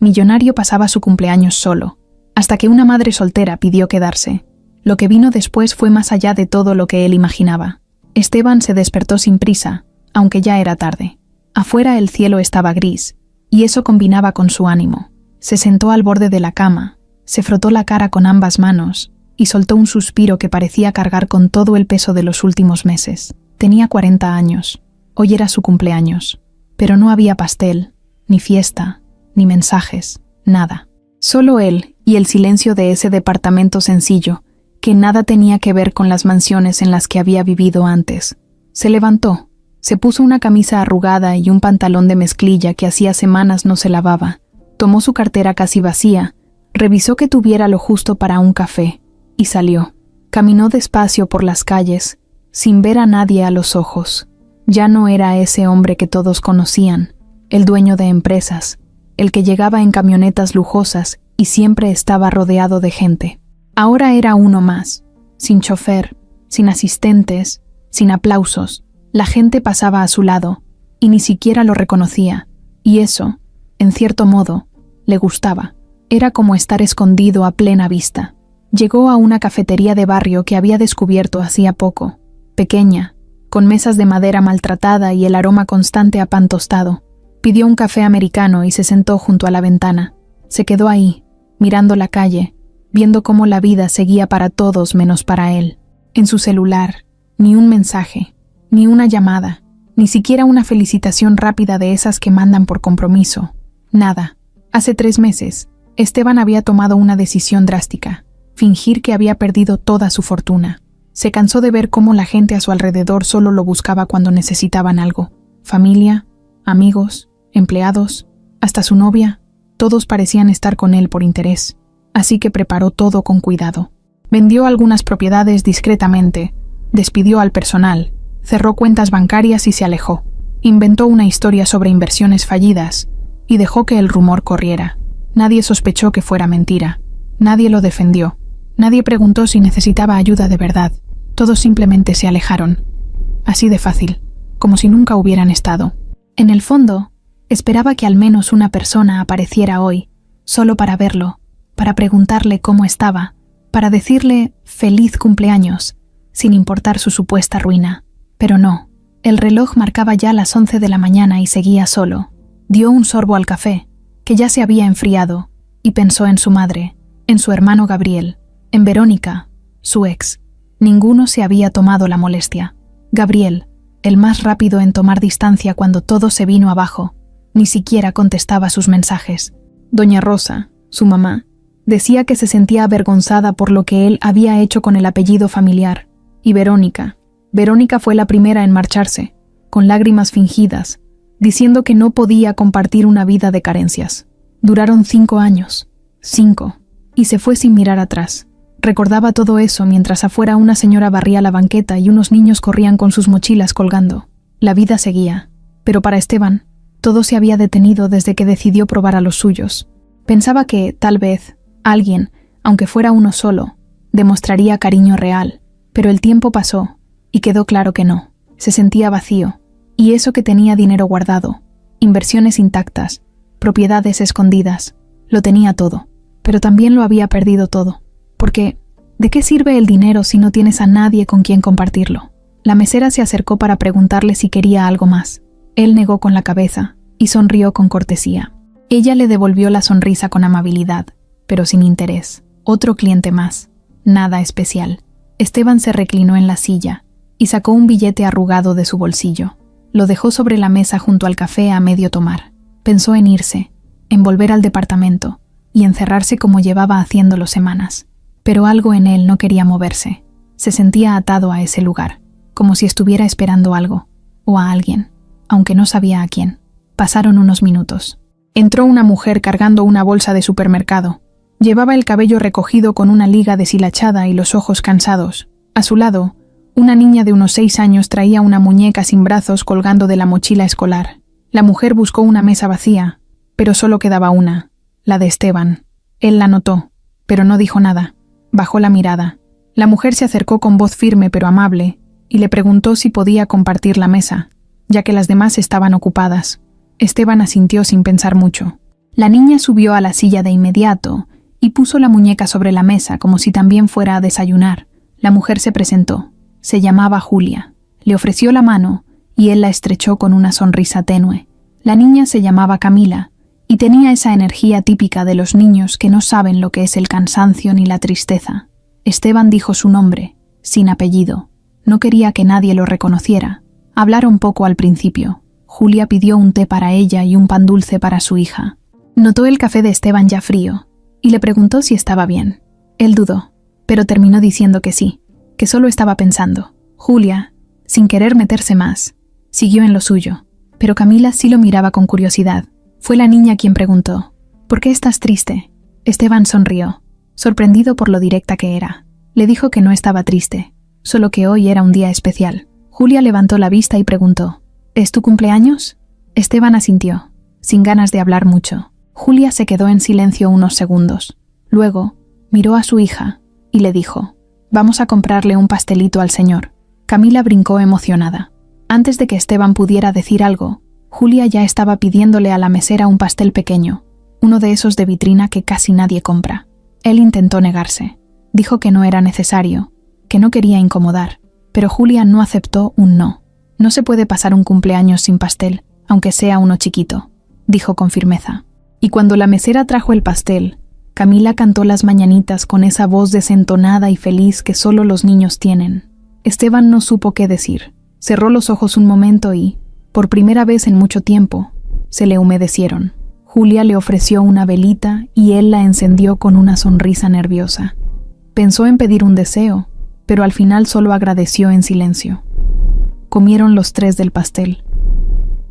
millonario pasaba su cumpleaños solo, hasta que una madre soltera pidió quedarse. Lo que vino después fue más allá de todo lo que él imaginaba. Esteban se despertó sin prisa, aunque ya era tarde. Afuera el cielo estaba gris, y eso combinaba con su ánimo. Se sentó al borde de la cama, se frotó la cara con ambas manos, y soltó un suspiro que parecía cargar con todo el peso de los últimos meses. Tenía 40 años. Hoy era su cumpleaños. Pero no había pastel, ni fiesta, ni mensajes, nada. Solo él y el silencio de ese departamento sencillo, que nada tenía que ver con las mansiones en las que había vivido antes. Se levantó, se puso una camisa arrugada y un pantalón de mezclilla que hacía semanas no se lavaba. Tomó su cartera casi vacía, revisó que tuviera lo justo para un café, y salió. Caminó despacio por las calles, sin ver a nadie a los ojos. Ya no era ese hombre que todos conocían, el dueño de empresas, el que llegaba en camionetas lujosas y siempre estaba rodeado de gente. Ahora era uno más, sin chofer, sin asistentes, sin aplausos. La gente pasaba a su lado, y ni siquiera lo reconocía, y eso, en cierto modo, le gustaba. Era como estar escondido a plena vista. Llegó a una cafetería de barrio que había descubierto hacía poco, pequeña, con mesas de madera maltratada y el aroma constante a pan tostado. Pidió un café americano y se sentó junto a la ventana. Se quedó ahí, mirando la calle, viendo cómo la vida seguía para todos menos para él. En su celular, ni un mensaje, ni una llamada, ni siquiera una felicitación rápida de esas que mandan por compromiso. Nada. Hace 3 meses, Esteban había tomado una decisión drástica: fingir que había perdido toda su fortuna. Se cansó de ver cómo la gente a su alrededor solo lo buscaba cuando necesitaban algo. Familia, amigos, empleados, hasta su novia, todos parecían estar con él por interés. Así que preparó todo con cuidado. Vendió algunas propiedades discretamente, despidió al personal, cerró cuentas bancarias y se alejó. Inventó una historia sobre inversiones fallidas y dejó que el rumor corriera. Nadie sospechó que fuera mentira. Nadie lo defendió. Nadie preguntó si necesitaba ayuda de verdad. Todos simplemente se alejaron. Así de fácil, como si nunca hubieran estado. En el fondo, esperaba que al menos una persona apareciera hoy, solo para verlo, para preguntarle cómo estaba, para decirle feliz cumpleaños, sin importar su supuesta ruina. Pero no, el reloj marcaba ya las 11 de la mañana y seguía solo. Dio un sorbo al café, que ya se había enfriado, y pensó en su madre, en su hermano Gabriel, en Verónica, su ex. Ninguno se había tomado la molestia. Gabriel, el más rápido en tomar distancia cuando todo se vino abajo, ni siquiera contestaba sus mensajes. Doña Rosa, su mamá, decía que se sentía avergonzada por lo que él había hecho con el apellido familiar. Y Verónica fue la primera en marcharse, con lágrimas fingidas, diciendo que no podía compartir una vida de carencias. Duraron 5 años, 5, y se fue sin mirar atrás. Recordaba todo eso mientras afuera una señora barría la banqueta y unos niños corrían con sus mochilas colgando. La vida seguía, pero para Esteban, todo se había detenido desde que decidió probar a los suyos. Pensaba que, tal vez, alguien, aunque fuera uno solo, demostraría cariño real, pero el tiempo pasó, y quedó claro que no. Se sentía vacío, y eso que tenía dinero guardado, inversiones intactas, propiedades escondidas, lo tenía todo, pero también lo había perdido todo. Porque, ¿de qué sirve el dinero si no tienes a nadie con quien compartirlo? La mesera se acercó para preguntarle si quería algo más. Él negó con la cabeza y sonrió con cortesía. Ella le devolvió la sonrisa con amabilidad, pero sin interés. Otro cliente más. Nada especial. Esteban se reclinó en la silla y sacó un billete arrugado de su bolsillo. Lo dejó sobre la mesa junto al café a medio tomar. Pensó en irse, en volver al departamento y encerrarse como llevaba haciéndolo semanas. Pero algo en él no quería moverse. Se sentía atado a ese lugar, como si estuviera esperando algo, o a alguien, aunque no sabía a quién. Pasaron unos minutos. Entró una mujer cargando una bolsa de supermercado. Llevaba el cabello recogido con una liga deshilachada y los ojos cansados. A su lado, una niña de unos 6 años traía una muñeca sin brazos colgando de la mochila escolar. La mujer buscó una mesa vacía, pero solo quedaba una, la de Esteban. Él la notó, pero no dijo nada. Bajó la mirada. La mujer se acercó con voz firme pero amable y le preguntó si podía compartir la mesa, ya que las demás estaban ocupadas. Esteban asintió sin pensar mucho. La niña subió a la silla de inmediato y puso la muñeca sobre la mesa como si también fuera a desayunar. La mujer se presentó. Se llamaba Julia. Le ofreció la mano y él la estrechó con una sonrisa tenue. La niña se llamaba Camila y tenía esa energía típica de los niños que no saben lo que es el cansancio ni la tristeza. Esteban dijo su nombre, sin apellido. No quería que nadie lo reconociera. Hablaron poco al principio. Julia pidió un té para ella y un pan dulce para su hija. Notó el café de Esteban ya frío y le preguntó si estaba bien. Él dudó, pero terminó diciendo que sí, que solo estaba pensando. Julia, sin querer meterse más, siguió en lo suyo, pero Camila sí lo miraba con curiosidad. Fue la niña quien preguntó, ¿por qué estás triste? Esteban sonrió, sorprendido por lo directa que era. Le dijo que no estaba triste, solo que hoy era un día especial. Julia levantó la vista y preguntó, ¿es tu cumpleaños? Esteban asintió, sin ganas de hablar mucho. Julia se quedó en silencio unos segundos. Luego, miró a su hija y le dijo, «Vamos a comprarle un pastelito al señor». Camila brincó emocionada. Antes de que Esteban pudiera decir algo, Julia ya estaba pidiéndole a la mesera un pastel pequeño, uno de esos de vitrina que casi nadie compra. Él intentó negarse. Dijo que no era necesario, que no quería incomodar, pero Julia no aceptó un no. «No se puede pasar un cumpleaños sin pastel, aunque sea uno chiquito», dijo con firmeza. Y cuando la mesera trajo el pastel, Camila cantó las mañanitas con esa voz desentonada y feliz que solo los niños tienen. Esteban no supo qué decir. Cerró los ojos un momento y, por primera vez en mucho tiempo, se le humedecieron. Julia le ofreció una velita y él la encendió con una sonrisa nerviosa. Pensó en pedir un deseo, pero al final solo agradeció en silencio. Comieron los tres del pastel.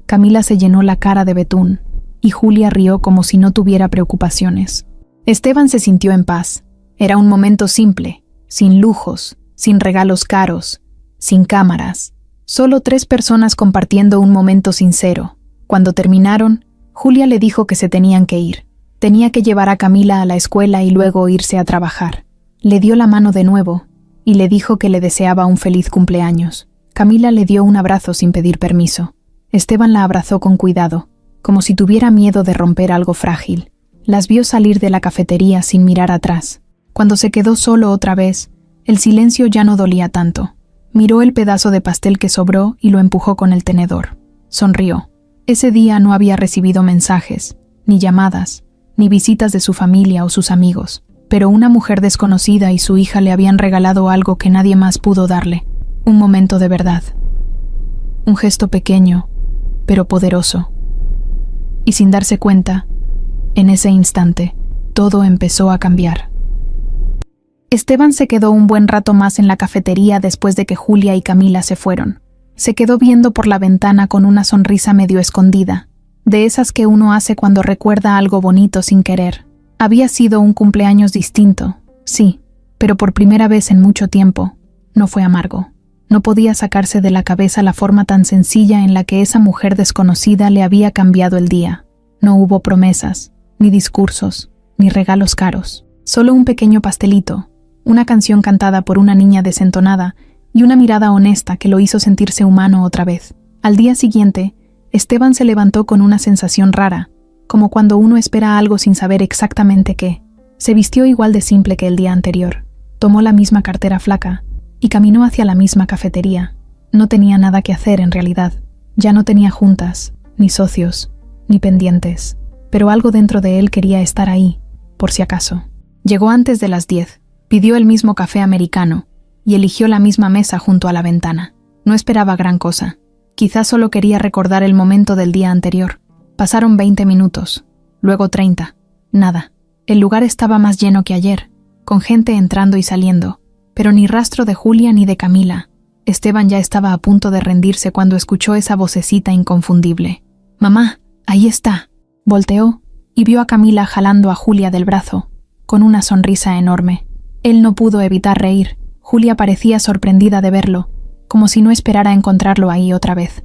Camila se llenó la cara de betún y Julia rió como si no tuviera preocupaciones. Esteban se sintió en paz. Era un momento simple, sin lujos, sin regalos caros, sin cámaras. Solo 3 personas compartiendo un momento sincero. Cuando terminaron, Julia le dijo que se tenían que ir. Tenía que llevar a Camila a la escuela y luego irse a trabajar. Le dio la mano de nuevo y le dijo que le deseaba un feliz cumpleaños. Camila le dio un abrazo sin pedir permiso. Esteban la abrazó con cuidado, como si tuviera miedo de romper algo frágil. Las vio salir de la cafetería sin mirar atrás. Cuando se quedó solo otra vez, el silencio ya no dolía tanto. Miró el pedazo de pastel que sobró y lo empujó con el tenedor. Sonrió. Ese día no había recibido mensajes, ni llamadas, ni visitas de su familia o sus amigos, pero una mujer desconocida y su hija le habían regalado algo que nadie más pudo darle. Un momento de verdad. Un gesto pequeño, pero poderoso. Y sin darse cuenta, en ese instante, todo empezó a cambiar. Esteban se quedó un buen rato más en la cafetería después de que Julia y Camila se fueron. Se quedó viendo por la ventana con una sonrisa medio escondida, de esas que uno hace cuando recuerda algo bonito sin querer. Había sido un cumpleaños distinto, sí, pero por primera vez en mucho tiempo, no fue amargo. No podía sacarse de la cabeza la forma tan sencilla en la que esa mujer desconocida le había cambiado el día. No hubo promesas, ni discursos, ni regalos caros. Solo un pequeño pastelito, una canción cantada por una niña desentonada y una mirada honesta que lo hizo sentirse humano otra vez. Al día siguiente, Esteban se levantó con una sensación rara, como cuando uno espera algo sin saber exactamente qué. Se vistió igual de simple que el día anterior. Tomó la misma cartera flaca y caminó hacia la misma cafetería. No tenía nada que hacer en realidad. Ya no tenía juntas, ni socios, ni pendientes. Pero algo dentro de él quería estar ahí, por si acaso. Llegó antes de las 10, pidió el mismo café americano y eligió la misma mesa junto a la ventana. No esperaba gran cosa. Quizás solo quería recordar el momento del día anterior. Pasaron 20 minutos, luego 30. Nada. El lugar estaba más lleno que ayer, con gente entrando y saliendo, pero ni rastro de Julia ni de Camila. Esteban ya estaba a punto de rendirse cuando escuchó esa vocecita inconfundible. «Mamá, ahí está». Volteó y vio a Camila jalando a Julia del brazo, con una sonrisa enorme. Él no pudo evitar reír. Julia parecía sorprendida de verlo, como si no esperara encontrarlo ahí otra vez.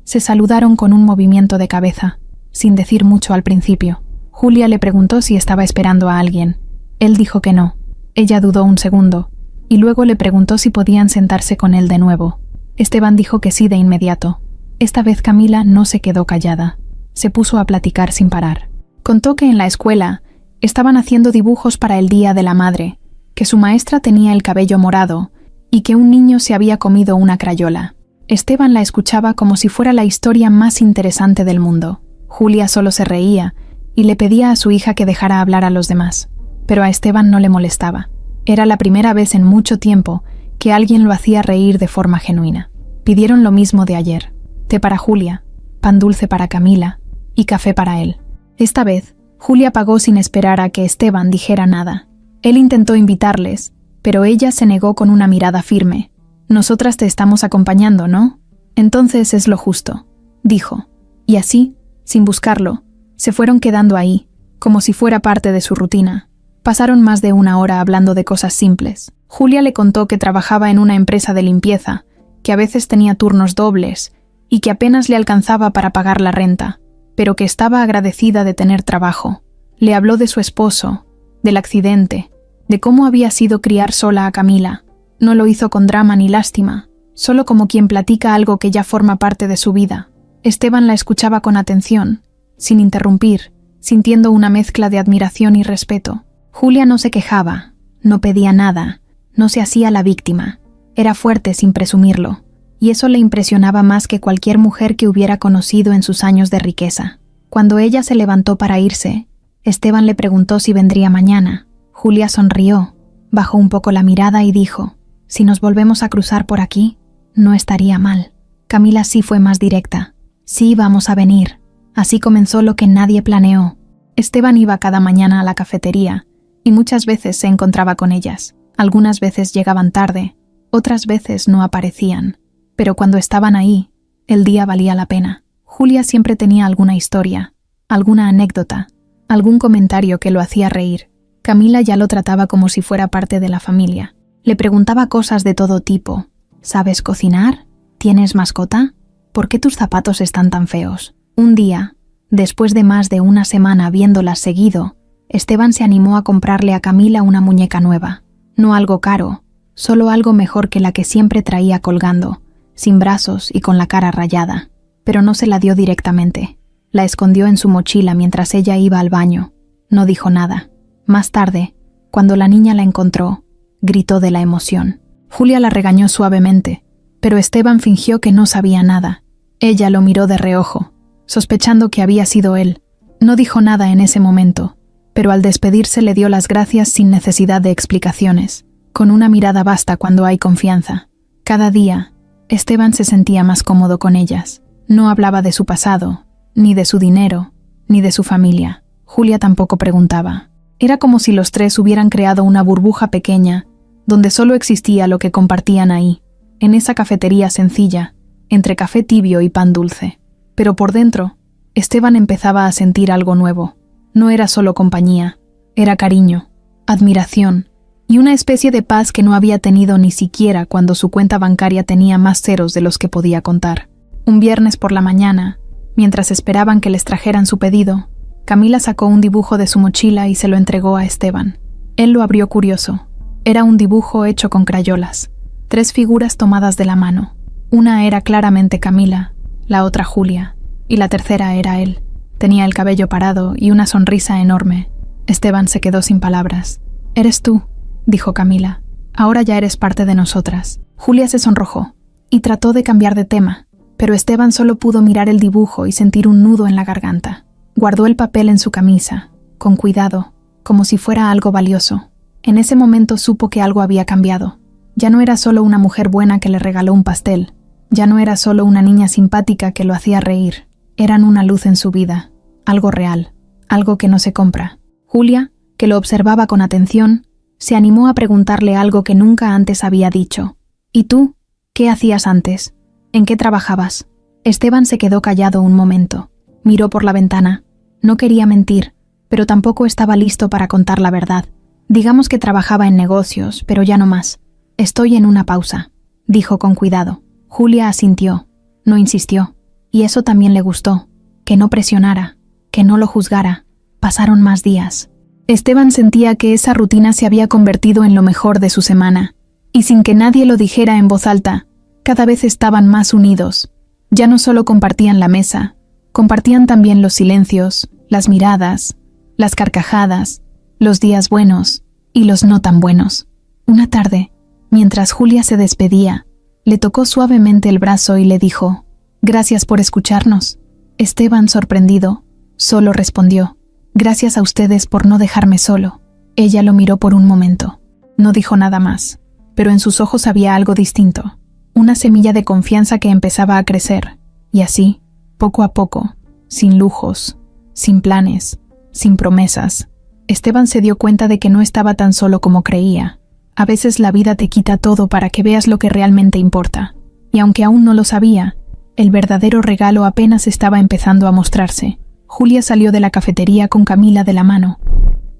Se saludaron con un movimiento de cabeza, sin decir mucho al principio. Julia le preguntó si estaba esperando a alguien. Él dijo que no. Ella dudó un segundo, y luego le preguntó si podían sentarse con él de nuevo. Esteban dijo que sí de inmediato. Esta vez Camila no se quedó callada. Se puso a platicar sin parar. Contó que en la escuela estaban haciendo dibujos para el Día de la Madre, que su maestra tenía el cabello morado y que un niño se había comido una crayola. Esteban la escuchaba como si fuera la historia más interesante del mundo. Julia solo se reía y le pedía a su hija que dejara hablar a los demás, pero a Esteban no le molestaba. Era la primera vez en mucho tiempo que alguien lo hacía reír de forma genuina. Pidieron lo mismo de ayer: té para Julia, pan dulce para Camila y café para él. Esta vez, Julia pagó sin esperar a que Esteban dijera nada. Él intentó invitarles, pero ella se negó con una mirada firme. «Nosotras te estamos acompañando, ¿no? Entonces es lo justo», dijo. Y así, sin buscarlo, se fueron quedando ahí, como si fuera parte de su rutina. Pasaron más de una hora hablando de cosas simples. Julia le contó que trabajaba en una empresa de limpieza, que a veces tenía turnos dobles y que apenas le alcanzaba para pagar la renta, pero que estaba agradecida de tener trabajo. Le habló de su esposo, del accidente, de cómo había sido criar sola a Camila. No lo hizo con drama ni lástima, solo como quien platica algo que ya forma parte de su vida. Esteban la escuchaba con atención, sin interrumpir, sintiendo una mezcla de admiración y respeto. Julia no se quejaba, no pedía nada, no se hacía la víctima. Era fuerte sin presumirlo, y eso le impresionaba más que cualquier mujer que hubiera conocido en sus años de riqueza. Cuando ella se levantó para irse, Esteban le preguntó si vendría mañana. Julia sonrió, bajó un poco la mirada y dijo: «Si nos volvemos a cruzar por aquí, no estaría mal». Camila sí fue más directa. «Sí, vamos a venir». Así comenzó lo que nadie planeó. Esteban iba cada mañana a la cafetería, y muchas veces se encontraba con ellas. Algunas veces llegaban tarde, otras veces no aparecían. Pero cuando estaban ahí, el día valía la pena. Julia siempre tenía alguna historia, alguna anécdota, algún comentario que lo hacía reír. Camila ya lo trataba como si fuera parte de la familia. Le preguntaba cosas de todo tipo. ¿Sabes cocinar? ¿Tienes mascota? ¿Por qué tus zapatos están tan feos? Un día, después de más de una semana viéndolas seguido, Esteban se animó a comprarle a Camila una muñeca nueva. No algo caro, solo algo mejor que la que siempre traía colgando, sin brazos y con la cara rayada. Pero no se la dio directamente. La escondió en su mochila mientras ella iba al baño. No dijo nada. Más tarde, cuando la niña la encontró, gritó de la emoción. Julia la regañó suavemente, pero Esteban fingió que no sabía nada. Ella lo miró de reojo, sospechando que había sido él. No dijo nada en ese momento, pero al despedirse le dio las gracias sin necesidad de explicaciones. Con una mirada basta cuando hay confianza. Cada día, Esteban se sentía más cómodo con ellas. No hablaba de su pasado, ni de su dinero, ni de su familia. Julia tampoco preguntaba. Era como si los tres hubieran creado una burbuja pequeña, donde solo existía lo que compartían ahí, en esa cafetería sencilla, entre café tibio y pan dulce. Pero por dentro, Esteban empezaba a sentir algo nuevo. No era solo compañía, era cariño, admiración y una especie de paz que no había tenido ni siquiera cuando su cuenta bancaria tenía más ceros de los que podía contar. Un viernes por la mañana, mientras esperaban que les trajeran su pedido, Camila sacó un dibujo de su mochila y se lo entregó a Esteban. Él lo abrió curioso. Era un dibujo hecho con crayolas, 3 figuras tomadas de la mano. Una era claramente Camila, la otra Julia, y la tercera era él. Tenía el cabello parado y una sonrisa enorme. Esteban se quedó sin palabras. «Eres tú», dijo Camila. «Ahora ya eres parte de nosotras». Julia se sonrojó y trató de cambiar de tema, pero Esteban solo pudo mirar el dibujo y sentir un nudo en la garganta. Guardó el papel en su camisa, con cuidado, como si fuera algo valioso. En ese momento supo que algo había cambiado. Ya no era solo una mujer buena que le regaló un pastel. Ya no era solo una niña simpática que lo hacía reír. Eran una luz en su vida, algo real, algo que no se compra. Julia, que lo observaba con atención, se animó a preguntarle algo que nunca antes había dicho. «¿Y tú? ¿Qué hacías antes? ¿En qué trabajabas?» Esteban se quedó callado un momento. Miró por la ventana. No quería mentir, pero tampoco estaba listo para contar la verdad. Digamos que trabajaba en negocios, pero ya no más. «Estoy en una pausa», dijo con cuidado. Julia asintió. No insistió. Y eso también le gustó. Que no presionara, que no lo juzgara. Pasaron más días. Esteban sentía que esa rutina se había convertido en lo mejor de su semana. Y sin que nadie lo dijera en voz alta, cada vez estaban más unidos. Ya no solo compartían la mesa, compartían también los silencios, las miradas, las carcajadas, los días buenos y los no tan buenos. Una tarde, mientras Julia se despedía, le tocó suavemente el brazo y le dijo: «Gracias por escucharnos». Esteban, sorprendido, solo respondió: «Gracias a ustedes por no dejarme solo». Ella lo miró por un momento. No dijo nada más, pero en sus ojos había algo distinto, una semilla de confianza que empezaba a crecer, y así, poco a poco, sin lujos, sin planes, sin promesas, Esteban se dio cuenta de que no estaba tan solo como creía. A veces la vida te quita todo para que veas lo que realmente importa, y aunque aún no lo sabía, el verdadero regalo apenas estaba empezando a mostrarse. Julia salió de la cafetería con Camila de la mano,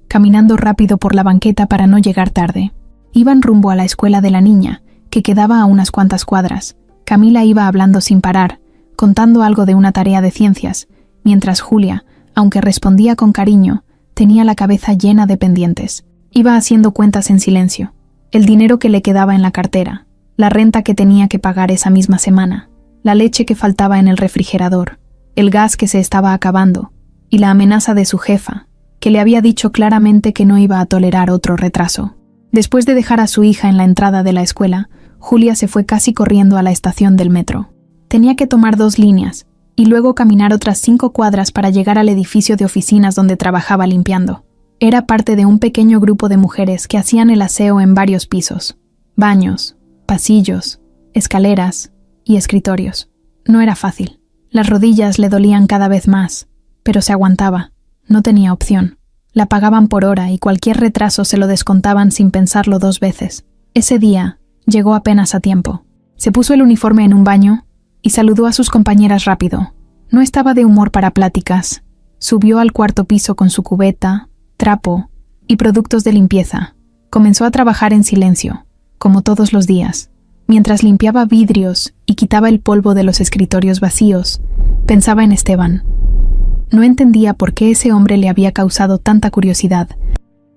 caminando rápido por la banqueta para no llegar tarde. Iban rumbo a la escuela de la niña, que quedaba a unas cuantas cuadras. Camila iba hablando sin parar, contando algo de una tarea de ciencias, mientras Julia, aunque respondía con cariño, tenía la cabeza llena de pendientes. Iba haciendo cuentas en silencio. El dinero que le quedaba en la cartera, la renta que tenía que pagar esa misma semana, la leche que faltaba en el refrigerador, el gas que se estaba acabando, y la amenaza de su jefa, que le había dicho claramente que no iba a tolerar otro retraso. Después de dejar a su hija en la entrada de la escuela, Julia se fue casi corriendo a la estación del metro. Tenía que tomar 2 líneas, y luego caminar otras 5 cuadras para llegar al edificio de oficinas donde trabajaba limpiando. Era parte de un pequeño grupo de mujeres que hacían el aseo en varios pisos, baños, pasillos, escaleras y escritorios. No era fácil. Las rodillas le dolían cada vez más, pero se aguantaba. No tenía opción. La pagaban por hora y cualquier retraso se lo descontaban sin pensarlo 2 veces. Ese día llegó apenas a tiempo. Se puso el uniforme en un baño y saludó a sus compañeras rápido. No estaba de humor para pláticas. Subió al 4º piso con su cubeta, trapo y productos de limpieza. Comenzó a trabajar en silencio, como todos los días. Mientras limpiaba vidrios y quitaba el polvo de los escritorios vacíos, pensaba en Esteban. No entendía por qué ese hombre le había causado tanta curiosidad.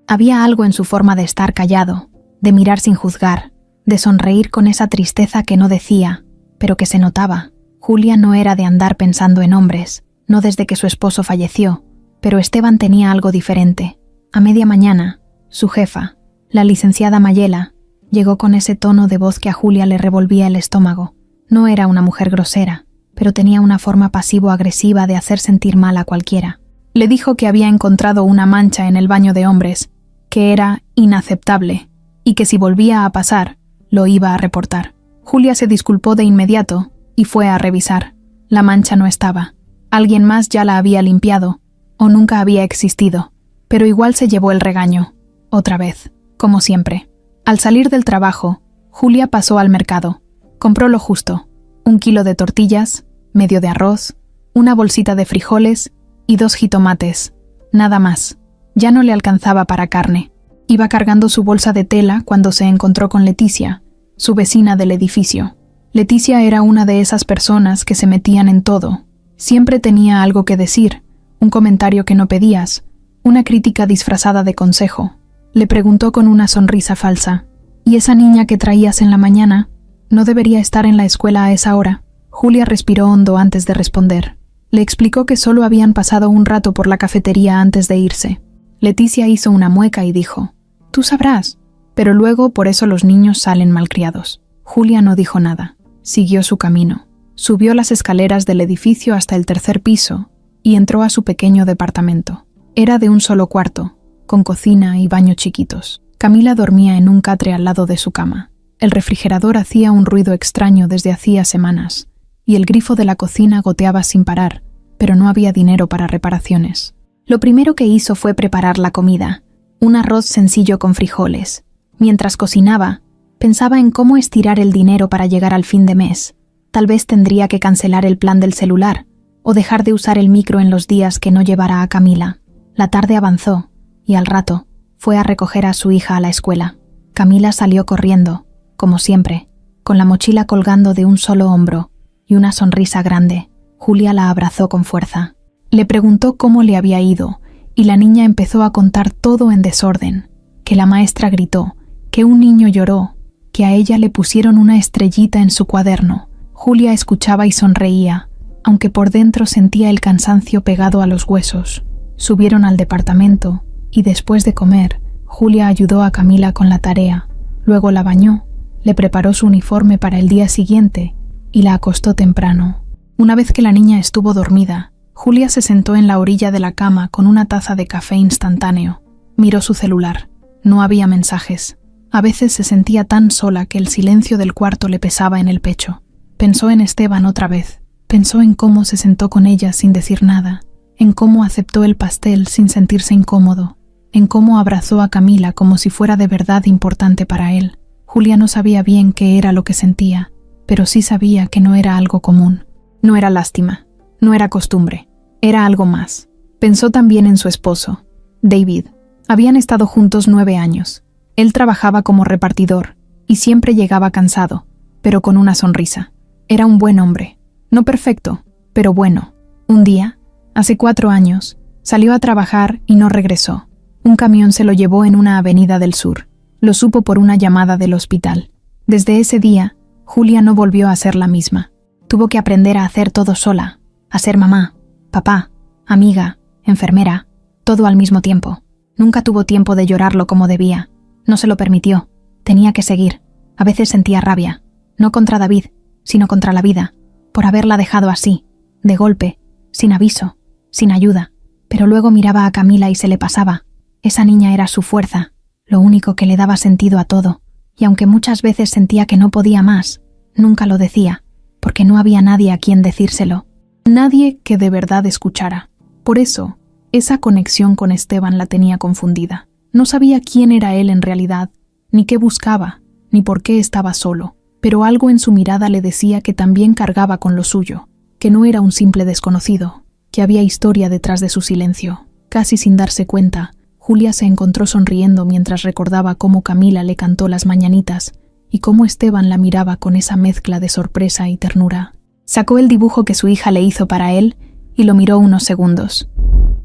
Había algo en su forma de estar callado, de mirar sin juzgar, de sonreír con esa tristeza que no decía, pero que se notaba. Julia no era de andar pensando en hombres, no desde que su esposo falleció, pero Esteban tenía algo diferente. A media mañana, su jefa, la licenciada Mayela, llegó con ese tono de voz que a Julia le revolvía el estómago. No era una mujer grosera, pero tenía una forma pasivo-agresiva de hacer sentir mal a cualquiera. Le dijo que había encontrado una mancha en el baño de hombres, que era inaceptable, y que si volvía a pasar, lo iba a reportar. Julia se disculpó de inmediato y fue a revisar. La mancha no estaba. Alguien más ya la había limpiado, o nunca había existido, pero igual se llevó el regaño. Otra vez, como siempre. Al salir del trabajo, Julia pasó al mercado. Compró lo justo: 1 kilo de tortillas, medio de arroz, una bolsita de frijoles y 2 jitomates. Nada más. Ya no le alcanzaba para carne. Iba cargando su bolsa de tela cuando se encontró con Leticia, su vecina del edificio. Leticia era una de esas personas que se metían en todo. Siempre tenía algo que decir, un comentario que no pedías, una crítica disfrazada de consejo. Le preguntó con una sonrisa falsa: «¿Y esa niña que traías en la mañana no debería estar en la escuela a esa hora?» Julia respiró hondo antes de responder. Le explicó que solo habían pasado un rato por la cafetería antes de irse. Leticia hizo una mueca y dijo: «Tú sabrás». Pero luego por eso los niños salen malcriados. Julia no dijo nada. Siguió su camino. Subió las escaleras del edificio hasta el 3er piso y entró a su pequeño departamento. Era de un solo cuarto, con cocina y baño chiquitos. Camila dormía en un catre al lado de su cama. El refrigerador hacía un ruido extraño desde hacía semanas, y el grifo de la cocina goteaba sin parar, pero no había dinero para reparaciones. Lo primero que hizo fue preparar la comida, un arroz sencillo con frijoles. Mientras cocinaba, pensaba en cómo estirar el dinero para llegar al fin de mes. Tal vez tendría que cancelar el plan del celular, o dejar de usar el micro en los días que no llevara a Camila. La tarde avanzó, y al rato fue a recoger a su hija a la escuela. Camila salió corriendo, como siempre, con la mochila colgando de un solo hombro y una sonrisa grande. Julia la abrazó con fuerza. Le preguntó cómo le había ido, y la niña empezó a contar todo en desorden. Que la maestra gritó, que un niño lloró, que a ella le pusieron una estrellita en su cuaderno. Julia escuchaba y sonreía, aunque por dentro sentía el cansancio pegado a los huesos. Subieron al departamento y después de comer, Julia ayudó a Camila con la tarea, luego la bañó, le preparó su uniforme para el día siguiente y la acostó temprano. Una vez que la niña estuvo dormida, Julia se sentó en la orilla de la cama con una taza de café instantáneo. Miró su celular. No había mensajes. A veces se sentía tan sola que el silencio del cuarto le pesaba en el pecho. Pensó en Esteban otra vez. Pensó en cómo se sentó con ella sin decir nada, en cómo aceptó el pastel sin sentirse incómodo, en cómo abrazó a Camila como si fuera de verdad importante para él. Julia no sabía bien qué era lo que sentía, pero sí sabía que no era algo común. No era lástima, no era costumbre, era algo más. Pensó también en su esposo, David. Habían estado juntos 9 años. Él trabajaba como repartidor y siempre llegaba cansado, pero con una sonrisa. Era un buen hombre, no perfecto, pero bueno. Un día, hace 4 años, salió a trabajar y no regresó. Un camión se lo llevó en una avenida del sur. Lo supo por una llamada del hospital. Desde ese día, Julia no volvió a ser la misma. Tuvo que aprender a hacer todo sola, a ser mamá, papá, amiga, enfermera, todo al mismo tiempo. Nunca tuvo tiempo de llorarlo como debía. No se lo permitió. Tenía que seguir. A veces sentía rabia, no contra David, sino contra la vida, por haberla dejado así, de golpe, sin aviso, sin ayuda. Pero luego miraba a Camila y se le pasaba. Esa niña era su fuerza, lo único que le daba sentido a todo, y aunque muchas veces sentía que no podía más, nunca lo decía, porque no había nadie a quien decírselo. Nadie que de verdad escuchara. Por eso, esa conexión con Esteban la tenía confundida. No sabía quién era él en realidad, ni qué buscaba, ni por qué estaba solo, pero algo en su mirada le decía que también cargaba con lo suyo, que no era un simple desconocido, que había historia detrás de su silencio. Casi sin darse cuenta, Julia se encontró sonriendo mientras recordaba cómo Camila le cantó las mañanitas y cómo Esteban la miraba con esa mezcla de sorpresa y ternura. Sacó el dibujo que su hija le hizo para él y lo miró unos segundos.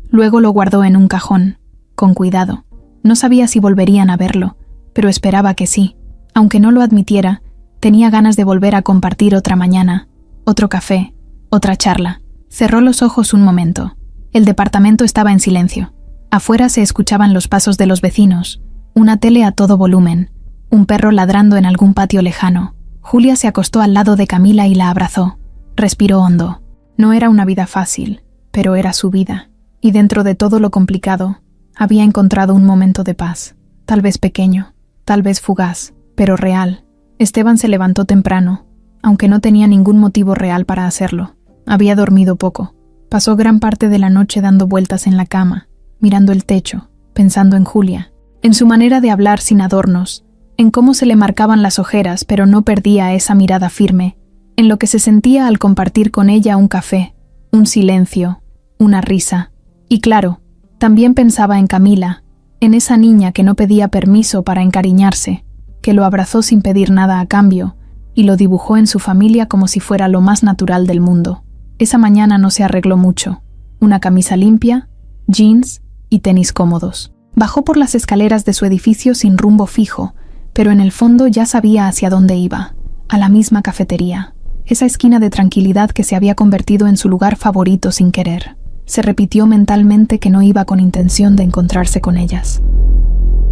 Luego lo guardó en un cajón, con cuidado. No sabía si volverían a verlo, pero esperaba que sí. Aunque no lo admitiera, tenía ganas de volver a compartir otra mañana, otro café, otra charla. Cerró los ojos un momento. El departamento estaba en silencio. Afuera se escuchaban los pasos de los vecinos, una tele a todo volumen, un perro ladrando en algún patio lejano. Julia se acostó al lado de Camila y la abrazó. Respiró hondo. No era una vida fácil, pero era su vida. Y dentro de todo lo complicado, había encontrado un momento de paz. Tal vez pequeño, tal vez fugaz, pero real. Esteban se levantó temprano, aunque no tenía ningún motivo real para hacerlo. Había dormido poco. Pasó gran parte de la noche dando vueltas en la cama, mirando el techo, pensando en Julia, en su manera de hablar sin adornos, en cómo se le marcaban las ojeras pero no perdía esa mirada firme, en lo que se sentía al compartir con ella un café, un silencio, una risa. Y claro, también pensaba en Camila, en esa niña que no pedía permiso para encariñarse, que lo abrazó sin pedir nada a cambio y lo dibujó en su familia como si fuera lo más natural del mundo. Esa mañana no se arregló mucho. Una camisa limpia, jeans y tenis cómodos. Bajó por las escaleras de su edificio sin rumbo fijo, pero en el fondo ya sabía hacia dónde iba, a la misma cafetería, esa esquina de tranquilidad que se había convertido en su lugar favorito sin querer. Se repitió mentalmente que no iba con intención de encontrarse con ellas.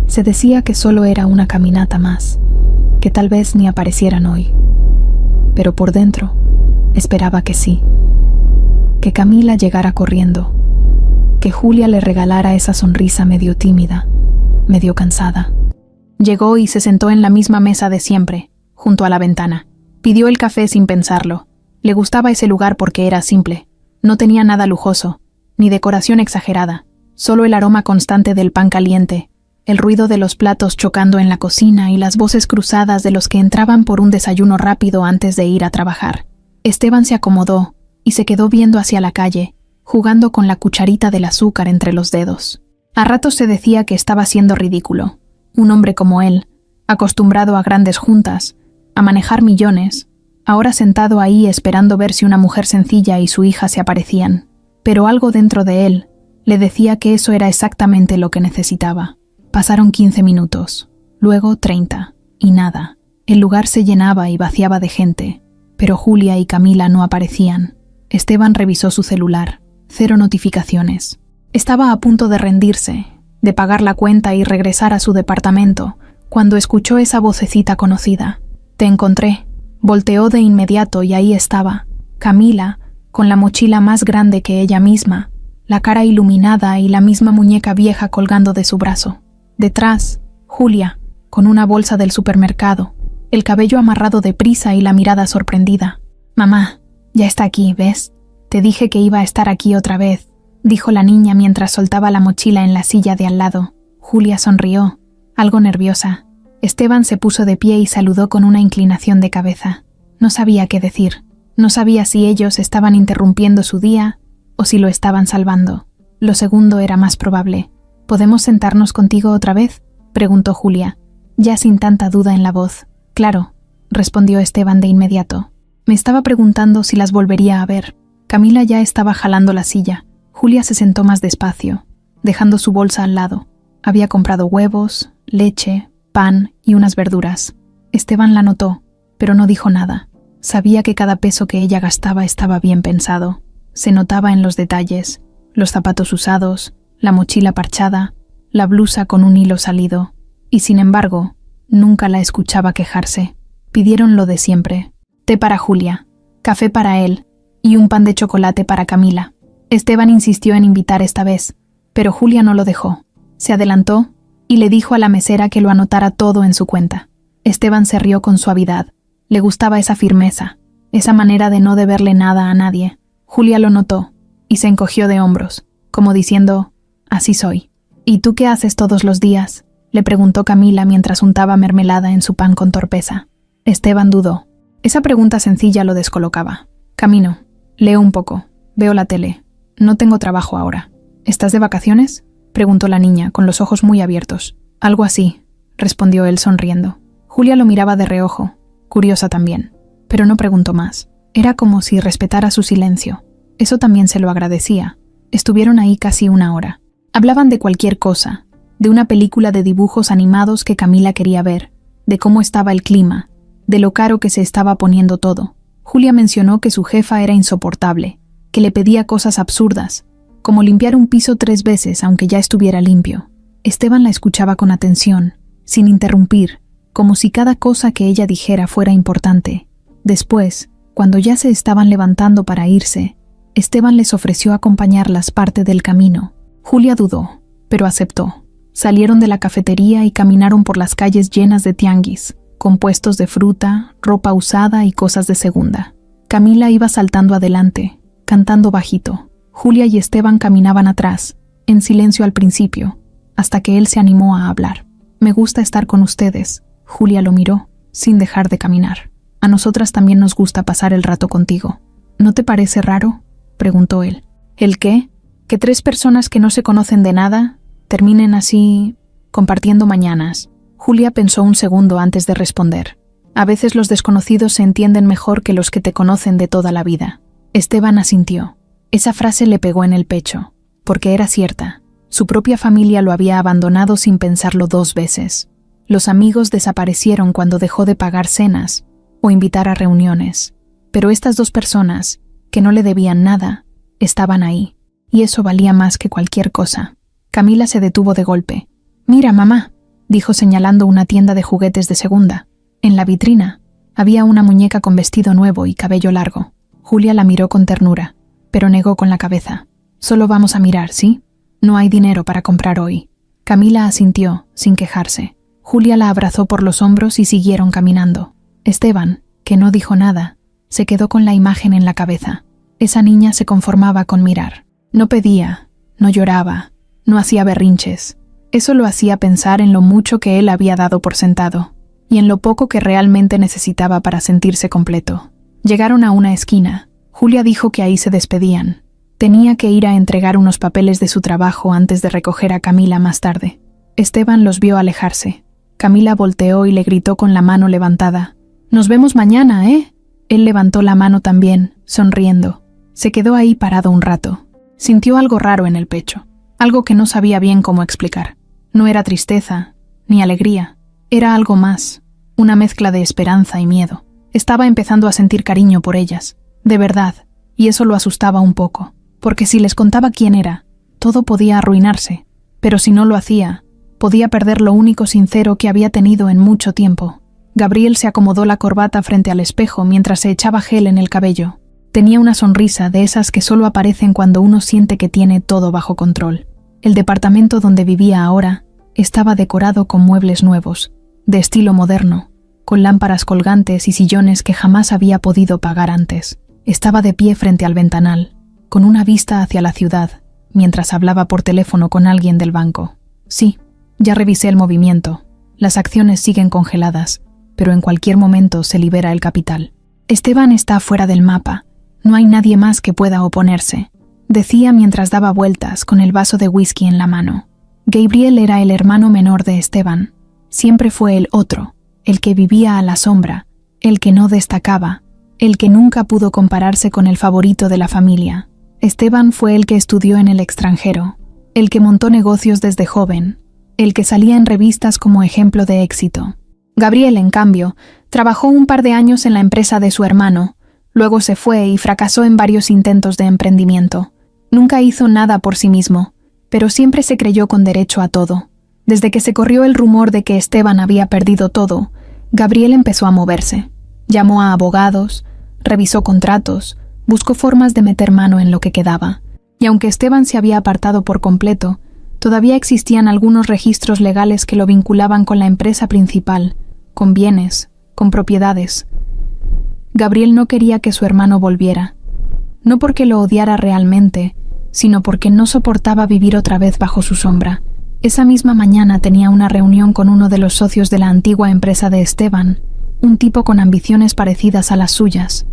Se decía que solo era una caminata más, que tal vez ni aparecieran hoy. Pero por dentro, esperaba que sí. Que Camila llegara corriendo, que Julia le regalara esa sonrisa medio tímida, medio cansada. Llegó y se sentó en la misma mesa de siempre, junto a la ventana. Pidió el café sin pensarlo. Le gustaba ese lugar porque era simple. No tenía nada lujoso, ni decoración exagerada, solo el aroma constante del pan caliente, el ruido de los platos chocando en la cocina y las voces cruzadas de los que entraban por un desayuno rápido antes de ir a trabajar. Esteban se acomodó y se quedó viendo hacia la calle, jugando con la cucharita del azúcar entre los dedos. A ratos se decía que estaba siendo ridículo. Un hombre como él, acostumbrado a grandes juntas, a manejar millones, ahora sentado ahí esperando ver si una mujer sencilla y su hija se aparecían. Pero algo dentro de él le decía que eso era exactamente lo que necesitaba. Pasaron 15 minutos, luego 30, y nada. El lugar se llenaba y vaciaba de gente, pero Julia y Camila no aparecían. Esteban revisó su celular. 0 notificaciones. Estaba a punto de rendirse, de pagar la cuenta y regresar a su departamento, cuando escuchó esa vocecita conocida. «Te encontré». Volteó de inmediato y ahí estaba, Camila, con la mochila más grande que ella misma, la cara iluminada y la misma muñeca vieja colgando de su brazo. Detrás, Julia, con una bolsa del supermercado, el cabello amarrado deprisa y la mirada sorprendida. «Mamá, ya está aquí, ¿ves? Te dije que iba a estar aquí otra vez», dijo la niña mientras soltaba la mochila en la silla de al lado. Julia sonrió, algo nerviosa. Esteban se puso de pie y saludó con una inclinación de cabeza. No sabía qué decir. No sabía si ellos estaban interrumpiendo su día o si lo estaban salvando. Lo segundo era más probable. «¿Podemos sentarnos contigo otra vez?», preguntó Julia, ya sin tanta duda en la voz. «Claro», respondió Esteban de inmediato. «Me estaba preguntando si las volvería a ver». Camila ya estaba jalando la silla. Julia se sentó más despacio, dejando su bolsa al lado. Había comprado huevos, leche, pan y unas verduras. Esteban la notó, pero no dijo nada. Sabía que cada peso que ella gastaba estaba bien pensado. Se notaba en los detalles, los zapatos usados, la mochila parchada, la blusa con un hilo salido. Y sin embargo, nunca la escuchaba quejarse. Pidieron lo de siempre: té para Julia, café para él y un pan de chocolate para Camila. Esteban insistió en invitar esta vez, pero Julia no lo dejó. Se adelantó y le dijo a la mesera que lo anotara todo en su cuenta. Esteban se rió con suavidad. Le gustaba esa firmeza, esa manera de no deberle nada a nadie. Julia lo notó y se encogió de hombros, como diciendo: «Así soy». «¿Y tú qué haces todos los días?», le preguntó Camila mientras untaba mermelada en su pan con torpeza. Esteban dudó. Esa pregunta sencilla lo descolocaba. «Camino, leo un poco, veo la tele. No tengo trabajo ahora». «¿Estás de vacaciones?», preguntó la niña, con los ojos muy abiertos. «Algo así», respondió él sonriendo. Julia lo miraba de reojo, curiosa también, pero no preguntó más. Era como si respetara su silencio. Eso también se lo agradecía. Estuvieron ahí casi una hora. Hablaban de cualquier cosa, de una película de dibujos animados que Camila quería ver, de cómo estaba el clima, de lo caro que se estaba poniendo todo. Julia mencionó que su jefa era insoportable, que le pedía cosas absurdas, como limpiar un piso 3 veces aunque ya estuviera limpio. Esteban la escuchaba con atención, sin interrumpir, como si cada cosa que ella dijera fuera importante. Después, cuando ya se estaban levantando para irse, Esteban les ofreció acompañarlas parte del camino. Julia dudó, pero aceptó. Salieron de la cafetería y caminaron por las calles llenas de tianguis, con puestos de fruta, ropa usada y cosas de segunda. Camila iba saltando adelante, cantando bajito. Julia y Esteban caminaban atrás, en silencio al principio, hasta que él se animó a hablar. «Me gusta estar con ustedes». Julia lo miró, sin dejar de caminar. «A nosotras también nos gusta pasar el rato contigo». «¿No te parece raro?», preguntó él. «¿El qué? ¿Que 3 personas que no se conocen de nada terminen así, compartiendo mañanas?» Julia pensó un segundo antes de responder. «A veces los desconocidos se entienden mejor que los que te conocen de toda la vida». Esteban asintió. Esa frase le pegó en el pecho, porque era cierta. Su propia familia lo había abandonado sin pensarlo 2 veces. Los amigos desaparecieron cuando dejó de pagar cenas o invitar a reuniones. Pero estas 2 personas, que no le debían nada, estaban ahí, y eso valía más que cualquier cosa. Camila se detuvo de golpe. «Mira, mamá», dijo señalando una tienda de juguetes de segunda. En la vitrina había una muñeca con vestido nuevo y cabello largo. Julia la miró con ternura, pero negó con la cabeza. «Solo vamos a mirar, ¿sí? No hay dinero para comprar hoy». Camila asintió, sin quejarse. Julia la abrazó por los hombros y siguieron caminando. Esteban, que no dijo nada, se quedó con la imagen en la cabeza. Esa niña se conformaba con mirar. No pedía, no lloraba, no hacía berrinches. Eso lo hacía pensar en lo mucho que él había dado por sentado, y en lo poco que realmente necesitaba para sentirse completo. Llegaron a una esquina. Julia dijo que ahí se despedían. Tenía que ir a entregar unos papeles de su trabajo antes de recoger a Camila más tarde. Esteban los vio alejarse. Camila volteó y le gritó con la mano levantada: «Nos vemos mañana, ¿eh?». Él levantó la mano también, sonriendo. Se quedó ahí parado un rato. Sintió algo raro en el pecho, algo que no sabía bien cómo explicar. No era tristeza, ni alegría. Era algo más, una mezcla de esperanza y miedo. Estaba empezando a sentir cariño por ellas, de verdad, y eso lo asustaba un poco, porque si les contaba quién era, Todo podía arruinarse, pero si no lo hacía, podía perder lo único sincero que había tenido en mucho tiempo. Gabriel se acomodó la corbata frente al espejo mientras se echaba gel en el cabello. Tenía una sonrisa de esas que solo aparecen cuando uno siente que tiene todo bajo control. El departamento donde vivía ahora estaba decorado con muebles nuevos, de estilo moderno, con lámparas colgantes y sillones que jamás había podido pagar antes. Estaba de pie frente al ventanal, con una vista hacia la ciudad, mientras hablaba por teléfono con alguien del banco. Sí, ya revisé el movimiento. Las acciones siguen congeladas, pero en cualquier momento se libera el capital. Esteban está fuera del mapa. No hay nadie más que pueda oponerse, decía mientras daba vueltas con el vaso de whisky en la mano. Gabriel era el hermano menor de Esteban. Siempre fue el otro, el que vivía a la sombra, el que no destacaba, el que nunca pudo compararse con el favorito de la familia. Esteban fue el que estudió en el extranjero, el que montó negocios desde joven, el que salía en revistas como ejemplo de éxito. Gabriel, en cambio, trabajó un par de años en la empresa de su hermano, luego se fue y fracasó en varios intentos de emprendimiento. Nunca hizo nada por sí mismo, pero siempre se creyó con derecho a todo. Desde que se corrió el rumor de que Esteban había perdido todo, Gabriel empezó a moverse. Llamó a abogados, revisó contratos, buscó formas de meter mano en lo que quedaba. Y aunque Esteban se había apartado por completo, todavía existían algunos registros legales que lo vinculaban con la empresa principal, con bienes, con propiedades. Gabriel no quería que su hermano volviera, no porque lo odiara realmente, sino porque no soportaba vivir otra vez bajo su sombra. Esa misma mañana tenía una reunión con uno de los socios de la antigua empresa de Esteban, un tipo con ambiciones parecidas a las suyas.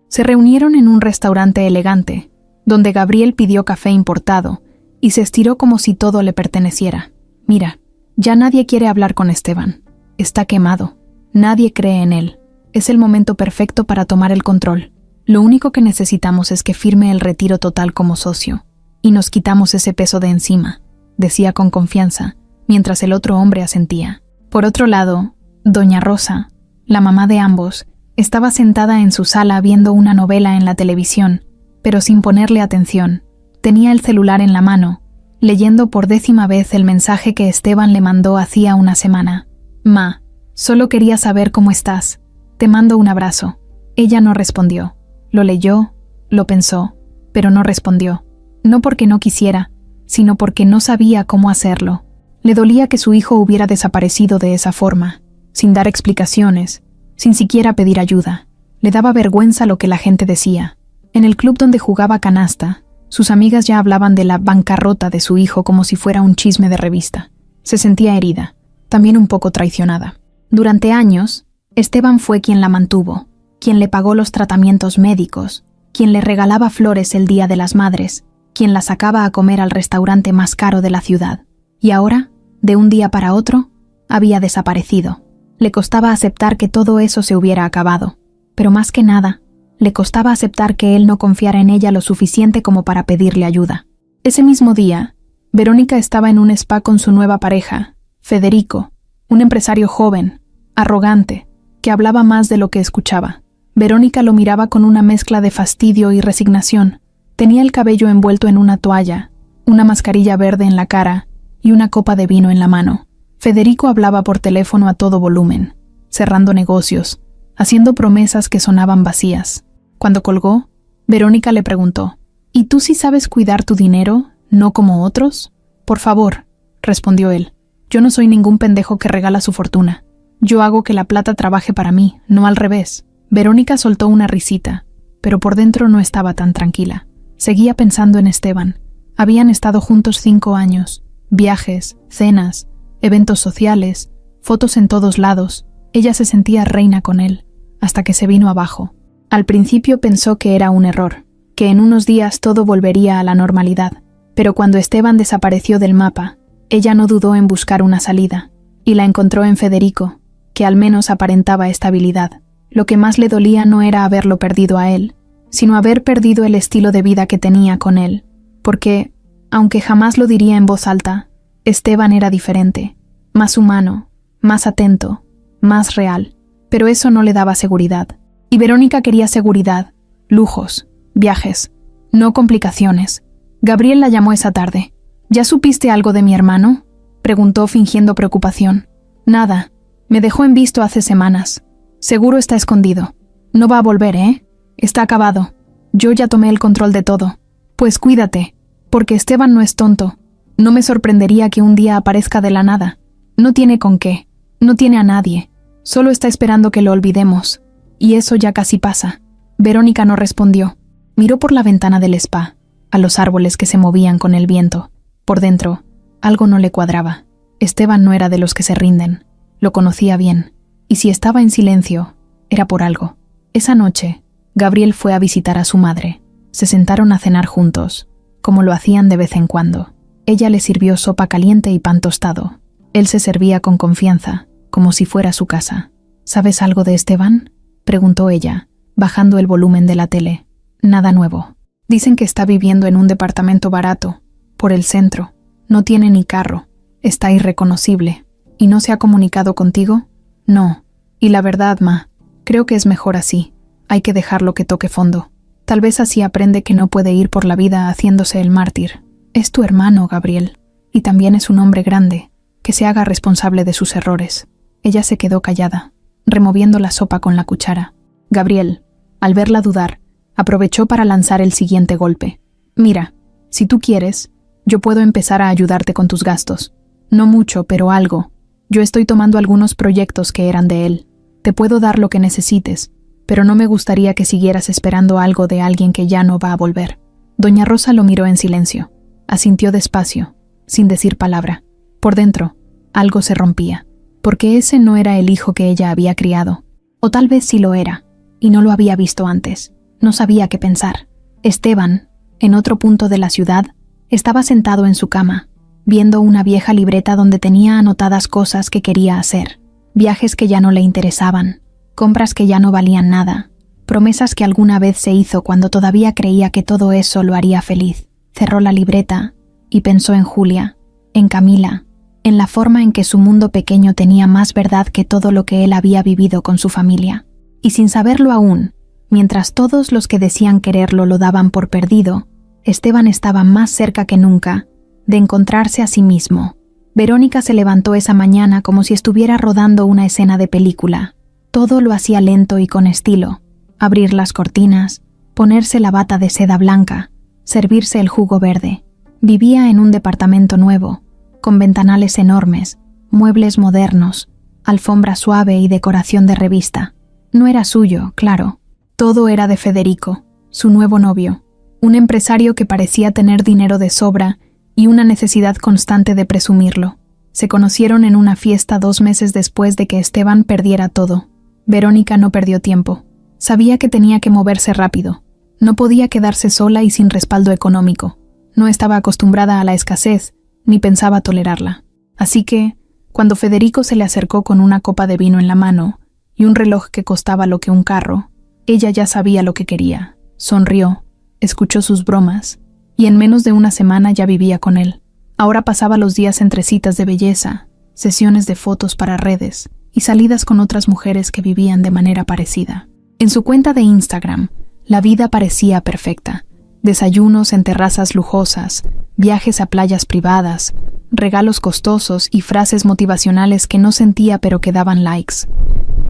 Se reunieron en un restaurante elegante, donde Gabriel pidió café importado, y se estiró como si todo le perteneciera. Mira, ya nadie quiere hablar con Esteban. Está quemado. Nadie cree en él. Es el momento perfecto para tomar el control. Lo único que necesitamos es que firme el retiro total como socio, y nos quitamos ese peso de encima, decía con confianza, mientras el otro hombre asentía. Por otro lado, doña Rosa, la mamá de ambos, estaba sentada en su sala viendo una novela en la televisión, pero sin ponerle atención. Tenía el celular en la mano, leyendo por 10ª vez el mensaje que Esteban le mandó hacía una semana. «Ma, solo quería saber cómo estás. Te mando un abrazo». Ella no respondió. Lo leyó, lo pensó, pero no respondió. No porque no quisiera, sino porque no sabía cómo hacerlo. Le dolía que su hijo hubiera desaparecido de esa forma, sin dar explicaciones, sin siquiera pedir ayuda. Le daba vergüenza lo que la gente decía. En el club donde jugaba canasta, sus amigas ya hablaban de la bancarrota de su hijo como si fuera un chisme de revista. Se sentía herida, también un poco traicionada. Durante años, Esteban fue quien la mantuvo, quien le pagó los tratamientos médicos, quien le regalaba flores el Día de las Madres, quien la sacaba a comer al restaurante más caro de la ciudad. Y ahora, de un día para otro, había desaparecido. Le costaba aceptar que todo eso se hubiera acabado, pero más que nada, le costaba aceptar que él no confiara en ella lo suficiente como para pedirle ayuda. Ese mismo día, Verónica estaba en un spa con su nueva pareja, Federico, un empresario joven, arrogante, que hablaba más de lo que escuchaba. Verónica lo miraba con una mezcla de fastidio y resignación. Tenía el cabello envuelto en una toalla, una mascarilla verde en la cara y una copa de vino en la mano. Federico hablaba por teléfono a todo volumen, cerrando negocios, haciendo promesas que sonaban vacías. Cuando colgó, Verónica le preguntó: «¿Y tú sí sabes cuidar tu dinero, no como otros?» «Por favor», respondió él, «yo no soy ningún pendejo que regala su fortuna. Yo hago que la plata trabaje para mí, no al revés». Verónica soltó una risita, pero por dentro no estaba tan tranquila. Seguía pensando en Esteban. Habían estado juntos 5 años. Viajes, cenas, eventos sociales, fotos en todos lados. Ella se sentía reina con él, hasta que se vino abajo. Al principio pensó que era un error, que en unos días todo volvería a la normalidad. Pero cuando Esteban desapareció del mapa, ella no dudó en buscar una salida, y la encontró en Federico, que al menos aparentaba estabilidad. Lo que más le dolía no era haberlo perdido a él, sino haber perdido el estilo de vida que tenía con él, porque, aunque jamás lo diría en voz alta, Esteban era diferente, más humano, más atento, más real, pero eso no le daba seguridad. Y Verónica quería seguridad, lujos, viajes, no complicaciones. Gabriel la llamó esa tarde. ¿Ya supiste algo de mi hermano?, preguntó fingiendo preocupación. Nada. Me dejó en visto hace semanas. Seguro está escondido. No va a volver, ¿eh? Está acabado. Yo ya tomé el control de todo. Pues cuídate, porque Esteban no es tonto. No me sorprendería que un día aparezca de la nada. No tiene con qué. No tiene a nadie. Solo está esperando que lo olvidemos. Y eso ya casi pasa. Verónica no respondió. Miró por la ventana del spa, a los árboles que se movían con el viento. Por dentro, algo no le cuadraba. Esteban no era de los que se rinden. Lo conocía bien. Y si estaba en silencio, era por algo. Esa noche, Gabriel fue a visitar a su madre. Se sentaron a cenar juntos, como lo hacían de vez en cuando. Ella le sirvió sopa caliente y pan tostado. Él se servía con confianza, como si fuera su casa. ¿Sabes algo de Esteban?, preguntó ella, bajando el volumen de la tele. Nada nuevo. Dicen que está viviendo en un departamento barato, por el centro. No tiene ni carro. Está irreconocible. ¿Y no se ha comunicado contigo? No. Y la verdad, ma, creo que es mejor así. Hay que dejarlo que toque fondo. Tal vez así aprende que no puede ir por la vida haciéndose el mártir. Es tu hermano, Gabriel. Y también es un hombre grande. Que se haga responsable de sus errores. Ella se quedó callada, removiendo la sopa con la cuchara. Gabriel, al verla dudar, aprovechó para lanzar el siguiente golpe. Mira, si tú quieres, yo puedo empezar a ayudarte con tus gastos. No mucho, pero algo. Yo estoy tomando algunos proyectos que eran de él. Te puedo dar lo que necesites, pero no me gustaría que siguieras esperando algo de alguien que ya no va a volver. Doña Rosa lo miró en silencio. Asintió despacio, sin decir palabra. Por dentro, algo se rompía, porque ese no era el hijo que ella había criado. O tal vez sí lo era, y no lo había visto antes. No sabía qué pensar. Esteban, en otro punto de la ciudad, estaba sentado en su cama, viendo una vieja libreta donde tenía anotadas cosas que quería hacer, viajes que ya no le interesaban, compras que ya no valían nada, promesas que alguna vez se hizo cuando todavía creía que todo eso lo haría feliz. Cerró la libreta y pensó en Julia, en Camila, en la forma en que su mundo pequeño tenía más verdad que todo lo que él había vivido con su familia. Y sin saberlo aún, mientras todos los que decían quererlo lo daban por perdido, Esteban estaba más cerca que nunca de encontrarse a sí mismo. Verónica se levantó esa mañana como si estuviera rodando una escena de película. Todo lo hacía lento y con estilo. Abrir las cortinas, ponerse la bata de seda blanca, servirse el jugo verde. Vivía en un departamento nuevo, con ventanales enormes, muebles modernos, alfombra suave y decoración de revista. No era suyo, claro. Todo era de Federico, su nuevo novio, un empresario que parecía tener dinero de sobra y una necesidad constante de presumirlo. Se conocieron en una fiesta 2 meses después de que Esteban perdiera todo. Verónica no perdió tiempo. Sabía que tenía que moverse rápido. No podía quedarse sola y sin respaldo económico. No estaba acostumbrada a la escasez, ni pensaba tolerarla. Así que, cuando Federico se le acercó con una copa de vino en la mano y un reloj que costaba lo que un carro, ella ya sabía lo que quería. Sonrió, escuchó sus bromas, y en menos de una semana ya vivía con él. Ahora pasaba los días entre citas de belleza, sesiones de fotos para redes y salidas con otras mujeres que vivían de manera parecida. En su cuenta de Instagram, la vida parecía perfecta. Desayunos en terrazas lujosas, viajes a playas privadas, regalos costosos y frases motivacionales que no sentía pero que daban likes.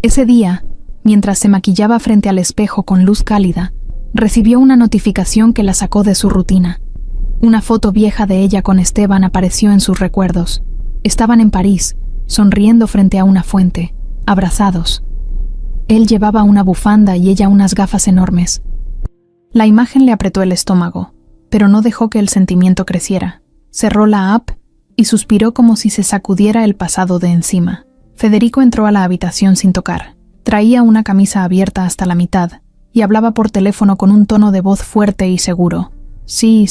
Ese día, mientras se maquillaba frente al espejo con luz cálida, recibió una notificación que la sacó de su rutina. Una foto vieja de ella con Esteban apareció en sus recuerdos. Estaban en París, sonriendo frente a una fuente, abrazados. Él llevaba una bufanda y ella unas gafas enormes. La imagen le apretó el estómago, pero no dejó que el sentimiento creciera. Cerró la app y suspiró como si se sacudiera el pasado de encima. Federico entró a la habitación sin tocar. Traía una camisa abierta hasta la mitad y hablaba por teléfono con un tono de voz fuerte y seguro. Sí,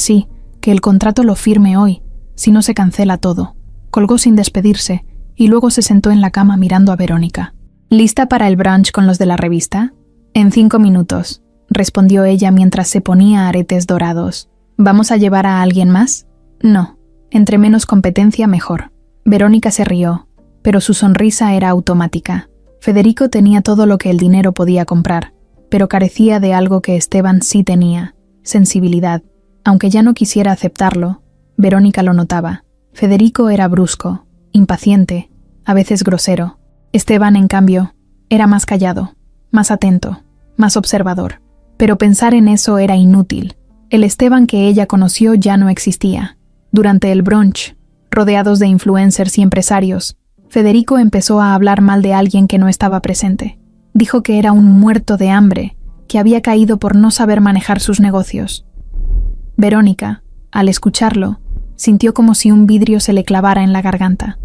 que el contrato lo firme hoy, si no se cancela todo. Colgó sin despedirse y luego se sentó en la cama mirando a Verónica. ¿Lista para el brunch con los de la revista? En 5 minutos, respondió ella mientras se ponía aretes dorados. ¿Vamos a llevar a alguien más? No. Entre menos competencia, mejor. Verónica se rió, pero su sonrisa era automática. Federico tenía todo lo que el dinero podía comprar, pero carecía de algo que Esteban sí tenía: sensibilidad. Aunque ya no quisiera aceptarlo, Verónica lo notaba. Federico era brusco, impaciente, a veces grosero. Esteban, en cambio, era más callado, más atento, más observador. Pero pensar en eso era inútil. El Esteban que ella conoció ya no existía. Durante el brunch, rodeados de influencers y empresarios, Federico empezó a hablar mal de alguien que no estaba presente. Dijo que era un muerto de hambre, que había caído por no saber manejar sus negocios. Verónica, al escucharlo, sintió como si un vidrio se le clavara en la garganta.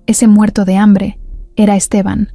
Ese muerto de hambre era Esteban.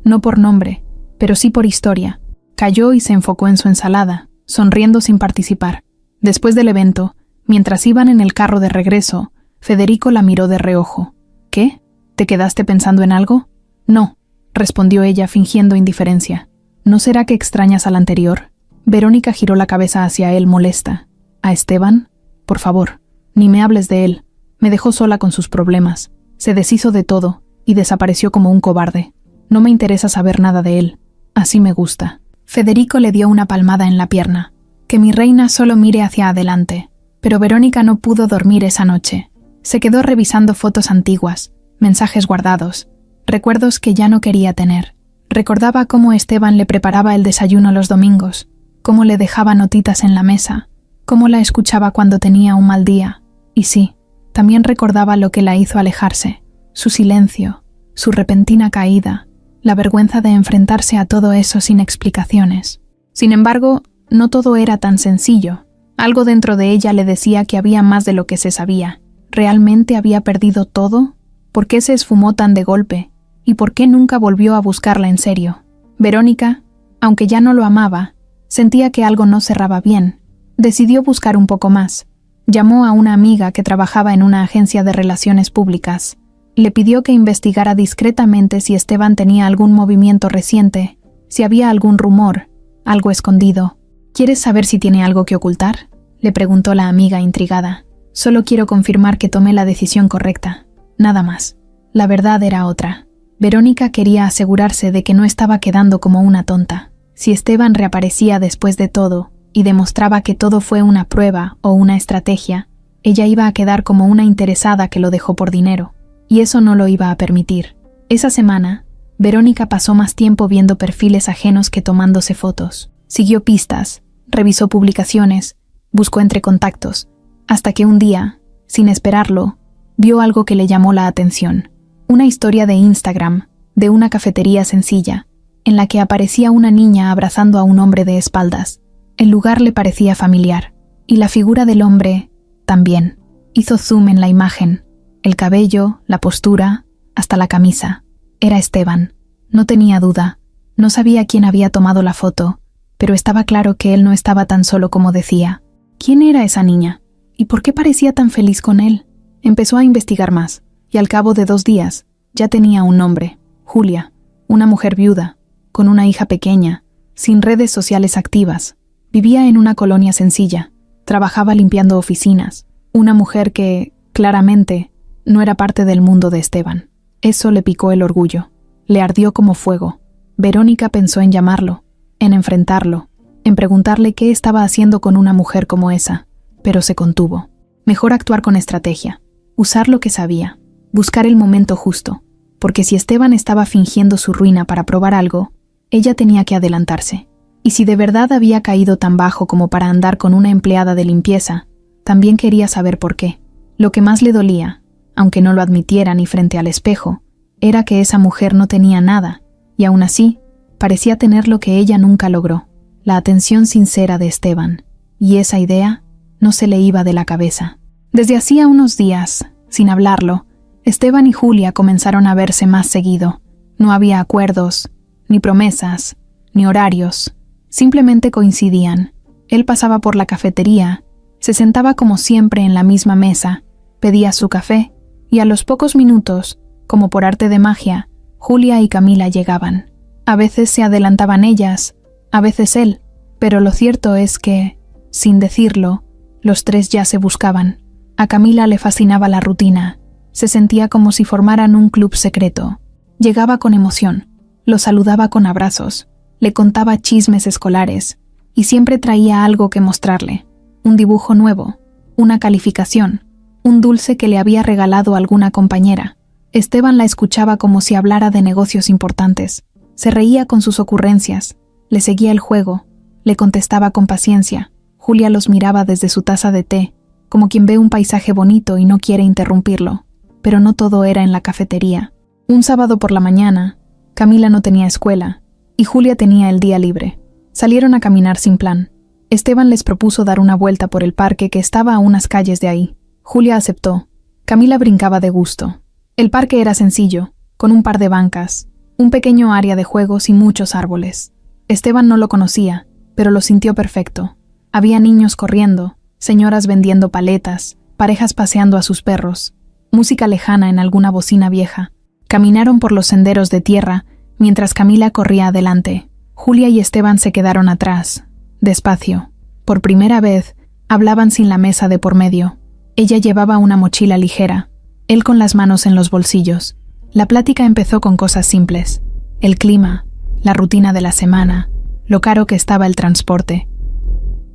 No por nombre, pero sí por historia. Calló y se enfocó en su ensalada, sonriendo sin participar. Después del evento, mientras iban en el carro de regreso, Federico la miró de reojo. ¿Qué? ¿Te quedaste pensando en algo? No, respondió ella fingiendo indiferencia. ¿No será que extrañas al anterior? Verónica giró la cabeza hacia él molesta. ¿A Esteban? Por favor, ni me hables de él. Me dejó sola con sus problemas. Se deshizo de todo y desapareció como un cobarde. No me interesa saber nada de él. Así me gusta. Federico le dio una palmada en la pierna. Que mi reina solo mire hacia adelante. Pero Verónica no pudo dormir esa noche. Se quedó revisando fotos antiguas, mensajes guardados, recuerdos que ya no quería tener. Recordaba cómo Esteban le preparaba el desayuno los domingos, cómo le dejaba notitas en la mesa, cómo la escuchaba cuando tenía un mal día. Y sí, también recordaba lo que la hizo alejarse, su silencio, su repentina caída, la vergüenza de enfrentarse a todo eso sin explicaciones. Sin embargo, no todo era tan sencillo. Algo dentro de ella le decía que había más de lo que se sabía. ¿Realmente había perdido todo? ¿Por qué se esfumó tan de golpe? ¿Y por qué nunca volvió a buscarla en serio? Verónica, aunque ya no lo amaba, sentía que algo no cerraba bien. Decidió buscar un poco más. Llamó a una amiga que trabajaba en una agencia de relaciones públicas. Le pidió que investigara discretamente si Esteban tenía algún movimiento reciente, si había algún rumor, algo escondido. ¿Quieres saber si tiene algo que ocultar?, le preguntó la amiga intrigada. Solo quiero confirmar que tomé la decisión correcta. Nada más. La verdad era otra. Verónica quería asegurarse de que no estaba quedando como una tonta. Si Esteban reaparecía después de todo y demostraba que todo fue una prueba o una estrategia, ella iba a quedar como una interesada que lo dejó por dinero. Y eso no lo iba a permitir. Esa semana, Verónica pasó más tiempo viendo perfiles ajenos que tomándose fotos. Siguió pistas, revisó publicaciones, buscó entre contactos, hasta que un día, sin esperarlo, vio algo que le llamó la atención. Una historia de Instagram, de una cafetería sencilla, en la que aparecía una niña abrazando a un hombre de espaldas. El lugar le parecía familiar, y la figura del hombre también. Hizo zoom en la imagen. El cabello, la postura, hasta la camisa. Era Esteban. No tenía duda. No sabía quién había tomado la foto, pero estaba claro que él no estaba tan solo como decía. ¿Quién era esa niña? ¿Y por qué parecía tan feliz con él? Empezó a investigar más, y al cabo de 2 días, ya tenía un nombre. Julia, una mujer viuda, con una hija pequeña, sin redes sociales activas. Vivía en una colonia sencilla, trabajaba limpiando oficinas. Una mujer que, claramente, no era parte del mundo de Esteban. Eso le picó el orgullo. Le ardió como fuego. Verónica pensó en llamarlo, en enfrentarlo, en preguntarle qué estaba haciendo con una mujer como esa, pero se contuvo. Mejor actuar con estrategia, usar lo que sabía, buscar el momento justo, porque si Esteban estaba fingiendo su ruina para probar algo, ella tenía que adelantarse. Y si de verdad había caído tan bajo como para andar con una empleada de limpieza, también quería saber por qué. Lo que más le dolía, aunque no lo admitiera ni frente al espejo, era que esa mujer no tenía nada, y aún así, parecía tener lo que ella nunca logró, la atención sincera de Esteban, y esa idea no se le iba de la cabeza. Desde hacía unos días, sin hablarlo, Esteban y Julia comenzaron a verse más seguido. No había acuerdos, ni promesas, ni horarios, simplemente coincidían. Él pasaba por la cafetería, se sentaba como siempre en la misma mesa, pedía su café, y a los pocos minutos, como por arte de magia, Julia y Camila llegaban. A veces se adelantaban ellas, a veces él, pero lo cierto es que, sin decirlo, los tres ya se buscaban. A Camila le fascinaba la rutina, se sentía como si formaran un club secreto. Llegaba con emoción, lo saludaba con abrazos, le contaba chismes escolares, y siempre traía algo que mostrarle, un dibujo nuevo, una calificación, un dulce que le había regalado alguna compañera. Esteban la escuchaba como si hablara de negocios importantes. Se reía con sus ocurrencias, le seguía el juego, le contestaba con paciencia. Julia los miraba desde su taza de té, como quien ve un paisaje bonito y no quiere interrumpirlo. Pero no todo era en la cafetería. Un sábado por la mañana, Camila no tenía escuela, y Julia tenía el día libre. Salieron a caminar sin plan. Esteban les propuso dar una vuelta por el parque que estaba a unas calles de ahí. Julia aceptó. Camila brincaba de gusto. El parque era sencillo, con un par de bancas, un pequeño área de juegos y muchos árboles. Esteban no lo conocía, pero lo sintió perfecto. Había niños corriendo, señoras vendiendo paletas, parejas paseando a sus perros, música lejana en alguna bocina vieja. Caminaron por los senderos de tierra, mientras Camila corría adelante. Julia y Esteban se quedaron atrás, despacio. Por primera vez, hablaban sin la mesa de por medio. Ella llevaba una mochila ligera, él con las manos en los bolsillos. La plática empezó con cosas simples: el clima, la rutina de la semana, lo caro que estaba el transporte.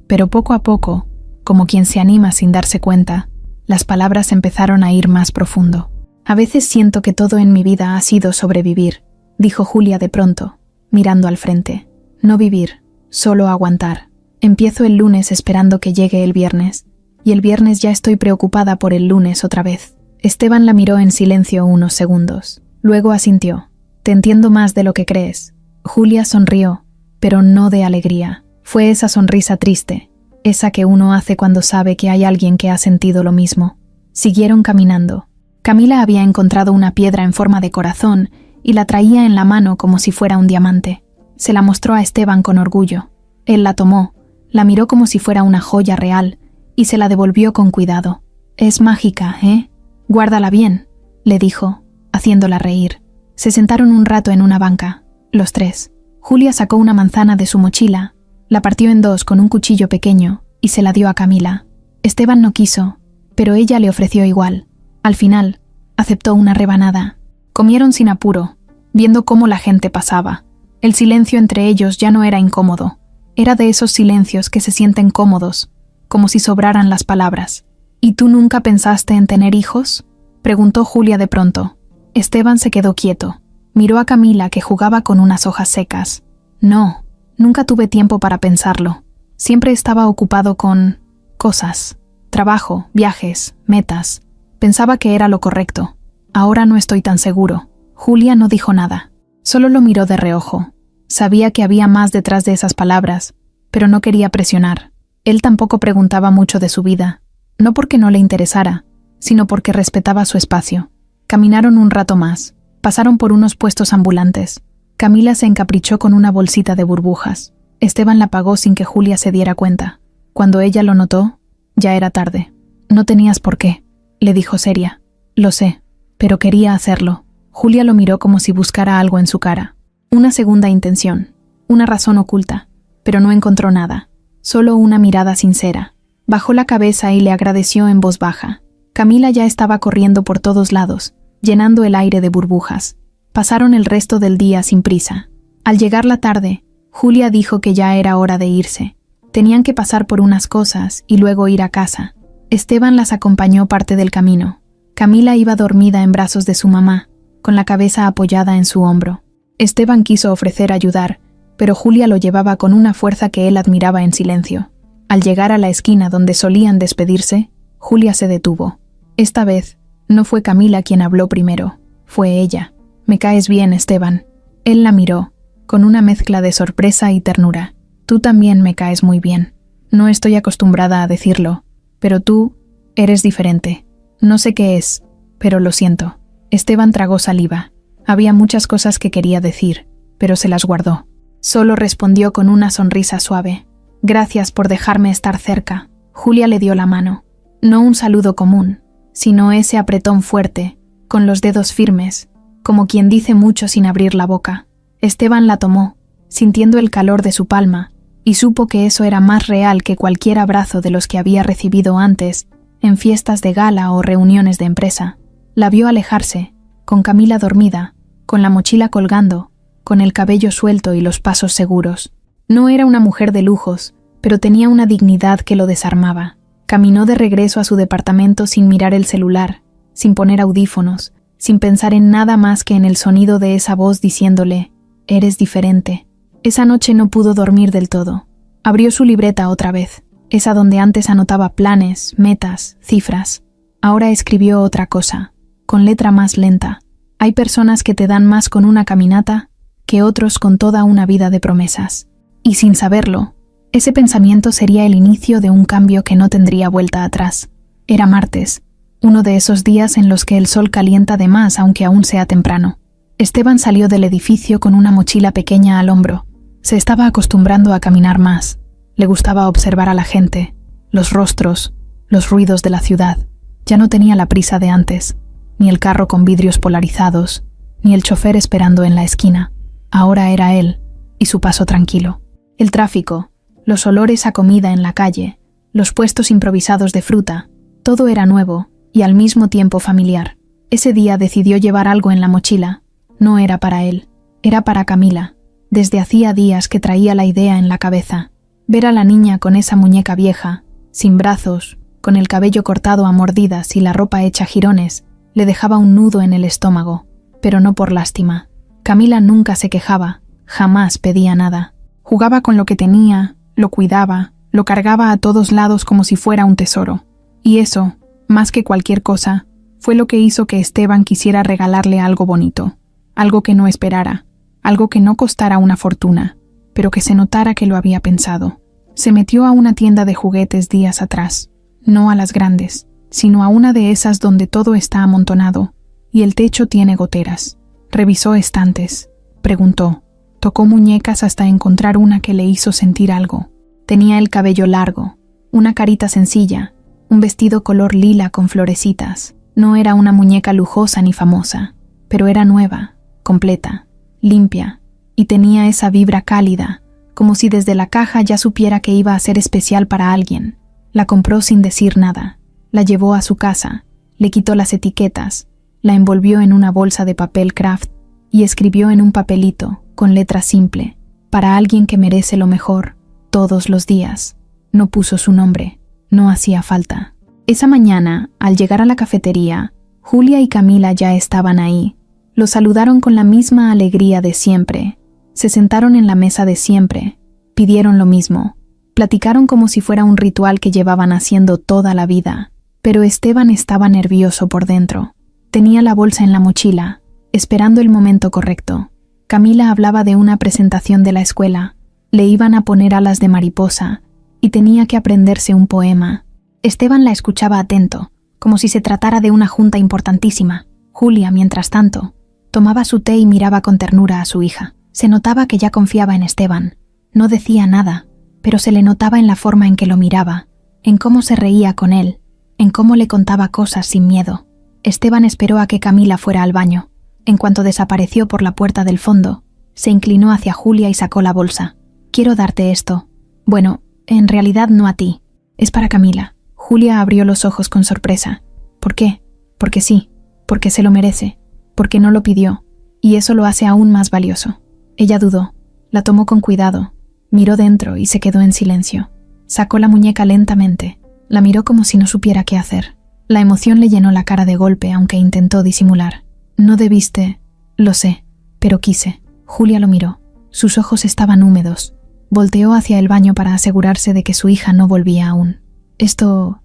Pero poco a poco, como quien se anima sin darse cuenta, las palabras empezaron a ir más profundo. A veces siento que todo en mi vida ha sido sobrevivir, dijo Julia de pronto, mirando al frente. No vivir, solo aguantar. Empiezo el lunes esperando que llegue el viernes, y el viernes ya estoy preocupada por el lunes otra vez. Esteban la miró en silencio unos segundos. Luego asintió. Te entiendo más de lo que crees. Julia sonrió, pero no de alegría. Fue esa sonrisa triste, esa que uno hace cuando sabe que hay alguien que ha sentido lo mismo. Siguieron caminando. Camila había encontrado una piedra en forma de corazón y la traía en la mano como si fuera un diamante. Se la mostró a Esteban con orgullo. Él la tomó, la miró como si fuera una joya real y se la devolvió con cuidado. Es mágica, ¿eh? Guárdala bien, le dijo, haciéndola reír. Se sentaron un rato en una banca, los tres. Julia sacó una manzana de su mochila, la partió en dos con un cuchillo pequeño y se la dio a Camila. Esteban no quiso, pero ella le ofreció igual. Al final, aceptó una rebanada. Comieron sin apuro, viendo cómo la gente pasaba. El silencio entre ellos ya no era incómodo. Era de esos silencios que se sienten cómodos, como si sobraran las palabras. ¿Y tú nunca pensaste en tener hijos?, preguntó Julia de pronto. Esteban se quedó quieto. Miró a Camila, que jugaba con unas hojas secas. No, nunca tuve tiempo para pensarlo. Siempre estaba ocupado con cosas, trabajo, viajes, metas. Pensaba que era lo correcto. Ahora no estoy tan seguro. Julia no dijo nada. Solo lo miró de reojo. Sabía que había más detrás de esas palabras, pero no quería presionar. Él tampoco preguntaba mucho de su vida. No porque no le interesara, sino porque respetaba su espacio. Caminaron un rato más. Pasaron por unos puestos ambulantes. Camila se encaprichó con una bolsita de burbujas. Esteban la pagó sin que Julia se diera cuenta. Cuando ella lo notó, ya era tarde. No tenías por qué, le dijo seria. Lo sé, pero quería hacerlo. Julia lo miró como si buscara algo en su cara. Una segunda intención, una razón oculta, pero no encontró nada. Solo una mirada sincera. Bajó la cabeza y le agradeció en voz baja. Camila ya estaba corriendo por todos lados, llenando el aire de burbujas. Pasaron el resto del día sin prisa. Al llegar la tarde, Julia dijo que ya era hora de irse. Tenían que pasar por unas cosas y luego ir a casa. Esteban las acompañó parte del camino. Camila iba dormida en brazos de su mamá, con la cabeza apoyada en su hombro. Esteban quiso ofrecer ayudar, pero Julia lo llevaba con una fuerza que él admiraba en silencio. Al llegar a la esquina donde solían despedirse, Julia se detuvo. Esta vez, no fue Camila quien habló primero, fue ella. «Me caes bien, Esteban». Él la miró, con una mezcla de sorpresa y ternura. «Tú también me caes muy bien. No estoy acostumbrada a decirlo, pero tú eres diferente. No sé qué es, pero lo siento». Esteban tragó saliva. Había muchas cosas que quería decir, pero se las guardó. Solo respondió con una sonrisa suave. «Gracias por dejarme estar cerca». Julia le dio la mano. No un saludo común, sino ese apretón fuerte, con los dedos firmes, como quien dice mucho sin abrir la boca. Esteban la tomó, sintiendo el calor de su palma, y supo que eso era más real que cualquier abrazo de los que había recibido antes, en fiestas de gala o reuniones de empresa. La vio alejarse, con Camila dormida, con la mochila colgando, con el cabello suelto y los pasos seguros. No era una mujer de lujos, pero tenía una dignidad que lo desarmaba. Caminó de regreso a su departamento sin mirar el celular, sin poner audífonos, sin pensar en nada más que en el sonido de esa voz diciéndole: «Eres diferente». Esa noche no pudo dormir del todo. Abrió su libreta otra vez, esa donde antes anotaba planes, metas, cifras. Ahora escribió otra cosa, con letra más lenta. Hay personas que te dan más con una caminata que otros con toda una vida de promesas. Y sin saberlo, ese pensamiento sería el inicio de un cambio que no tendría vuelta atrás. Era martes, uno de esos días en los que el sol calienta de más aunque aún sea temprano. Esteban salió del edificio con una mochila pequeña al hombro. Se estaba acostumbrando a caminar más. Le gustaba observar a la gente, los rostros, los ruidos de la ciudad. Ya no tenía la prisa de antes, ni el carro con vidrios polarizados, ni el chofer esperando en la esquina. Ahora era él, y su paso tranquilo. El tráfico, los olores a comida en la calle, los puestos improvisados de fruta, todo era nuevo y al mismo tiempo familiar. Ese día decidió llevar algo en la mochila. No era para él, era para Camila. Desde hacía días que traía la idea en la cabeza. Ver a la niña con esa muñeca vieja, sin brazos, con el cabello cortado a mordidas y la ropa hecha jirones, le dejaba un nudo en el estómago, pero no por lástima. Camila nunca se quejaba, jamás pedía nada. Jugaba con lo que tenía, lo cuidaba, lo cargaba a todos lados como si fuera un tesoro. Y eso, más que cualquier cosa, fue lo que hizo que Esteban quisiera regalarle algo bonito, algo que no esperara, algo que no costara una fortuna, pero que se notara que lo había pensado. Se metió a una tienda de juguetes días atrás, no a las grandes, sino a una de esas donde todo está amontonado y el techo tiene goteras. Revisó estantes, preguntó, tocó muñecas hasta encontrar una que le hizo sentir algo. Tenía el cabello largo, una carita sencilla, un vestido color lila con florecitas. No era una muñeca lujosa ni famosa, pero era nueva, completa, limpia, y tenía esa vibra cálida, como si desde la caja ya supiera que iba a ser especial para alguien. La compró sin decir nada, la llevó a su casa, le quitó las etiquetas, la envolvió en una bolsa de papel craft y escribió en un papelito, con letra simple, para alguien que merece lo mejor, todos los días. No puso su nombre, no hacía falta. Esa mañana, al llegar a la cafetería, Julia y Camila ya estaban ahí. Lo saludaron con la misma alegría de siempre. Se sentaron en la mesa de siempre, pidieron lo mismo, platicaron como si fuera un ritual que llevaban haciendo toda la vida. Pero Esteban estaba nervioso por dentro. Tenía la bolsa en la mochila, esperando el momento correcto. Camila hablaba de una presentación de la escuela. Le iban a poner alas de mariposa y tenía que aprenderse un poema. Esteban la escuchaba atento, como si se tratara de una junta importantísima. Julia, mientras tanto, tomaba su té y miraba con ternura a su hija. Se notaba que ya confiaba en Esteban. No decía nada, pero se le notaba en la forma en que lo miraba, en cómo se reía con él, en cómo le contaba cosas sin miedo. Esteban esperó a que Camila fuera al baño. En cuanto desapareció por la puerta del fondo, se inclinó hacia Julia y sacó la bolsa. «Quiero darte esto. Bueno, en realidad no a ti. Es para Camila». Julia abrió los ojos con sorpresa. «¿Por qué?» «Porque sí, porque se lo merece, porque no lo pidió, y eso lo hace aún más valioso». Ella dudó, la tomó con cuidado, miró dentro y se quedó en silencio. Sacó la muñeca lentamente, la miró como si no supiera qué hacer. La emoción le llenó la cara de golpe, aunque intentó disimular. «No debiste...» «Lo sé, pero quise». Julia lo miró. Sus ojos estaban húmedos. Volteó hacia el baño para asegurarse de que su hija no volvía aún. Esto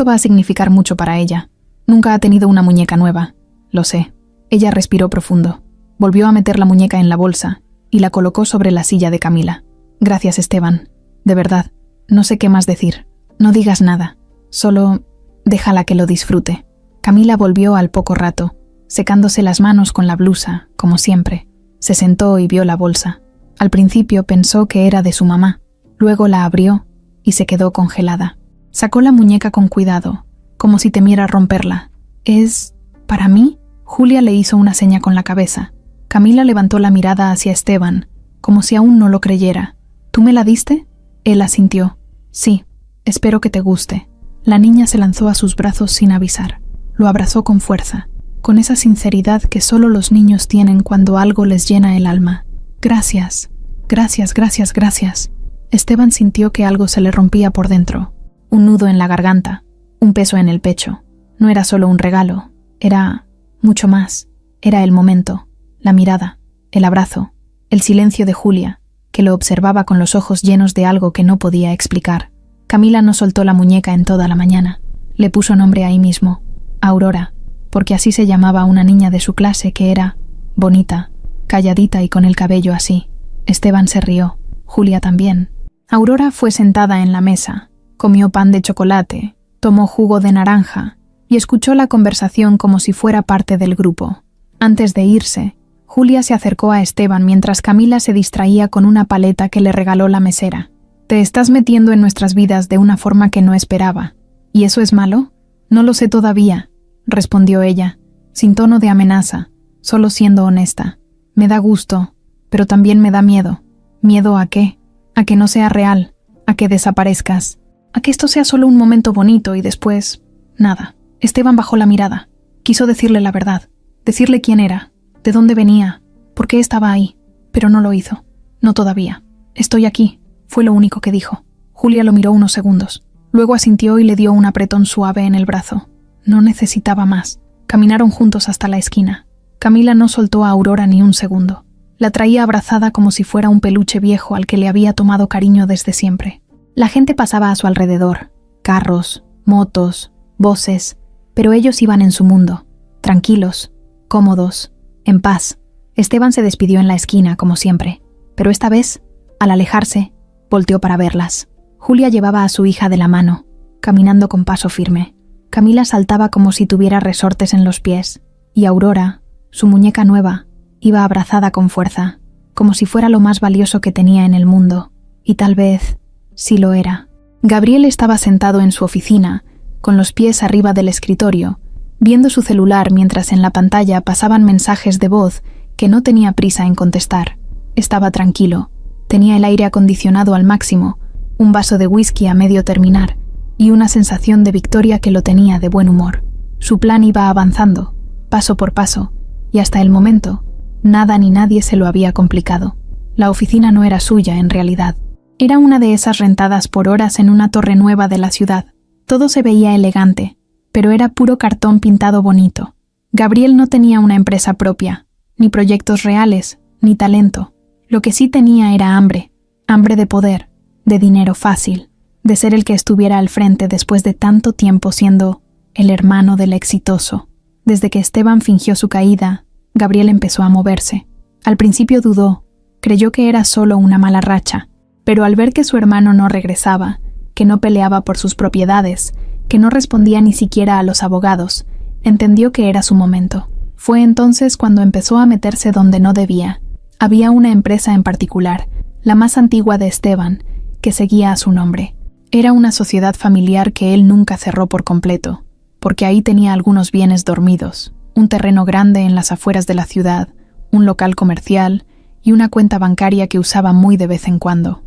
va a significar mucho para ella. Nunca ha tenido una muñeca nueva. Lo sé». Ella respiró profundo. Volvió a meter la muñeca en la bolsa y la colocó sobre la silla de Camila. «Gracias, Esteban. De verdad, no sé qué más decir. No digas nada. Solo déjala que lo disfrute». Camila volvió al poco rato, secándose las manos con la blusa, como siempre. Se sentó y vio la bolsa. Al principio pensó que era de su mamá. Luego la abrió y se quedó congelada. Sacó la muñeca con cuidado, como si temiera romperla. «¿Es para mí?» Julia le hizo una seña con la cabeza. Camila levantó la mirada hacia Esteban, como si aún no lo creyera. «¿Tú me la diste?» Él asintió. «Sí, espero que te guste». La niña se lanzó a sus brazos sin avisar. Lo abrazó con fuerza, con esa sinceridad que solo los niños tienen cuando algo les llena el alma. «Gracias, gracias, gracias, gracias». Esteban sintió que algo se le rompía por dentro. un nudo en la garganta, un peso en el pecho. No era solo un regalo, era mucho más. Era el momento, la mirada, el abrazo, el silencio de Julia, que lo observaba con los ojos llenos de algo que no podía explicar. Camila no soltó la muñeca en toda la mañana. Le puso nombre ahí mismo, Aurora, porque así se llamaba una niña de su clase que era bonita, calladita y con el cabello así. Esteban se rió, Julia también. Aurora fue sentada en la mesa, comió pan de chocolate, tomó jugo de naranja y escuchó la conversación como si fuera parte del grupo. Antes de irse, Julia se acercó a Esteban mientras Camila se distraía con una paleta que le regaló la mesera. «Te estás metiendo en nuestras vidas de una forma que no esperaba. ¿Y eso es malo? No lo sé todavía», respondió ella, sin tono de amenaza, solo siendo honesta. «Me da gusto, pero también me da miedo». ¿Miedo a qué? A que no sea real, a que desaparezcas, a que esto sea solo un momento bonito y después... nada. Esteban bajó la mirada. Quiso decirle la verdad, decirle quién era, de dónde venía, por qué estaba ahí, pero no lo hizo. No todavía. «Estoy aquí», fue lo único que dijo. Julia lo miró unos segundos. Luego asintió y le dio un apretón suave en el brazo. No necesitaba más. Caminaron juntos hasta la esquina. Camila no soltó a Aurora ni un segundo. La traía abrazada como si fuera un peluche viejo al que le había tomado cariño desde siempre. La gente pasaba a su alrededor. Carros, motos, voces, pero ellos iban en su mundo, tranquilos, cómodos, en paz. Esteban se despidió en la esquina, como siempre, pero esta vez, al alejarse, volteó para verlas. Julia llevaba a su hija de la mano, caminando con paso firme. Camila saltaba como si tuviera resortes en los pies, y Aurora, su muñeca nueva, iba abrazada con fuerza, como si fuera lo más valioso que tenía en el mundo, y tal vez sí lo era. Gabriel estaba sentado en su oficina, con los pies arriba del escritorio, viendo su celular mientras en la pantalla pasaban mensajes de voz que no tenía prisa en contestar. Estaba tranquilo, tenía el aire acondicionado al máximo, un vaso de whisky a medio terminar y una sensación de victoria que lo tenía de buen humor. Su plan iba avanzando, paso por paso, y hasta el momento, nada ni nadie se lo había complicado. La oficina no era suya en realidad. Era una de esas rentadas por horas en una torre nueva de la ciudad. Todo se veía elegante, pero era puro cartón pintado bonito. Gabriel no tenía una empresa propia, ni proyectos reales, ni talento. Lo que sí tenía era hambre de poder, de dinero fácil, de ser el que estuviera al frente después de tanto tiempo siendo el hermano del exitoso. Desde que Esteban fingió su caída, Gabriel empezó a moverse. Al principio dudó, creyó que era solo una mala racha, pero al ver que su hermano no regresaba, que no peleaba por sus propiedades, que no respondía ni siquiera a los abogados, entendió que era su momento. Fue entonces cuando empezó a meterse donde no debía. Había una empresa en particular, la más antigua de Esteban, que seguía a su nombre. Era una sociedad familiar que él nunca cerró por completo, porque ahí tenía algunos bienes dormidos, un terreno grande en las afueras de la ciudad, un local comercial y una cuenta bancaria que usaba muy de vez en cuando.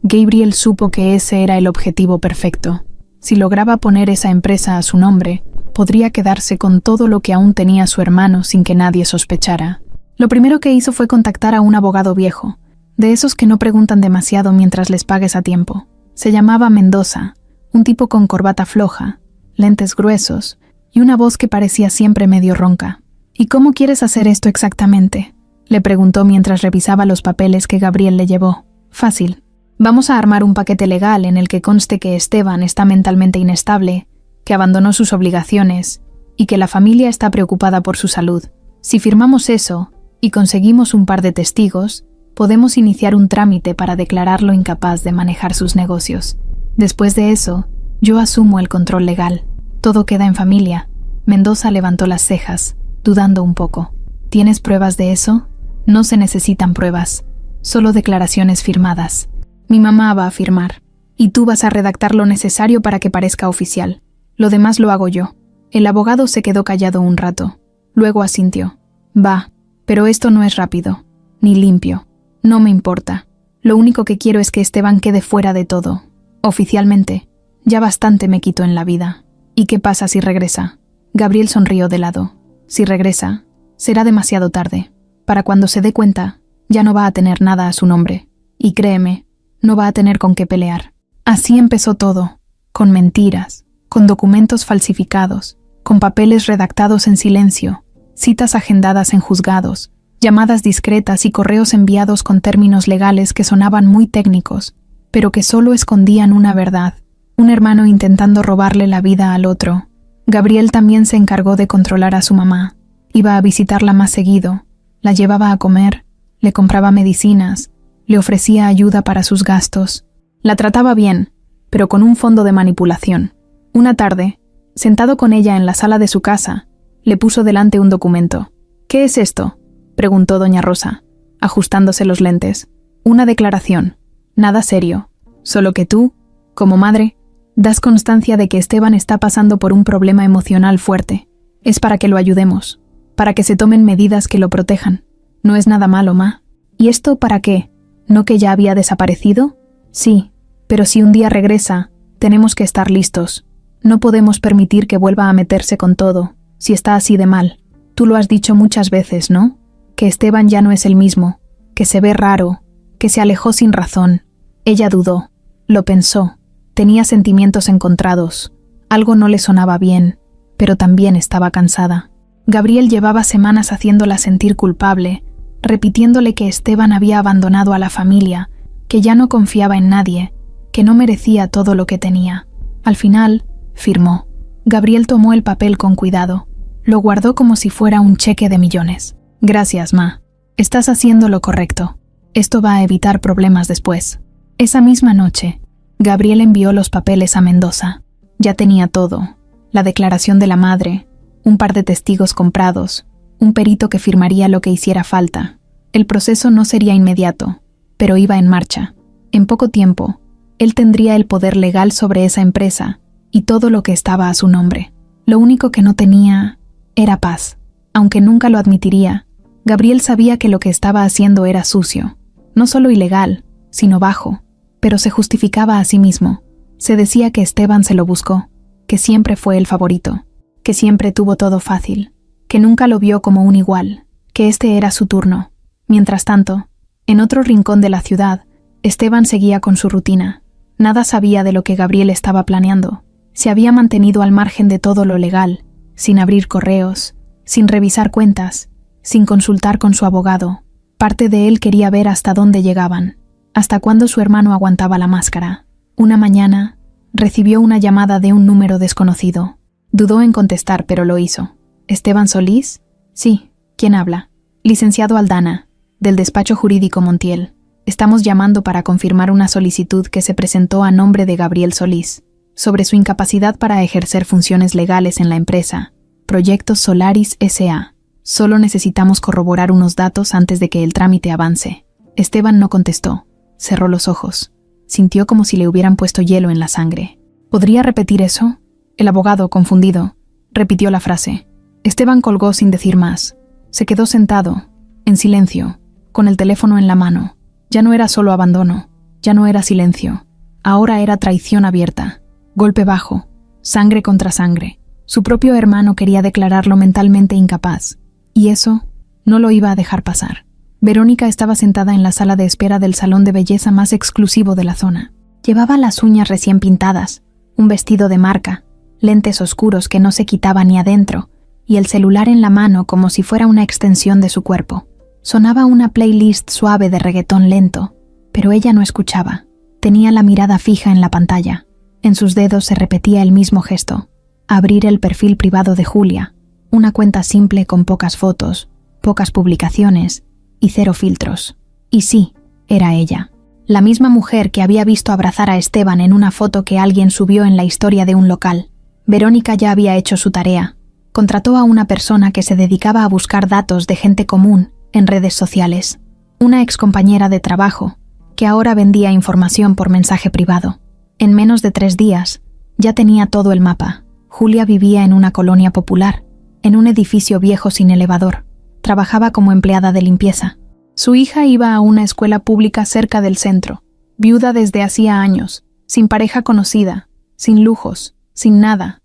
Gabriel supo que ese era el objetivo perfecto. Si lograba poner esa empresa a su nombre, podría quedarse con todo lo que aún tenía su hermano sin que nadie sospechara. Lo primero que hizo fue contactar a un abogado viejo, de esos que no preguntan demasiado mientras les pagues a tiempo. Se llamaba Mendoza, un tipo con corbata floja, lentes gruesos y una voz que parecía siempre medio ronca. «¿Y cómo quieres hacer esto exactamente?», le preguntó mientras revisaba los papeles que Gabriel le llevó. «Fácil. Vamos a armar un paquete legal en el que conste que Esteban está mentalmente inestable, que abandonó sus obligaciones y que la familia está preocupada por su salud. Si firmamos eso y conseguimos un par de testigos, podemos iniciar un trámite para declararlo incapaz de manejar sus negocios. Después de eso, yo asumo el control legal. Todo queda en familia». Mendoza levantó las cejas, dudando un poco. «¿Tienes pruebas de eso?». «No se necesitan pruebas, solo declaraciones firmadas. Mi mamá va a firmar, y tú vas a redactar lo necesario para que parezca oficial. Lo demás lo hago yo». El abogado se quedó callado un rato. Luego asintió. «Va, pero esto no es rápido, ni limpio. No me importa. Lo único que quiero es que Esteban quede fuera de todo. Oficialmente, ya bastante me quitó en la vida. ¿Y qué pasa si regresa?». Gabriel sonrió de lado. «Si regresa, será demasiado tarde. Para cuando se dé cuenta, ya no va a tener nada a su nombre. Y créeme, no va a tener con qué pelear». Así empezó todo. con mentiras, con documentos falsificados, con papeles redactados en silencio, citas agendadas en juzgados, llamadas discretas y correos enviados con términos legales que sonaban muy técnicos, pero que solo escondían una verdad: un hermano intentando robarle la vida al otro. Gabriel también se encargó de controlar a su mamá. Iba a visitarla más seguido, la llevaba a comer, le compraba medicinas, le ofrecía ayuda para sus gastos. La trataba bien, pero con un fondo de manipulación. Una tarde, sentado con ella en la sala de su casa, le puso delante un documento. «¿Qué es esto?», preguntó doña Rosa, ajustándose los lentes. «Una declaración. Nada serio. Solo que tú, como madre, das constancia de que Esteban está pasando por un problema emocional fuerte. Es para que lo ayudemos, para que se tomen medidas que lo protejan. No es nada malo, ma». «¿Y esto para qué? ¿No que ya había desaparecido?». «Sí, pero si un día regresa, tenemos que estar listos. No podemos permitir que vuelva a meterse con todo, si está así de mal. Tú lo has dicho muchas veces, ¿no? Que Esteban ya no es el mismo, que se ve raro, que se alejó sin razón». Ella dudó, lo pensó, tenía sentimientos encontrados. Algo no le sonaba bien, pero también estaba cansada. Gabriel llevaba semanas haciéndola sentir culpable, repitiéndole que Esteban había abandonado a la familia, que ya no confiaba en nadie, que no merecía todo lo que tenía. Al final, firmó. Gabriel tomó el papel con cuidado. Lo guardó como si fuera un cheque de millones. «Gracias, ma. Estás haciendo lo correcto. Esto va a evitar problemas después». Esa misma noche, Gabriel envió los papeles a Mendoza. Ya tenía todo: la declaración de la madre, un par de testigos comprados, un perito que firmaría lo que hiciera falta. El proceso no sería inmediato, pero iba en marcha. En poco tiempo, él tendría el poder legal sobre esa empresa y todo lo que estaba a su nombre. Lo único que no tenía era paz. Aunque nunca lo admitiría, Gabriel sabía que lo que estaba haciendo era sucio, no solo ilegal, sino bajo, pero se justificaba a sí mismo. Se decía que Esteban se lo buscó, que siempre fue el favorito, que siempre tuvo todo fácil, que nunca lo vio como un igual, que este era su turno. Mientras tanto, en otro rincón de la ciudad, Esteban seguía con su rutina. Nada sabía de lo que Gabriel estaba planeando. Se había mantenido al margen de todo lo legal, sin abrir correos, sin revisar cuentas, sin consultar con su abogado. Parte de él quería ver hasta dónde llegaban, hasta cuándo su hermano aguantaba la máscara. Una mañana, recibió una llamada de un número desconocido. Dudó en contestar, pero lo hizo. «¿Esteban Solís?» «Sí. ¿Quién habla?» «Licenciado Aldana, del despacho jurídico Montiel. Estamos llamando para confirmar una solicitud que se presentó a nombre de Gabriel Solís, sobre su incapacidad para ejercer funciones legales en la empresa, Proyectos Solaris S.A. Solo necesitamos corroborar unos datos antes de que el trámite avance». Esteban no contestó. Cerró los ojos. Sintió como si le hubieran puesto hielo en la sangre. ¿Podría repetir eso? El abogado, confundido, repitió la frase. Esteban colgó sin decir más. Se quedó sentado, en silencio, con el teléfono en la mano. Ya no era solo abandono, ya no era silencio. Ahora era traición abierta. Golpe bajo, sangre contra sangre. Su propio hermano quería declararlo mentalmente incapaz, y eso no lo iba a dejar pasar. Verónica estaba sentada en la sala de espera del salón de belleza más exclusivo de la zona. Llevaba las uñas recién pintadas, un vestido de marca, lentes oscuros que no se quitaba ni adentro, y el celular en la mano como si fuera una extensión de su cuerpo. Sonaba una playlist suave de reggaetón lento, pero ella no escuchaba. Tenía la mirada fija en la pantalla. En sus dedos se repetía el mismo gesto: abrir el perfil privado de Julia, una cuenta simple con pocas fotos, pocas publicaciones y 0 filtros. Y sí, era ella. La misma mujer que había visto abrazar a Esteban en una foto que alguien subió en la historia de un local. Verónica ya había hecho su tarea. Contrató a una persona que se dedicaba a buscar datos de gente común en redes sociales. Una excompañera de trabajo, que ahora vendía información por mensaje privado. En menos de 3 días, ya tenía todo el mapa. Julia vivía en una colonia popular, en un edificio viejo sin elevador. Trabajaba como empleada de limpieza. Su hija iba a una escuela pública cerca del centro, viuda desde hacía años, sin pareja conocida, sin lujos, sin nada,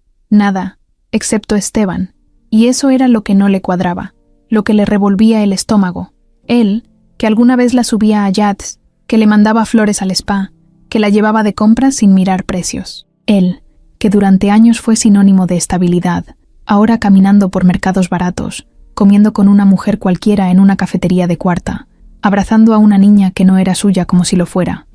excepto Esteban. Y eso era lo que no le cuadraba, lo que le revolvía el estómago. Él, que alguna vez la subía a yachts, que le mandaba flores al spa, que la llevaba de compras sin mirar precios. Él, que durante años fue sinónimo de estabilidad, ahora caminando por mercados baratos, comiendo con una mujer cualquiera en una cafetería de cuarta, abrazando a una niña que no era suya como si lo fuera.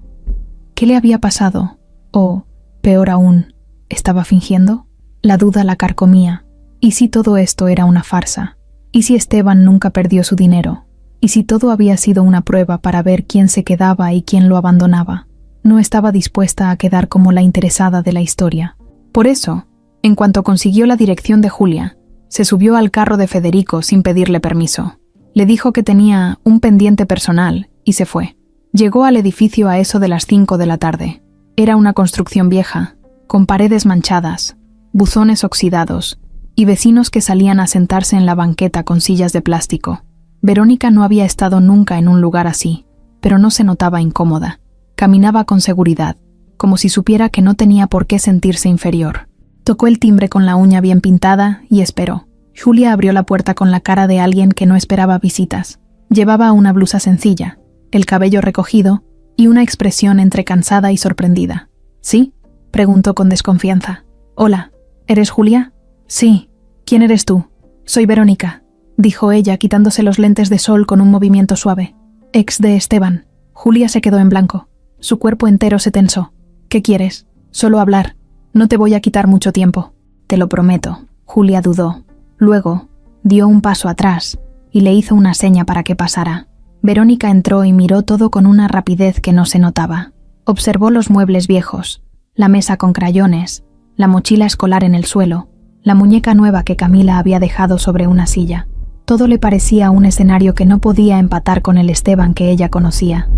¿Qué le había pasado? O, peor aún, ¿estaba fingiendo? La duda la carcomía. ¿Y si todo esto era una farsa? ¿Y si Esteban nunca perdió su dinero? ¿Y si todo había sido una prueba para ver quién se quedaba y quién lo abandonaba? No estaba dispuesta a quedar como la interesada de la historia. Por eso, en cuanto consiguió la dirección de Julia, se subió al carro de Federico sin pedirle permiso. Le dijo que tenía un pendiente personal y se fue. Llegó al edificio a eso de las 5 de la tarde. Era una construcción vieja, con paredes manchadas, buzones oxidados y vecinos que salían a sentarse en la banqueta con sillas de plástico. Verónica no había estado nunca en un lugar así, pero no se notaba incómoda. Caminaba con seguridad, como si supiera que no tenía por qué sentirse inferior. Tocó el timbre con la uña bien pintada y esperó. Julia abrió la puerta con la cara de alguien que no esperaba visitas. Llevaba una blusa sencilla, el cabello recogido y una expresión entre cansada y sorprendida. ¿Sí?, preguntó con desconfianza. Hola, ¿eres Julia? Sí. ¿Quién eres tú? Soy Verónica, dijo ella quitándose los lentes de sol con un movimiento suave. Ex de Esteban. Julia se quedó en blanco. Su cuerpo entero se tensó. ¿Qué quieres? Solo hablar. No te voy a quitar mucho tiempo. Te lo prometo. Julia dudó. Luego, dio un paso atrás y le hizo una seña para que pasara. Verónica entró y miró todo con una rapidez que no se notaba. Observó los muebles viejos, la mesa con crayones, la mochila escolar en el suelo, la muñeca nueva que Camila había dejado sobre una silla. Todo le parecía un escenario que no podía empatar con el Esteban que ella conocía.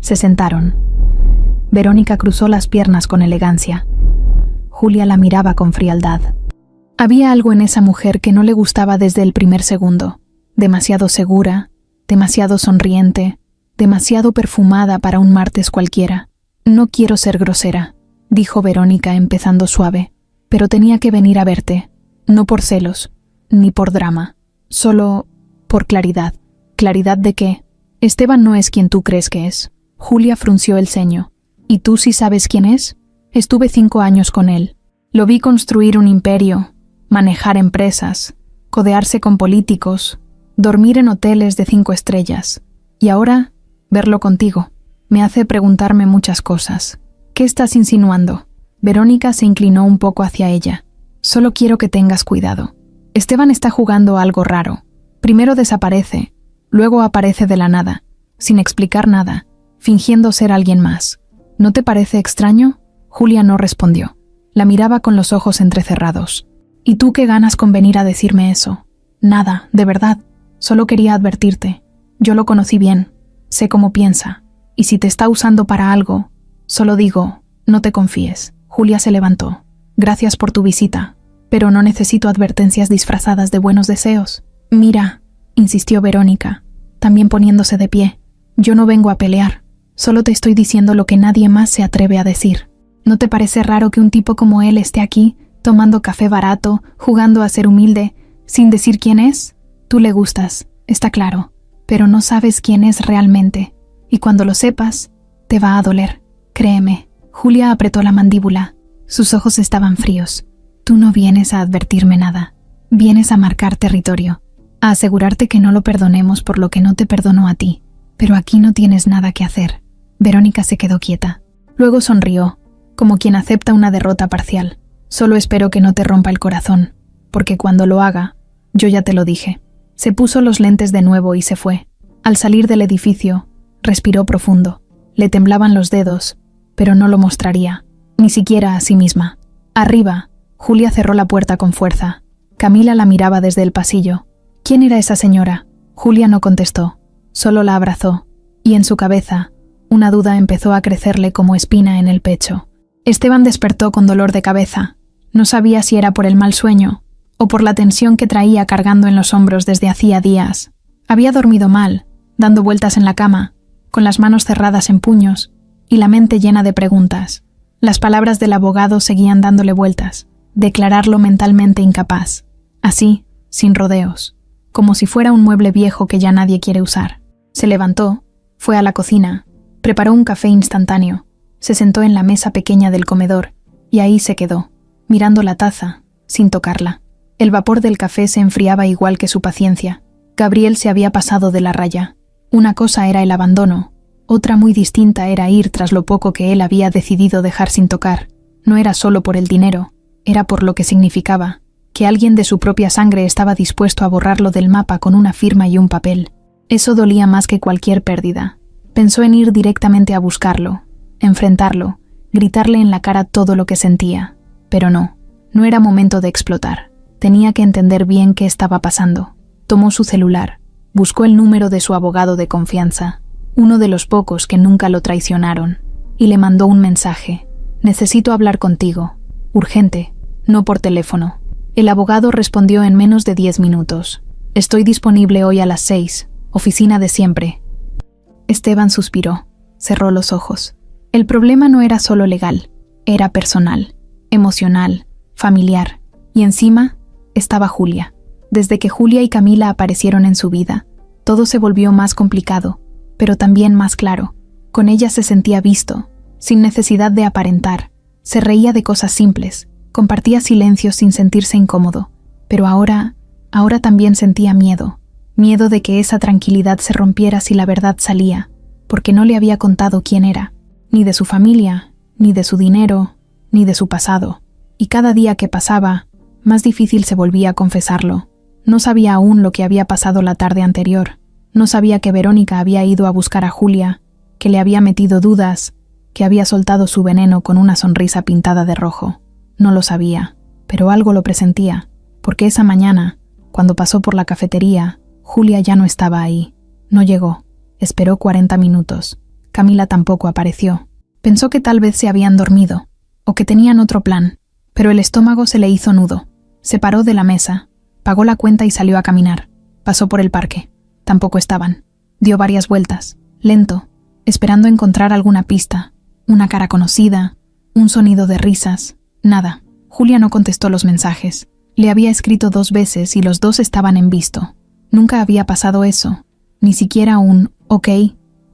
Se sentaron. Verónica cruzó las piernas con elegancia. Julia la miraba con frialdad. Había algo en esa mujer que no le gustaba desde el primer segundo. Demasiado segura, demasiado sonriente, demasiado perfumada para un martes cualquiera. No quiero ser grosera, dijo Verónica empezando suave, pero tenía que venir a verte, no por celos, ni por drama, solo por claridad. ¿Claridad de qué? Esteban no es quien tú crees que es. Julia frunció el ceño. ¿Y tú sí sabes quién es? Estuve 5 años con él. Lo vi construir un imperio, manejar empresas, codearse con políticos, dormir en hoteles de 5 estrellas. Y ahora, verlo contigo. Me hace preguntarme muchas cosas. ¿Qué estás insinuando? Verónica se inclinó un poco hacia ella. Solo quiero que tengas cuidado. Esteban está jugando a algo raro. Primero desaparece, luego aparece de la nada, sin explicar nada, fingiendo ser alguien más. ¿No te parece extraño? Julia no respondió. La miraba con los ojos entrecerrados. ¿Y tú qué ganas con venir a decirme eso? Nada, de verdad. Solo quería advertirte. Yo lo conocí bien. Sé cómo piensa. Y si te está usando para algo, solo digo, no te confíes. Julia se levantó. Gracias por tu visita. Pero no necesito advertencias disfrazadas de buenos deseos. Mira, insistió Verónica, también poniéndose de pie. Yo no vengo a pelear. Solo te estoy diciendo lo que nadie más se atreve a decir. ¿No te parece raro que un tipo como él esté aquí, tomando café barato, jugando a ser humilde, sin decir quién es? Tú le gustas, está claro, pero no sabes quién es realmente. Y cuando lo sepas, te va a doler. Créeme. Julia apretó la mandíbula. Sus ojos estaban fríos. Tú no vienes a advertirme nada. Vienes a marcar territorio, a asegurarte que no lo perdonemos por lo que no te perdonó a ti. Pero aquí no tienes nada que hacer. Verónica se quedó quieta. Luego sonrió, como quien acepta una derrota parcial. Solo espero que no te rompa el corazón, porque cuando lo haga, yo ya te lo dije. Se puso los lentes de nuevo y se fue. Al salir del edificio, respiró profundo. Le temblaban los dedos, pero no lo mostraría, ni siquiera a sí misma. Arriba, Julia cerró la puerta con fuerza. Camila la miraba desde el pasillo. ¿Quién era esa señora? Julia no contestó, solo la abrazó, y en su cabeza, una duda empezó a crecerle como espina en el pecho. Esteban despertó con dolor de cabeza. No sabía si era por el mal sueño o por la tensión que traía cargando en los hombros desde hacía días. Había dormido mal, dando vueltas en la cama, con las manos cerradas en puños y la mente llena de preguntas. Las palabras del abogado seguían dándole vueltas, declararlo mentalmente incapaz, así, sin rodeos, como si fuera un mueble viejo que ya nadie quiere usar. Se levantó, fue a la cocina, preparó un café instantáneo, se sentó en la mesa pequeña del comedor y ahí se quedó, mirando la taza, sin tocarla. El vapor del café se enfriaba igual que su paciencia. Gabriel se había pasado de la raya. Una cosa era el abandono, otra muy distinta era ir tras lo poco que él había decidido dejar sin tocar. No era solo por el dinero, era por lo que significaba, que alguien de su propia sangre estaba dispuesto a borrarlo del mapa con una firma y un papel. Eso dolía más que cualquier pérdida. Pensó en ir directamente a buscarlo, enfrentarlo, gritarle en la cara todo lo que sentía. Pero no era momento de explotar. Tenía que entender bien qué estaba pasando. Tomó su celular, buscó el número de su abogado de confianza, uno de los pocos que nunca lo traicionaron, y le mandó un mensaje. «Necesito hablar contigo. Urgente, no por teléfono». El abogado respondió en menos de 10 minutos. «Estoy disponible hoy a las 6, oficina de siempre». Esteban suspiró, cerró los ojos. El problema no era solo legal, era personal, emocional, familiar, y encima estaba Julia. Desde que Julia y Camila aparecieron en su vida, todo se volvió más complicado, pero también más claro. Con ella se sentía visto, sin necesidad de aparentar. Se reía de cosas simples, compartía silencios sin sentirse incómodo. Pero ahora también sentía miedo. Miedo de que esa tranquilidad se rompiera si la verdad salía, porque no le había contado quién era, ni de su familia, ni de su dinero, ni de su pasado. Y cada día que pasaba, más difícil se volvía a confesarlo. No sabía aún lo que había pasado la tarde anterior. No sabía que Verónica había ido a buscar a Julia, que le había metido dudas, que había soltado su veneno con una sonrisa pintada de rojo. No lo sabía, pero algo lo presentía, porque esa mañana, cuando pasó por la cafetería, Julia ya no estaba ahí. No llegó. Esperó 40 minutos. Camila tampoco apareció. Pensó que tal vez se habían dormido, o que tenían otro plan, pero el estómago se le hizo nudo. Se paró de la mesa, pagó la cuenta y salió a caminar. Pasó por el parque. Tampoco estaban. Dio varias vueltas, lento, esperando encontrar alguna pista, una cara conocida, un sonido de risas. Nada. Julia no contestó los mensajes. Le había escrito 2 veces y los 2 estaban en visto. Nunca había pasado eso. Ni siquiera un «ok»,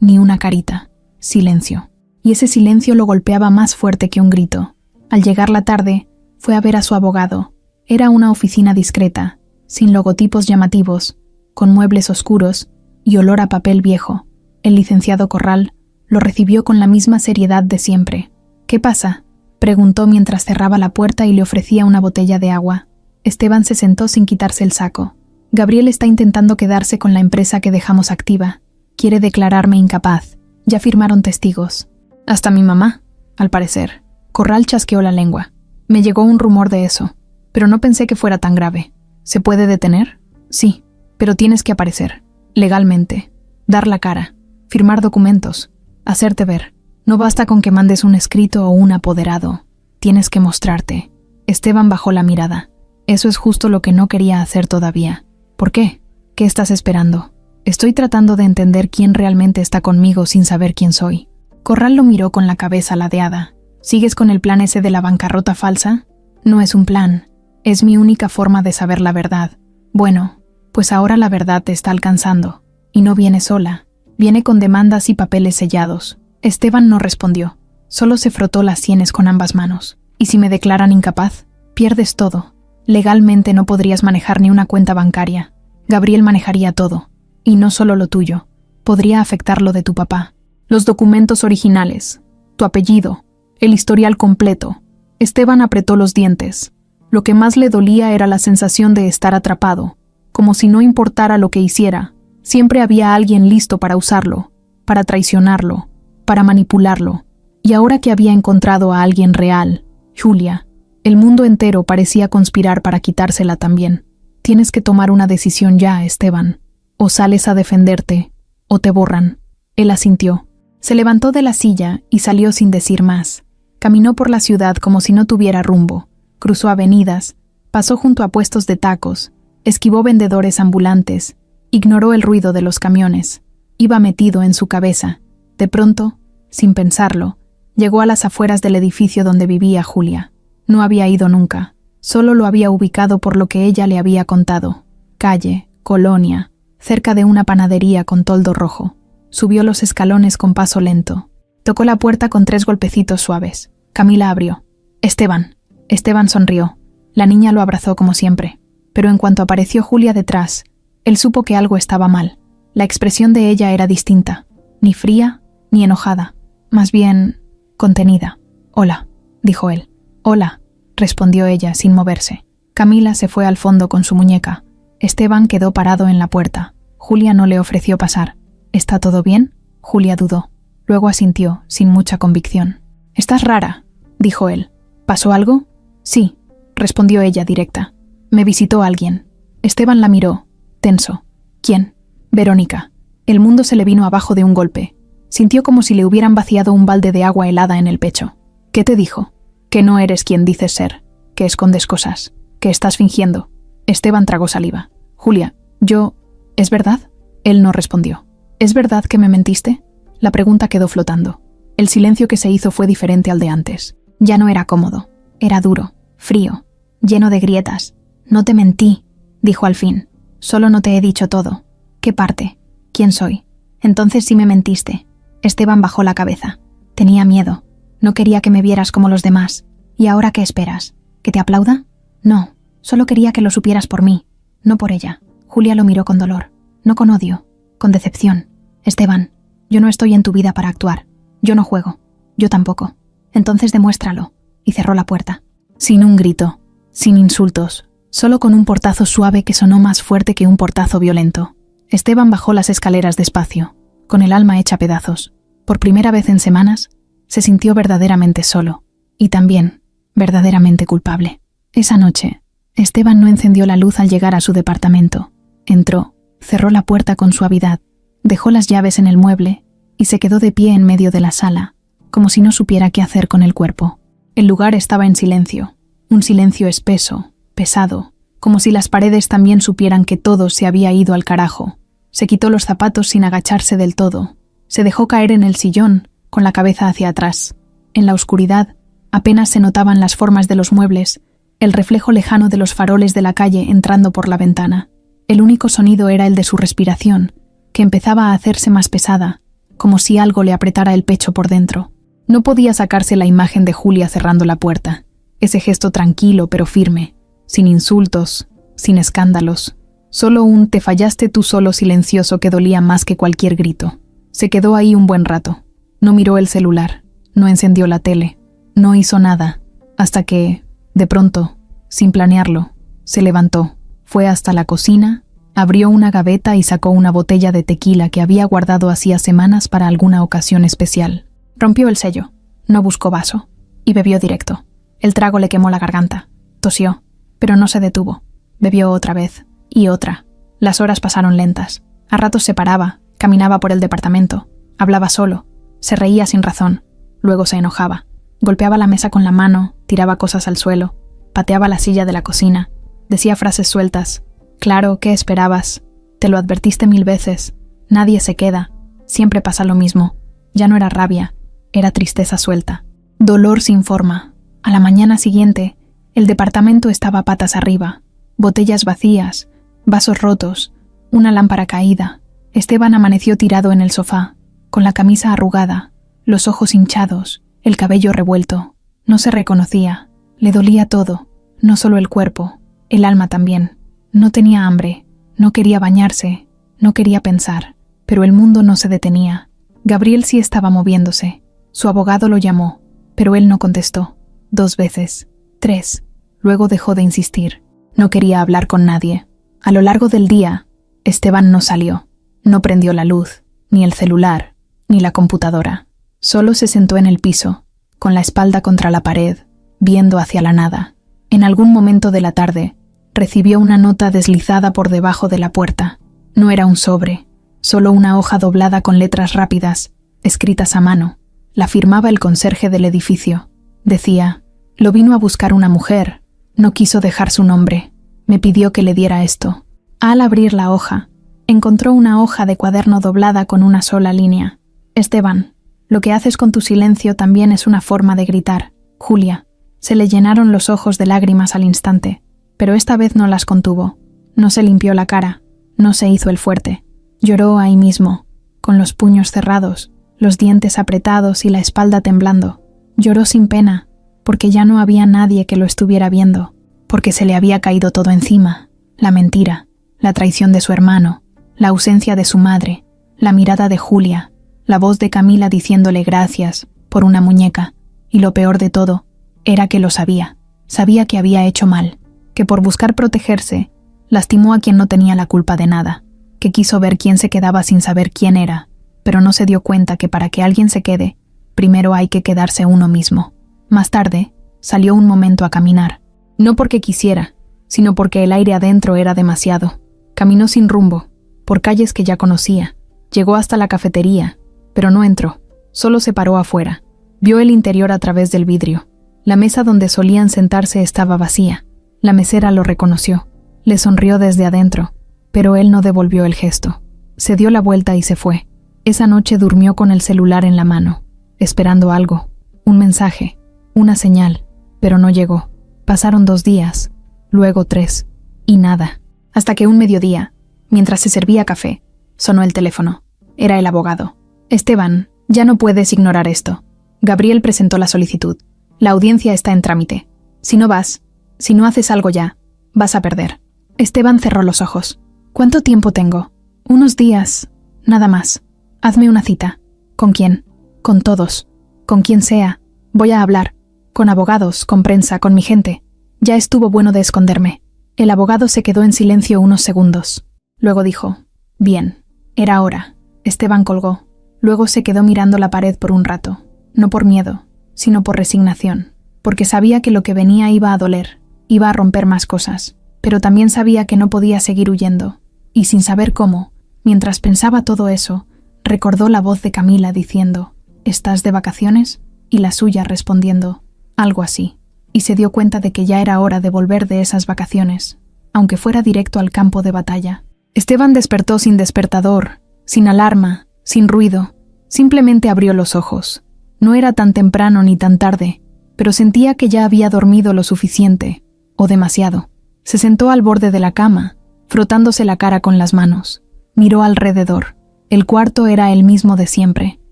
ni una carita. Silencio. Y ese silencio lo golpeaba más fuerte que un grito. Al llegar la tarde, fue a ver a su abogado. Era una oficina discreta, sin logotipos llamativos, con muebles oscuros y olor a papel viejo. El licenciado Corral lo recibió con la misma seriedad de siempre. «¿Qué pasa?», preguntó mientras cerraba la puerta y le ofrecía una botella de agua. Esteban se sentó sin quitarse el saco. «Gabriel está intentando quedarse con la empresa que dejamos activa. Quiere declararme incapaz. Ya firmaron testigos. Hasta mi mamá, al parecer». Corral chasqueó la lengua. «Me llegó un rumor de eso, pero no pensé que fuera tan grave. ¿Se puede detener?» «Sí, pero tienes que aparecer. Legalmente. Dar la cara. Firmar documentos. Hacerte ver. No basta con que mandes un escrito o un apoderado. Tienes que mostrarte». Esteban bajó la mirada. Eso es justo lo que no quería hacer todavía. «¿Por qué? ¿Qué estás esperando?» «Estoy tratando de entender quién realmente está conmigo sin saber quién soy». Corral lo miró con la cabeza ladeada. «¿Sigues con el plan ese de la bancarrota falsa?» «No es un plan. Es mi única forma de saber la verdad». «Bueno, pues ahora la verdad te está alcanzando. Y no viene sola. Viene con demandas y papeles sellados». Esteban no respondió. Solo se frotó las sienes con ambas manos. «¿Y si me declaran incapaz? Pierdes todo. Legalmente no podrías manejar ni una cuenta bancaria. Gabriel manejaría todo. Y no solo lo tuyo. Podría afectar lo de tu papá. Los documentos originales. Tu apellido. El historial completo». Esteban apretó los dientes. Lo que más le dolía era la sensación de estar atrapado. Como si no importara lo que hiciera, siempre había alguien listo para usarlo, para traicionarlo, para manipularlo. Y ahora que había encontrado a alguien real, Julia, el mundo entero parecía conspirar para quitársela también. «Tienes que tomar una decisión ya, Esteban. O sales a defenderte, o te borran». Él asintió. Se levantó de la silla y salió sin decir más. Caminó por la ciudad como si no tuviera rumbo. Cruzó avenidas, pasó junto a puestos de tacos, esquivó vendedores ambulantes, ignoró el ruido de los camiones. Iba metido en su cabeza. De pronto, sin pensarlo, llegó a las afueras del edificio donde vivía Julia. No había ido nunca, solo lo había ubicado por lo que ella le había contado. Calle, colonia, cerca de una panadería con toldo rojo. Subió los escalones con paso lento. Tocó la puerta con 3 golpecitos suaves. Camila abrió. Esteban. Esteban sonrió. La niña lo abrazó como siempre. Pero en cuanto apareció Julia detrás, él supo que algo estaba mal. La expresión de ella era distinta. Ni fría, ni enojada. Más bien, contenida. «Hola», dijo él. «Hola», respondió ella sin moverse. Camila se fue al fondo con su muñeca. Esteban quedó parado en la puerta. Julia no le ofreció pasar. «¿Está todo bien?», Julia dudó. Luego asintió, sin mucha convicción. «Estás rara», dijo él. «¿Pasó algo?». «Sí», respondió ella directa. «Me visitó alguien». Esteban la miró, tenso. «¿Quién?». «Verónica». El mundo se le vino abajo de un golpe. Sintió como si le hubieran vaciado un balde de agua helada en el pecho. «¿Qué te dijo?». «Que no eres quien dices ser, que escondes cosas, que estás fingiendo». Esteban tragó saliva. «Julia, yo... ¿es verdad?». Él no respondió. «¿Es verdad que me mentiste?». La pregunta quedó flotando. El silencio que se hizo fue diferente al de antes. Ya no era cómodo. Era duro, frío, lleno de grietas. «No te mentí», dijo al fin. «Solo no te he dicho todo». «¿Qué parte? ¿Quién soy?». «Entonces sí me mentiste». Esteban bajó la cabeza. «Tenía miedo. No quería que me vieras como los demás. ¿Y ahora qué esperas? ¿Que te aplauda?». «No, solo quería que lo supieras por mí, no por ella». Julia lo miró con dolor, no con odio, con decepción. «Esteban, yo no estoy en tu vida para actuar. Yo no juego. Yo tampoco. Entonces demuéstralo». Y cerró la puerta. Sin un grito, sin insultos, solo con un portazo suave que sonó más fuerte que un portazo violento. Esteban bajó las escaleras despacio, con el alma hecha pedazos. Por primera vez en semanas, se sintió verdaderamente solo, y también verdaderamente culpable. Esa noche, Esteban no encendió la luz al llegar a su departamento. Entró, cerró la puerta con suavidad, dejó las llaves en el mueble y se quedó de pie en medio de la sala, como si no supiera qué hacer con el cuerpo. El lugar estaba en silencio, un silencio espeso, pesado, como si las paredes también supieran que todo se había ido al carajo. Se quitó los zapatos sin agacharse del todo. Se dejó caer en el sillón, con la cabeza hacia atrás. En la oscuridad, apenas se notaban las formas de los muebles, el reflejo lejano de los faroles de la calle entrando por la ventana. El único sonido era el de su respiración, que empezaba a hacerse más pesada, como si algo le apretara el pecho por dentro. No podía sacarse la imagen de Julia cerrando la puerta, ese gesto tranquilo pero firme, sin insultos, sin escándalos, solo un «te fallaste tú solo» silencioso que dolía más que cualquier grito. Se quedó ahí un buen rato. No miró el celular, no encendió la tele, no hizo nada, hasta que, de pronto, sin planearlo, se levantó, fue hasta la cocina, abrió una gaveta y sacó una botella de tequila que había guardado hacía semanas para alguna ocasión especial. Rompió el sello, no buscó vaso, y bebió directo. El trago le quemó la garganta. Tosió, pero no se detuvo. Bebió otra vez, y otra. Las horas pasaron lentas. A ratos se paraba, caminaba por el departamento, hablaba solo, se reía sin razón, luego se enojaba. Golpeaba la mesa con la mano, tiraba cosas al suelo, pateaba la silla de la cocina, decía frases sueltas. «Claro, ¿qué esperabas? Te lo advertiste 1000 veces. Nadie se queda. Siempre pasa lo mismo». Ya no era rabia, era tristeza suelta. Dolor sin forma. A la mañana siguiente, el departamento estaba patas arriba. Botellas vacías, vasos rotos, una lámpara caída. Esteban amaneció tirado en el sofá, con la camisa arrugada, los ojos hinchados, el cabello revuelto. No se reconocía. Le dolía todo, no solo el cuerpo, el alma también. No tenía hambre, no quería bañarse, no quería pensar, pero el mundo no se detenía. Gabriel sí estaba moviéndose. Su abogado lo llamó, pero él no contestó. 2 veces, 3. Luego dejó de insistir. No quería hablar con nadie. A lo largo del día, Esteban no salió. No prendió la luz, ni el celular, ni la computadora. Solo se sentó en el piso, con la espalda contra la pared, viendo hacia la nada. En algún momento de la tarde, recibió una nota deslizada por debajo de la puerta. No era un sobre, solo una hoja doblada con letras rápidas, escritas a mano. La firmaba el conserje del edificio. Decía: «Lo vino a buscar una mujer. No quiso dejar su nombre. Me pidió que le diera esto». Al abrir la hoja, encontró una hoja de cuaderno doblada con una sola línea. «Esteban, lo que haces con tu silencio también es una forma de gritar. Julia». Se le llenaron los ojos de lágrimas al instante, pero esta vez no las contuvo. No se limpió la cara, no se hizo el fuerte. Lloró ahí mismo, con los puños cerrados, los dientes apretados y la espalda temblando. Lloró sin pena, porque ya no había nadie que lo estuviera viendo, porque se le había caído todo encima, la mentira, la traición de su hermano, la ausencia de su madre, la mirada de Julia, la voz de Camila diciéndole gracias por una muñeca, y lo peor de todo era que lo sabía. Sabía que había hecho mal, que por buscar protegerse, lastimó a quien no tenía la culpa de nada, que quiso ver quién se quedaba sin saber quién era, pero no se dio cuenta que para que alguien se quede, primero hay que quedarse uno mismo. Más tarde, salió un momento a caminar, no porque quisiera, sino porque el aire adentro era demasiado. Caminó sin rumbo, por calles que ya conocía, llegó hasta la cafetería, pero no entró, solo se paró afuera. Vio el interior a través del vidrio. La mesa donde solían sentarse estaba vacía. La mesera lo reconoció. Le sonrió desde adentro, pero él no devolvió el gesto. Se dio la vuelta y se fue. Esa noche durmió con el celular en la mano, esperando algo, un mensaje, una señal, pero no llegó. Pasaron 2 días, luego 3, y nada. Hasta que un mediodía, mientras se servía café, sonó el teléfono. Era el abogado. Esteban, ya no puedes ignorar esto. Gabriel presentó la solicitud. La audiencia está en trámite. Si no vas, si no haces algo ya, vas a perder. Esteban cerró los ojos. ¿Cuánto tiempo tengo? Unos días, nada más. Hazme una cita. ¿Con quién? Con todos. Con quien sea. Voy a hablar. Con abogados, con prensa, con mi gente. Ya estuvo bueno de esconderme. El abogado se quedó en silencio unos segundos. Luego dijo, bien, era hora. Esteban colgó. Luego se quedó mirando la pared por un rato. No por miedo, sino por resignación, porque sabía que lo que venía iba a doler, iba a romper más cosas, pero también sabía que no podía seguir huyendo, y sin saber cómo, mientras pensaba todo eso, recordó la voz de Camila diciendo, ¿estás de vacaciones? Y la suya respondiendo, algo así, y se dio cuenta de que ya era hora de volver de esas vacaciones, aunque fuera directo al campo de batalla. Esteban despertó sin despertador, sin alarma, sin ruido, simplemente abrió los ojos. No era tan temprano ni tan tarde, pero sentía que ya había dormido lo suficiente, o demasiado. Se sentó al borde de la cama, frotándose la cara con las manos. Miró alrededor. El cuarto era el mismo de siempre.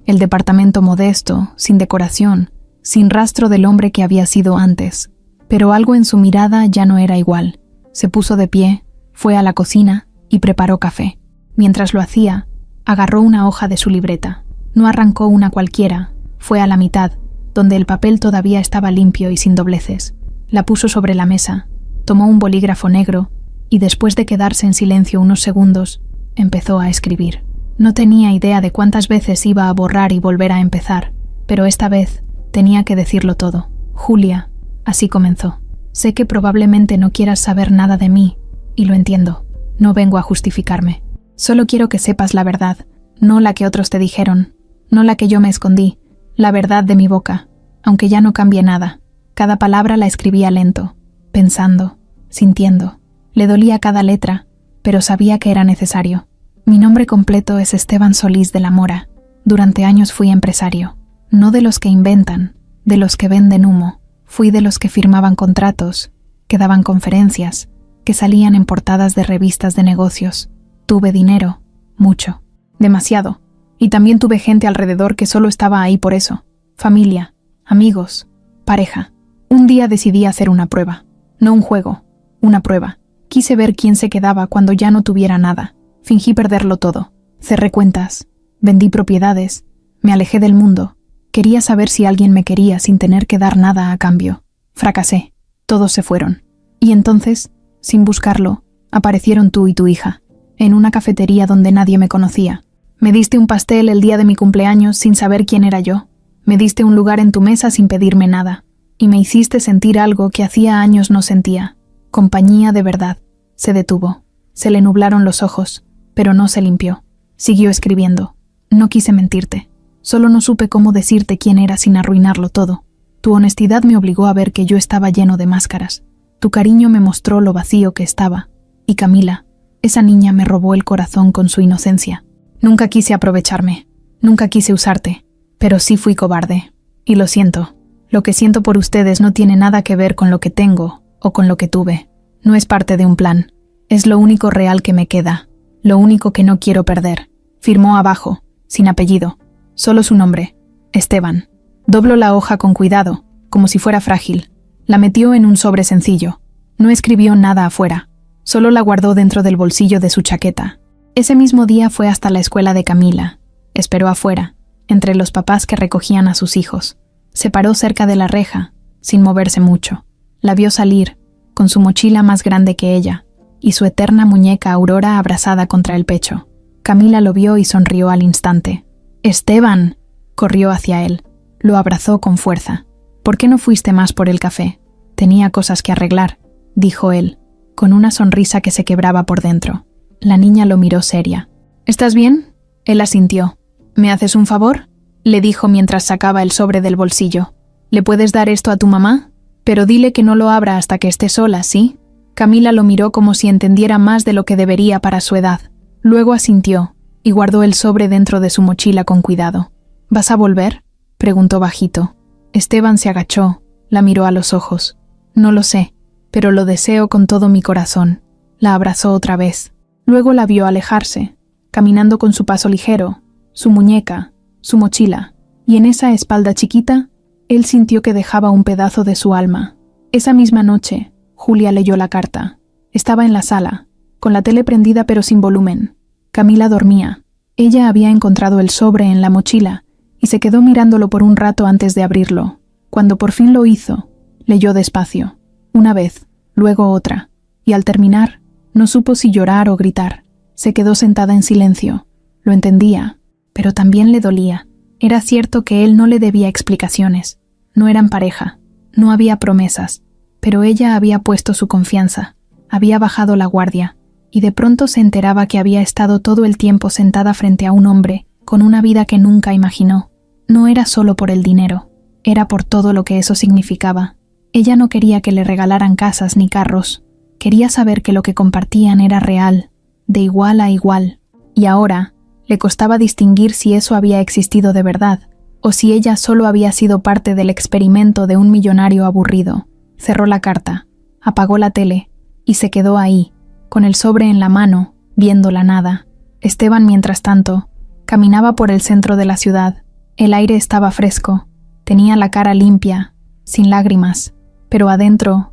El departamento modesto, sin decoración, sin rastro del hombre que había sido antes. Pero algo en su mirada ya no era igual. Se puso de pie, fue a la cocina y preparó café. Mientras lo hacía, agarró una hoja de su libreta. No arrancó una cualquiera. Fue a la mitad, donde el papel todavía estaba limpio y sin dobleces. La puso sobre la mesa, tomó un bolígrafo negro y después de quedarse en silencio unos segundos, empezó a escribir. No tenía idea de cuántas veces iba a borrar y volver a empezar, pero esta vez tenía que decirlo todo. Julia, así comenzó. Sé que probablemente no quieras saber nada de mí, y lo entiendo. No vengo a justificarme. Solo quiero que sepas la verdad, no la que otros te dijeron, no la que yo me escondí, la verdad de mi boca, aunque ya no cambie nada. Cada palabra la escribía lento, pensando, sintiendo. Le dolía cada letra, pero sabía que era necesario. Mi nombre completo es Esteban Solís de la Mora. Durante años fui empresario, no de los que inventan, de los que venden humo. Fui de los que firmaban contratos, que daban conferencias, que salían en portadas de revistas de negocios. Tuve dinero, mucho, demasiado. Y también tuve gente alrededor que solo estaba ahí por eso. Familia, amigos, pareja. Un día decidí hacer una prueba. No un juego, una prueba. Quise ver quién se quedaba cuando ya no tuviera nada. Fingí perderlo todo. Cerré cuentas, vendí propiedades, me alejé del mundo. Quería saber si alguien me quería sin tener que dar nada a cambio. Fracasé. Todos se fueron. Y entonces, sin buscarlo, aparecieron tú y tu hija, en una cafetería donde nadie me conocía. Me diste un pastel el día de mi cumpleaños sin saber quién era yo. Me diste un lugar en tu mesa sin pedirme nada. Y me hiciste sentir algo que hacía años no sentía. Compañía de verdad. Se detuvo. Se le nublaron los ojos, pero no se limpió. Siguió escribiendo. No quise mentirte. Solo no supe cómo decirte quién era sin arruinarlo todo. Tu honestidad me obligó a ver que yo estaba lleno de máscaras. Tu cariño me mostró lo vacío que estaba. Y Camila, esa niña me robó el corazón con su inocencia. Nunca quise aprovecharme. Nunca quise usarte. Pero sí fui cobarde. Y lo siento. Lo que siento por ustedes no tiene nada que ver con lo que tengo o con lo que tuve. No es parte de un plan. Es lo único real que me queda. Lo único que no quiero perder. Firmó abajo, sin apellido. Solo su nombre. Esteban. Doblo la hoja con cuidado, como si fuera frágil. La metió en un sobre sencillo. No escribió nada afuera. Solo la guardó dentro del bolsillo de su chaqueta. Ese mismo día fue hasta la escuela de Camila. Esperó afuera, entre los papás que recogían a sus hijos. Se paró cerca de la reja, sin moverse mucho. La vio salir, con su mochila más grande que ella, y su eterna muñeca Aurora abrazada contra el pecho. Camila lo vio y sonrió al instante. ¡Esteban! Corrió hacia él. Lo abrazó con fuerza. ¿Por qué no fuiste más por el café? Tenía cosas que arreglar, dijo él, con una sonrisa que se quebraba por dentro. La niña lo miró seria. ¿Estás bien? Él asintió. ¿Me haces un favor?, le dijo mientras sacaba el sobre del bolsillo. ¿Le puedes dar esto a tu mamá? Pero dile que no lo abra hasta que esté sola, ¿sí? Camila lo miró como si entendiera más de lo que debería para su edad. Luego asintió y guardó el sobre dentro de su mochila con cuidado. ¿Vas a volver?, preguntó bajito. Esteban se agachó, la miró a los ojos. No lo sé, pero lo deseo con todo mi corazón. La abrazó otra vez. Luego la vio alejarse, caminando con su paso ligero, su muñeca, su mochila, y en esa espalda chiquita, él sintió que dejaba un pedazo de su alma. Esa misma noche, Julia leyó la carta. Estaba en la sala, con la tele prendida pero sin volumen. Camila dormía. Ella había encontrado el sobre en la mochila y se quedó mirándolo por un rato antes de abrirlo. Cuando por fin lo hizo, leyó despacio, una vez, luego otra, y al terminar, no supo si llorar o gritar. Se quedó sentada en silencio. Lo entendía, pero también le dolía. Era cierto que él no le debía explicaciones. No eran pareja, no había promesas, pero ella había puesto su confianza, había bajado la guardia, y de pronto se enteraba que había estado todo el tiempo sentada frente a un hombre, con una vida que nunca imaginó. No era solo por el dinero, era por todo lo que eso significaba. Ella no quería que le regalaran casas ni carros, quería saber que lo que compartían era real, de igual a igual, y ahora le costaba distinguir si eso había existido de verdad, o si ella solo había sido parte del experimento de un millonario aburrido. Cerró la carta, apagó la tele, y se quedó ahí, con el sobre en la mano, viendo la nada. Esteban, mientras tanto, caminaba por el centro de la ciudad. El aire estaba fresco, tenía la cara limpia, sin lágrimas, pero adentro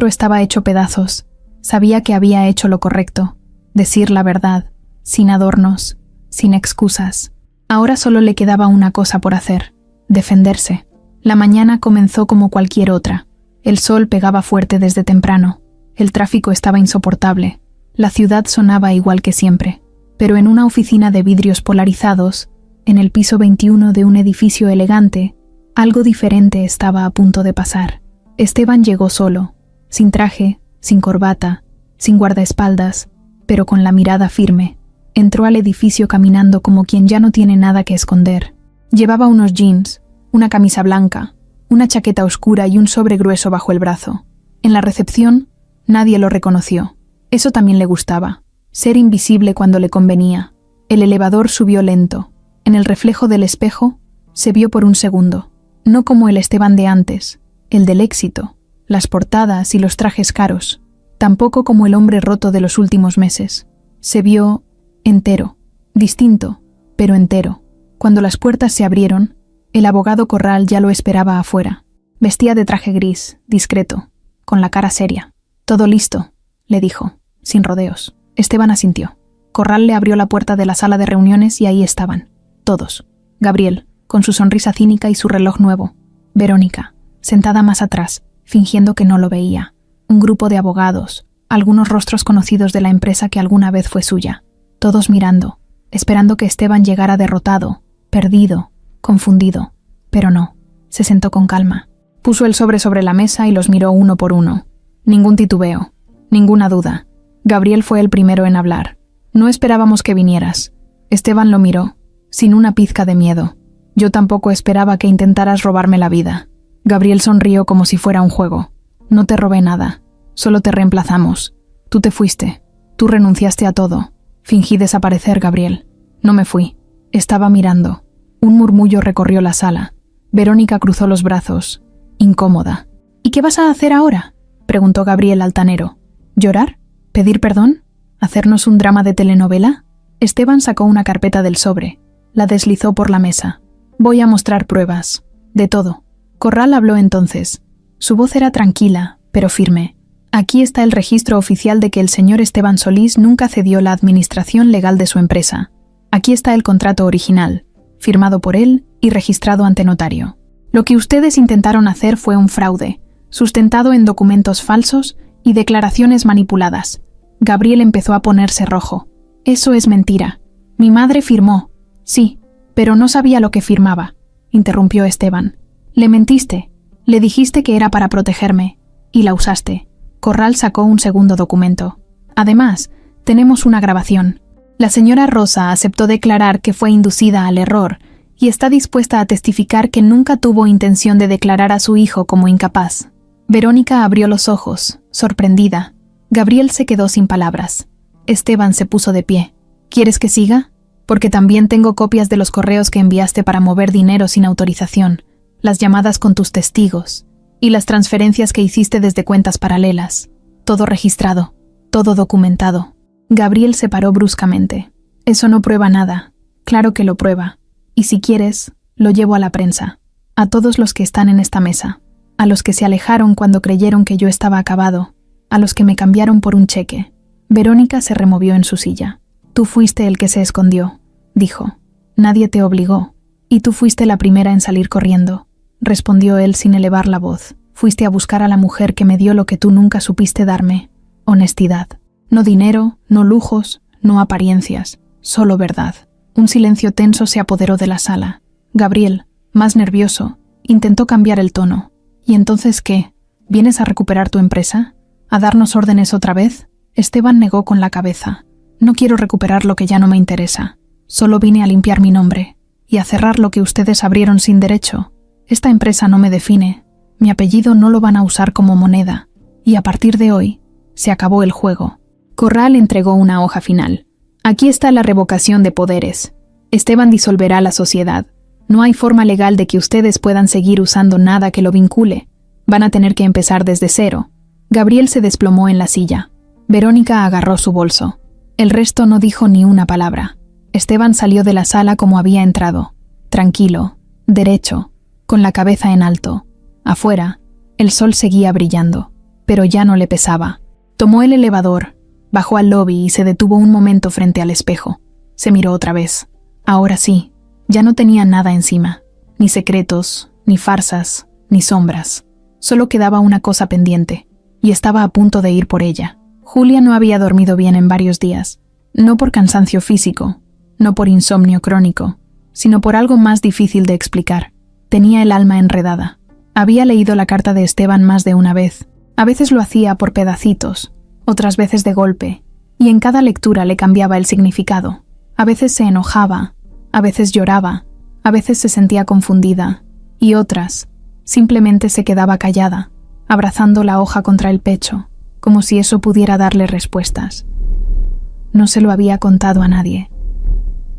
estaba hecho pedazos. Sabía que había hecho lo correcto, decir la verdad, sin adornos, sin excusas. Ahora solo le quedaba una cosa por hacer: defenderse. La mañana comenzó como cualquier otra. El sol pegaba fuerte desde temprano. El tráfico estaba insoportable. La ciudad sonaba igual que siempre. Pero en una oficina de vidrios polarizados, en el piso 21 de un edificio elegante, algo diferente estaba a punto de pasar. Esteban llegó solo, sin traje, sin corbata, sin guardaespaldas, pero con la mirada firme. Entró al edificio caminando como quien ya no tiene nada que esconder. Llevaba unos jeans, una camisa blanca, una chaqueta oscura y un sobre grueso bajo el brazo. En la recepción, nadie lo reconoció. Eso también le gustaba, ser invisible cuando le convenía. El elevador subió lento. En el reflejo del espejo, se vio por un segundo. No como el Esteban de antes, el del éxito, las portadas y los trajes caros. Tampoco como el hombre roto de los últimos meses. Se vio entero, distinto, pero entero. Cuando las puertas se abrieron, el abogado Corral ya lo esperaba afuera. Vestía de traje gris, discreto, con la cara seria. «Todo listo», le dijo, sin rodeos. Esteban asintió. Corral le abrió la puerta de la sala de reuniones y ahí estaban, todos. Gabriel, con su sonrisa cínica y su reloj nuevo. Verónica, sentada más atrás, fingiendo que no lo veía. Un grupo de abogados, algunos rostros conocidos de la empresa que alguna vez fue suya. Todos mirando, esperando que Esteban llegara derrotado, perdido, confundido. Pero no, se sentó con calma. Puso el sobre la mesa y los miró uno por uno. Ningún titubeo, ninguna duda. Gabriel fue el primero en hablar. «No esperábamos que vinieras». Esteban lo miró, sin una pizca de miedo. «Yo tampoco esperaba que intentaras robarme la vida». Gabriel sonrió como si fuera un juego. «No te robé nada, solo te reemplazamos. Tú te fuiste, tú renunciaste a todo». Fingí desaparecer, Gabriel. No me fui. Estaba mirando. Un murmullo recorrió la sala. Verónica cruzó los brazos, incómoda. «¿Y qué vas a hacer ahora?», preguntó Gabriel altanero. «¿Llorar? ¿Pedir perdón? ¿Hacernos un drama de telenovela?» Esteban sacó una carpeta del sobre. La deslizó por la mesa. «Voy a mostrar pruebas. De todo. Corral habló entonces. Su voz era tranquila, pero firme. Aquí está el registro oficial de que el señor Esteban Solís nunca cedió la administración legal de su empresa. Aquí está el contrato original, firmado por él y registrado ante notario. Lo que ustedes intentaron hacer fue un fraude, sustentado en documentos falsos y declaraciones manipuladas. Gabriel empezó a ponerse rojo. Eso es mentira. Mi madre firmó. Sí, pero no sabía lo que firmaba, interrumpió Esteban. Le mentiste. Le dijiste que era para protegerme, y la usaste. Corral sacó un segundo documento. Además, tenemos una grabación. La señora Rosa aceptó declarar que fue inducida al error y está dispuesta a testificar que nunca tuvo intención de declarar a su hijo como incapaz. Verónica abrió los ojos, sorprendida. Gabriel se quedó sin palabras. Esteban se puso de pie. ¿Quieres que siga? Porque también tengo copias de los correos que enviaste para mover dinero sin autorización, las llamadas con tus testigos y las transferencias que hiciste desde cuentas paralelas. Todo registrado, todo documentado. Gabriel se paró bruscamente. Eso no prueba nada. Claro que lo prueba. Y si quieres, lo llevo a la prensa. A todos los que están en esta mesa. A los que se alejaron cuando creyeron que yo estaba acabado. A los que me cambiaron por un cheque. Verónica se removió en su silla. Tú fuiste el que se escondió, dijo. Nadie te obligó. Y tú fuiste la primera en salir corriendo, respondió él sin elevar la voz. Fuiste a buscar a la mujer que me dio lo que tú nunca supiste darme. Honestidad. No dinero, no lujos, no apariencias, solo verdad. Un silencio tenso se apoderó de la sala. Gabriel, más nervioso, intentó cambiar el tono. ¿Y entonces qué? ¿Vienes a recuperar tu empresa? ¿A darnos órdenes otra vez? Esteban negó con la cabeza. No quiero recuperar lo que ya no me interesa. Solo vine a limpiar mi nombre y a cerrar lo que ustedes abrieron sin derecho. Esta empresa no me define. Mi apellido no lo van a usar como moneda. Y a partir de hoy, se acabó el juego. Corral entregó una hoja final. Aquí está la revocación de poderes. Esteban disolverá la sociedad. No hay forma legal de que ustedes puedan seguir usando nada que lo vincule. Van a tener que empezar desde cero. Gabriel se desplomó en la silla. Verónica agarró su bolso. El resto no dijo ni una palabra. Esteban salió de la sala como había entrado. Tranquilo, derecho, con la cabeza en alto. Afuera, el sol seguía brillando, pero ya no le pesaba. Tomó el elevador, bajó al lobby y se detuvo un momento frente al espejo. Se miró otra vez. Ahora sí, ya no tenía nada encima. Ni secretos, ni farsas, ni sombras. Solo quedaba una cosa pendiente, y estaba a punto de ir por ella. Julia no había dormido bien en varios días. No por cansancio físico, no por insomnio crónico, sino por algo más difícil de explicar. Tenía el alma enredada. Había leído la carta de Esteban más de una vez. A veces lo hacía por pedacitos, otras veces de golpe, y en cada lectura le cambiaba el significado. A veces se enojaba, a veces lloraba, a veces se sentía confundida, y otras, simplemente se quedaba callada, abrazando la hoja contra el pecho, como si eso pudiera darle respuestas. No se lo había contado a nadie,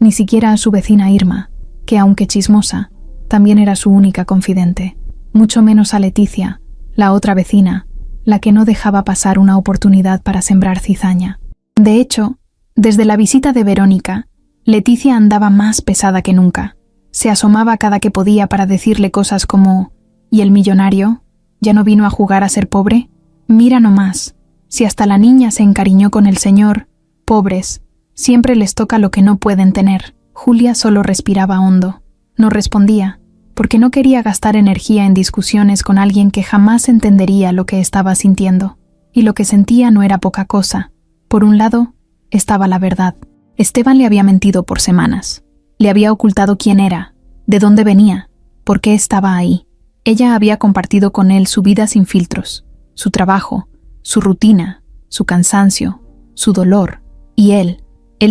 ni siquiera a su vecina Irma, que aunque chismosa, también era su única confidente, mucho menos a Leticia, la otra vecina, la que no dejaba pasar una oportunidad para sembrar cizaña. De hecho, desde la visita de Verónica, Leticia andaba más pesada que nunca. Se asomaba cada que podía para decirle cosas como «¿Y el millonario? ¿Ya no vino a jugar a ser pobre? Mira nomás, si hasta la niña se encariñó con el señor, pobres, siempre les toca lo que no pueden tener». Julia solo respiraba hondo. No respondía, porque no quería gastar energía en discusiones con alguien que jamás entendería lo que estaba sintiendo. Y lo que sentía no era poca cosa. Por un lado, estaba la verdad. Esteban le había mentido por semanas. Le había ocultado quién era, de dónde venía, por qué estaba ahí. Ella había compartido con él su vida sin filtros, su trabajo, su rutina, su cansancio, su dolor, y él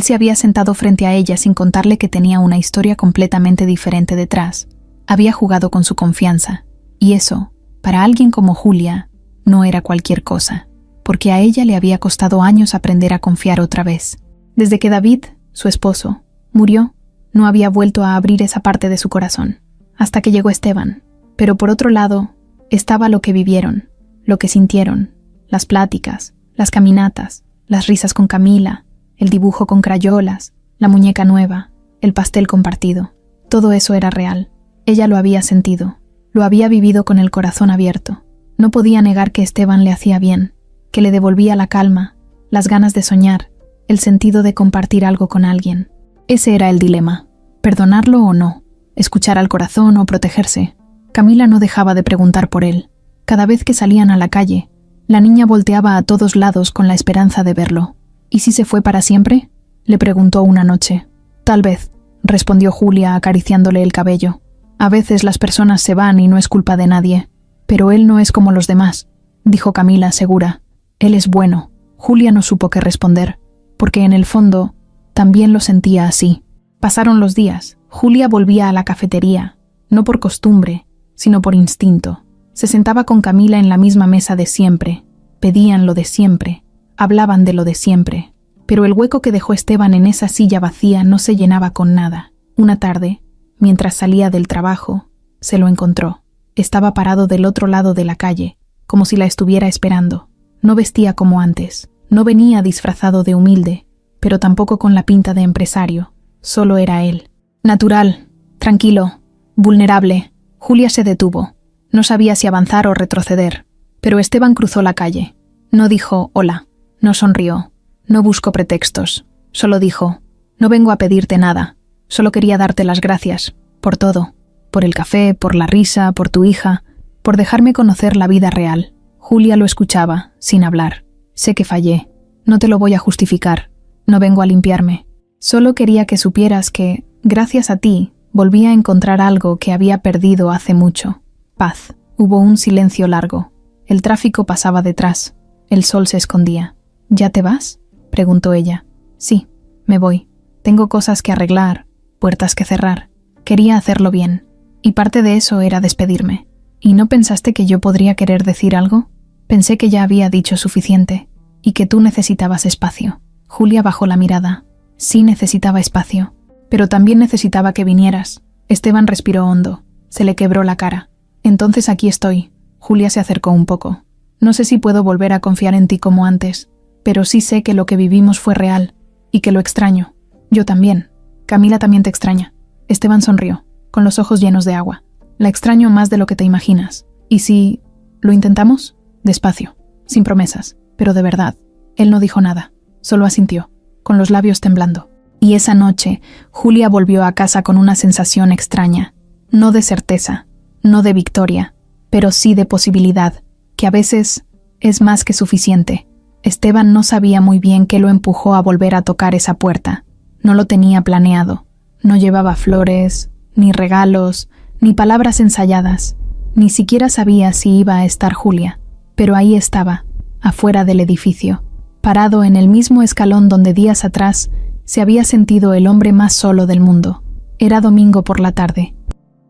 se había sentado frente a ella sin contarle que tenía una historia completamente diferente detrás. Había jugado con su confianza, y eso, para alguien como Julia, no era cualquier cosa, porque a ella le había costado años aprender a confiar otra vez. Desde que David, su esposo, murió, no había vuelto a abrir esa parte de su corazón, hasta que llegó Esteban. Pero por otro lado, estaba lo que vivieron, lo que sintieron, las pláticas, las caminatas, las risas con Camila, el dibujo con crayolas, la muñeca nueva, el pastel compartido. Todo eso era real. Ella lo había sentido, Lo había vivido con el corazón abierto. No podía negar que Esteban le hacía bien, que le devolvía la calma, las ganas de soñar, el sentido de compartir algo con alguien. Ese era el dilema, perdonarlo o no, escuchar al corazón o protegerse. Camila no dejaba de preguntar por él. Cada vez que salían a la calle, la niña volteaba a todos lados con la esperanza de verlo. ¿Y si se fue para siempre?, le preguntó una noche. Tal vez, respondió Julia acariciándole el cabello. A veces las personas se van y no es culpa de nadie. Pero él no es como los demás, dijo Camila segura. Él es bueno. Julia no supo qué responder, porque en el fondo también lo sentía así. Pasaron los días. Julia volvía a la cafetería, no por costumbre, sino por instinto. Se sentaba con Camila en la misma mesa de siempre. Pedían lo de siempre. Hablaban de lo de siempre. Pero el hueco que dejó Esteban en esa silla vacía no se llenaba con nada. Una tarde, mientras salía del trabajo, se lo encontró. Estaba parado del otro lado de la calle, como si la estuviera esperando. No vestía como antes. No venía disfrazado de humilde, pero tampoco con la pinta de empresario. Solo era él. Natural, tranquilo, vulnerable. Julia se detuvo. No sabía si avanzar o retroceder. Pero Esteban cruzó la calle. No dijo hola. No sonrió. No buscó pretextos. Solo dijo: no vengo a pedirte nada. Solo quería darte las gracias. Por todo. Por el café, por la risa, por tu hija, por dejarme conocer la vida real. Julia lo escuchaba, sin hablar. Sé que fallé. No te lo voy a justificar. No vengo a limpiarme. Solo quería que supieras que, gracias a ti, volví a encontrar algo que había perdido hace mucho. Paz. Hubo un silencio largo. El tráfico pasaba detrás. El sol se escondía. ¿Ya te vas?, preguntó ella. Sí, me voy. Tengo cosas que arreglar, puertas que cerrar. Quería hacerlo bien. Y parte de eso era despedirme. ¿Y no pensaste que yo podría querer decir algo? Pensé que ya había dicho suficiente. Y que tú necesitabas espacio. Julia bajó la mirada. Sí necesitaba espacio. Pero también necesitaba que vinieras. Esteban respiró hondo. Se le quebró la cara. Entonces aquí estoy. Julia se acercó un poco. No sé si puedo volver a confiar en ti como antes, pero sí sé que lo que vivimos fue real y que lo extraño. Yo también. Camila también te extraña. Esteban sonrió, con los ojos llenos de agua. La extraño más de lo que te imaginas. ¿Y si lo intentamos? Despacio, sin promesas, pero de verdad. Él no dijo nada, solo asintió, con los labios temblando. Y esa noche, Julia volvió a casa con una sensación extraña, no de certeza, no de victoria, pero sí de posibilidad, que a veces es más que suficiente. Esteban no sabía muy bien qué lo empujó a volver a tocar esa puerta. No lo tenía planeado. No llevaba flores, ni regalos, ni palabras ensayadas. Ni siquiera sabía si iba a estar Julia. Pero ahí estaba, afuera del edificio, parado en el mismo escalón donde días atrás se había sentido el hombre más solo del mundo. Era domingo por la tarde.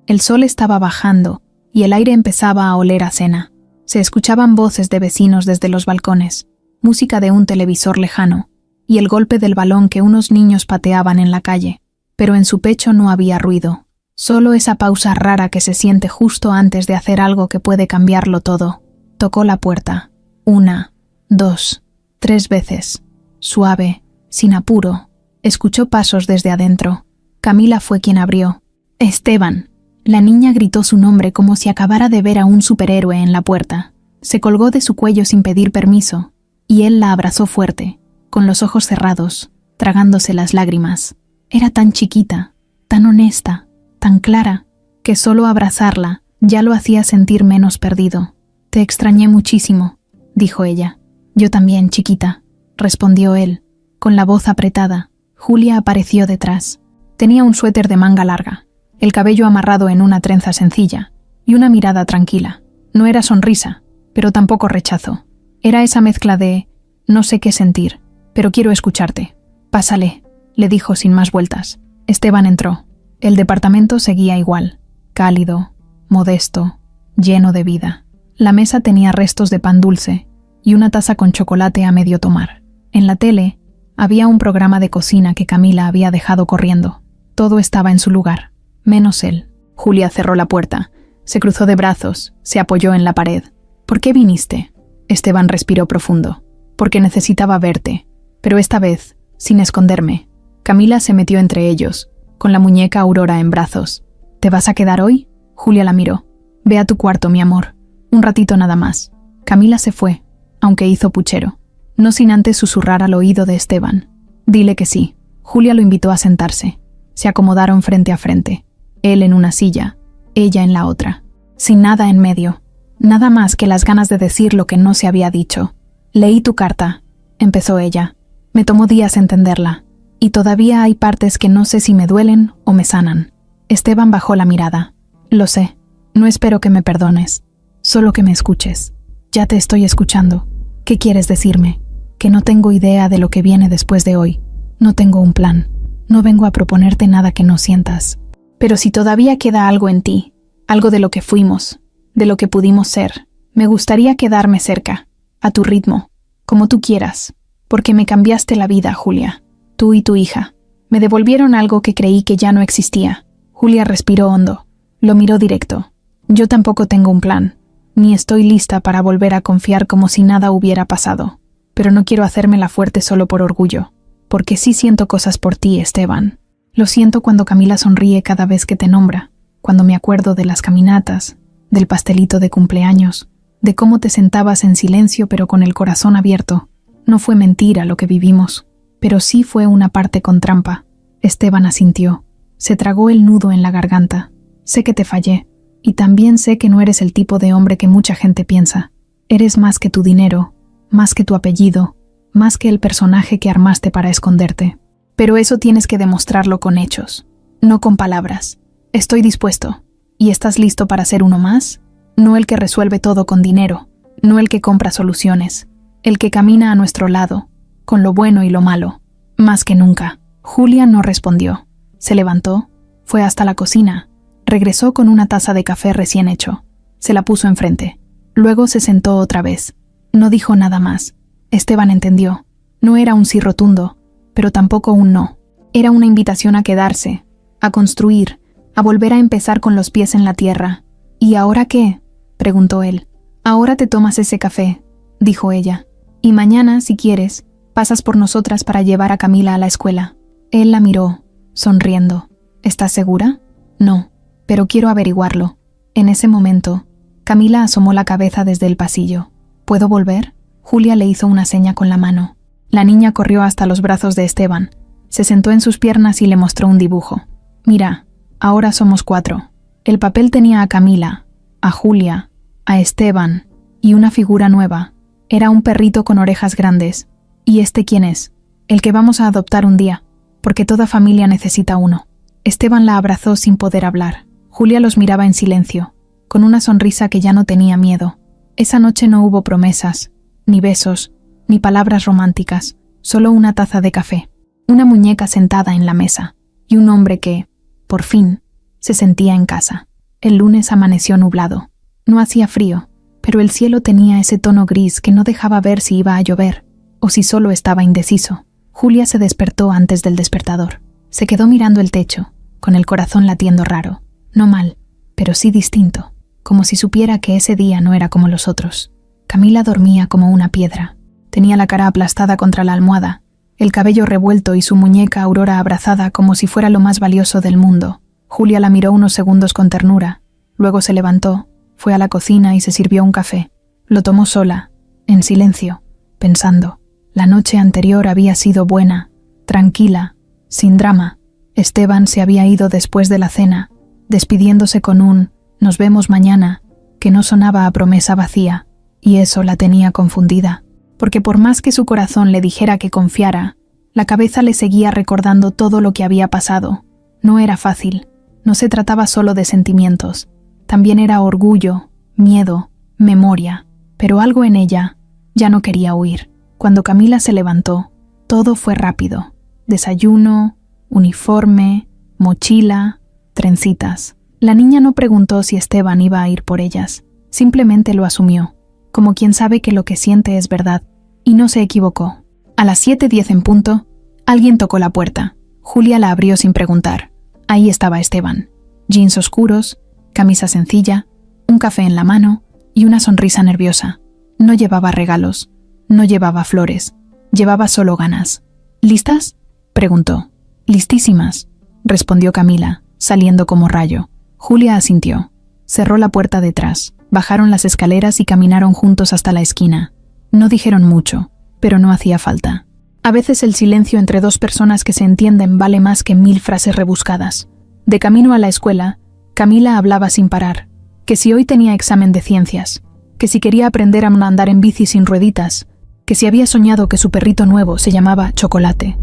El sol estaba bajando y el aire empezaba a oler a cena. Se escuchaban voces de vecinos desde los balcones, música de un televisor lejano y el golpe del balón que unos niños pateaban en la calle. Pero en su pecho no había ruido, solo esa pausa rara que se siente justo antes de hacer algo que puede cambiarlo todo. Tocó la puerta. 1, 2, 3 veces. Suave, sin apuro. Escuchó pasos desde adentro. Camila fue quien abrió. Esteban. La niña gritó su nombre como si acabara de ver a un superhéroe en la puerta. Se colgó de su cuello sin pedir permiso, y él la abrazó fuerte, con los ojos cerrados, tragándose las lágrimas. Era tan chiquita, tan honesta, tan clara, que solo abrazarla ya lo hacía sentir menos perdido. Te extrañé muchísimo, dijo ella. Yo también, chiquita, respondió él, con la voz apretada. Julia apareció detrás. Tenía un suéter de manga larga, el cabello amarrado en una trenza sencilla, y una mirada tranquila. No era sonrisa, pero tampoco rechazo. Era esa mezcla de no sé qué sentir, pero quiero escucharte. Pásale, le dijo sin más vueltas. Esteban entró. El departamento seguía igual, cálido, modesto, lleno de vida. La mesa tenía restos de pan dulce y una taza con chocolate a medio tomar. En la tele había un programa de cocina que Camila había dejado corriendo. Todo estaba en su lugar, menos él. Julia cerró la puerta, se cruzó de brazos, se apoyó en la pared. ¿Por qué viniste? Esteban respiró profundo. Porque necesitaba verte, pero esta vez, sin esconderme. Camila se metió entre ellos, con la muñeca Aurora en brazos. ¿Te vas a quedar hoy? Julia la miró. Ve a tu cuarto, mi amor. Un ratito nada más. Camila se fue, aunque hizo puchero, no sin antes susurrar al oído de Esteban. Dile que sí. Julia lo invitó a sentarse. Se acomodaron frente a frente. Él en una silla, ella en la otra. Sin nada en medio. Nada más que las ganas de decir lo que no se había dicho. Leí tu carta, empezó ella. Me tomó días entenderla. Y todavía hay partes que no sé si me duelen o me sanan. Esteban bajó la mirada. Lo sé. No espero que me perdones. Solo que me escuches. Ya te estoy escuchando. ¿Qué quieres decirme? Que no tengo idea de lo que viene después de hoy. No tengo un plan. No vengo a proponerte nada que no sientas. Pero si todavía queda algo en ti, algo de lo que fuimos, de lo que pudimos ser, me gustaría quedarme cerca, a tu ritmo, como tú quieras, porque me cambiaste la vida, Julia. Tú y tu hija. Me devolvieron algo que creí que ya no existía. Julia respiró hondo. Lo miró directo. Yo tampoco tengo un plan, ni estoy lista para volver a confiar como si nada hubiera pasado. Pero no quiero hacérmela fuerte solo por orgullo, porque sí siento cosas por ti, Esteban. Lo siento cuando Camila sonríe cada vez que te nombra, cuando me acuerdo de las caminatas, del pastelito de cumpleaños, de cómo te sentabas en silencio pero con el corazón abierto. No fue mentira lo que vivimos, pero sí fue una parte con trampa. Esteban asintió. Se tragó el nudo en la garganta. Sé que te fallé, y también sé que no eres el tipo de hombre que mucha gente piensa. Eres más que tu dinero, más que tu apellido, más que el personaje que armaste para esconderte. Pero eso tienes que demostrarlo con hechos, no con palabras. Estoy dispuesto. ¿Y estás listo para ser uno más? No el que resuelve todo con dinero, no el que compra soluciones, el que camina a nuestro lado, con lo bueno y lo malo. Más que nunca. Julia no respondió. Se levantó, fue hasta la cocina, regresó con una taza de café recién hecho. Se la puso enfrente. Luego se sentó otra vez. No dijo nada más. Esteban entendió. No era un sí rotundo, pero tampoco un no. Era una invitación a quedarse, a construir, a volver a empezar con los pies en la tierra. ¿Y ahora qué?, preguntó él. Ahora te tomas ese café, dijo ella. Y mañana, si quieres, pasas por nosotras para llevar a Camila a la escuela. Él la miró, sonriendo. ¿Estás segura? No, pero quiero averiguarlo. En ese momento, Camila asomó la cabeza desde el pasillo. ¿Puedo volver? Julia le hizo una seña con la mano. La niña corrió hasta los brazos de Esteban. Se sentó en sus piernas y le mostró un dibujo. Mira, ahora somos 4. El papel tenía a Camila, a Julia, a Esteban y una figura nueva. Era un perrito con orejas grandes. ¿Y este quién es? El que vamos a adoptar un día, porque toda familia necesita uno. Esteban la abrazó sin poder hablar. Julia los miraba en silencio, con una sonrisa que ya no tenía miedo. Esa noche no hubo promesas, ni besos, ni palabras románticas, solo una taza de café, una muñeca sentada en la mesa, y un hombre que, por fin, se sentía en casa. El lunes amaneció nublado. No hacía frío, pero el cielo tenía ese tono gris que no dejaba ver si iba a llover, o si solo estaba indeciso. Julia se despertó antes del despertador. Se quedó mirando el techo, con el corazón latiendo raro. No mal, pero sí distinto, como si supiera que ese día no era como los otros. Camila dormía como una piedra. Tenía la cara aplastada contra la almohada, el cabello revuelto y su muñeca Aurora abrazada como si fuera lo más valioso del mundo. Julia la miró unos segundos con ternura, luego se levantó, fue a la cocina y se sirvió un café. Lo tomó sola, en silencio, pensando. La noche anterior había sido buena, tranquila, sin drama. Esteban se había ido después de la cena, despidiéndose con un «nos vemos mañana», que no sonaba a promesa vacía, y eso la tenía confundida. Porque por más que su corazón le dijera que confiara, la cabeza le seguía recordando todo lo que había pasado. No era fácil, no se trataba solo de sentimientos, también era orgullo, miedo, memoria, pero algo en ella ya no quería huir. Cuando Camila se levantó, todo fue rápido. Desayuno, uniforme, mochila, trencitas. La niña no preguntó si Esteban iba a ir por ellas, simplemente lo asumió, como quien sabe que lo que siente es verdad, y no se equivocó. A las 7:10 en punto, alguien tocó la puerta. Julia la abrió sin preguntar. Ahí estaba Esteban. Jeans oscuros, camisa sencilla, un café en la mano y una sonrisa nerviosa. No llevaba regalos, no llevaba flores, llevaba solo ganas. ¿Listas?, preguntó. Listísimas, respondió Camila, saliendo como rayo. Julia asintió. Cerró la puerta detrás, bajaron las escaleras y caminaron juntos hasta la esquina. No dijeron mucho, pero no hacía falta. A veces el silencio entre dos personas que se entienden vale más que 1000 frases rebuscadas. De camino a la escuela, Camila hablaba sin parar, que si hoy tenía examen de ciencias, que si quería aprender a andar en bici sin rueditas, que si había soñado que su perrito nuevo se llamaba Chocolate.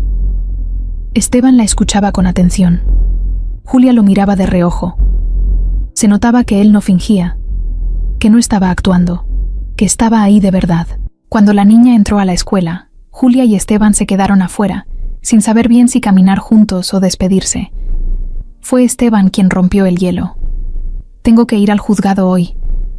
Esteban la escuchaba con atención. Julia lo miraba de reojo. Se notaba que él no fingía, que no estaba actuando, que estaba ahí de verdad. Cuando la niña entró a la escuela, Julia y Esteban se quedaron afuera, sin saber bien si caminar juntos o despedirse. Fue Esteban quien rompió el hielo. Tengo que ir al juzgado hoy,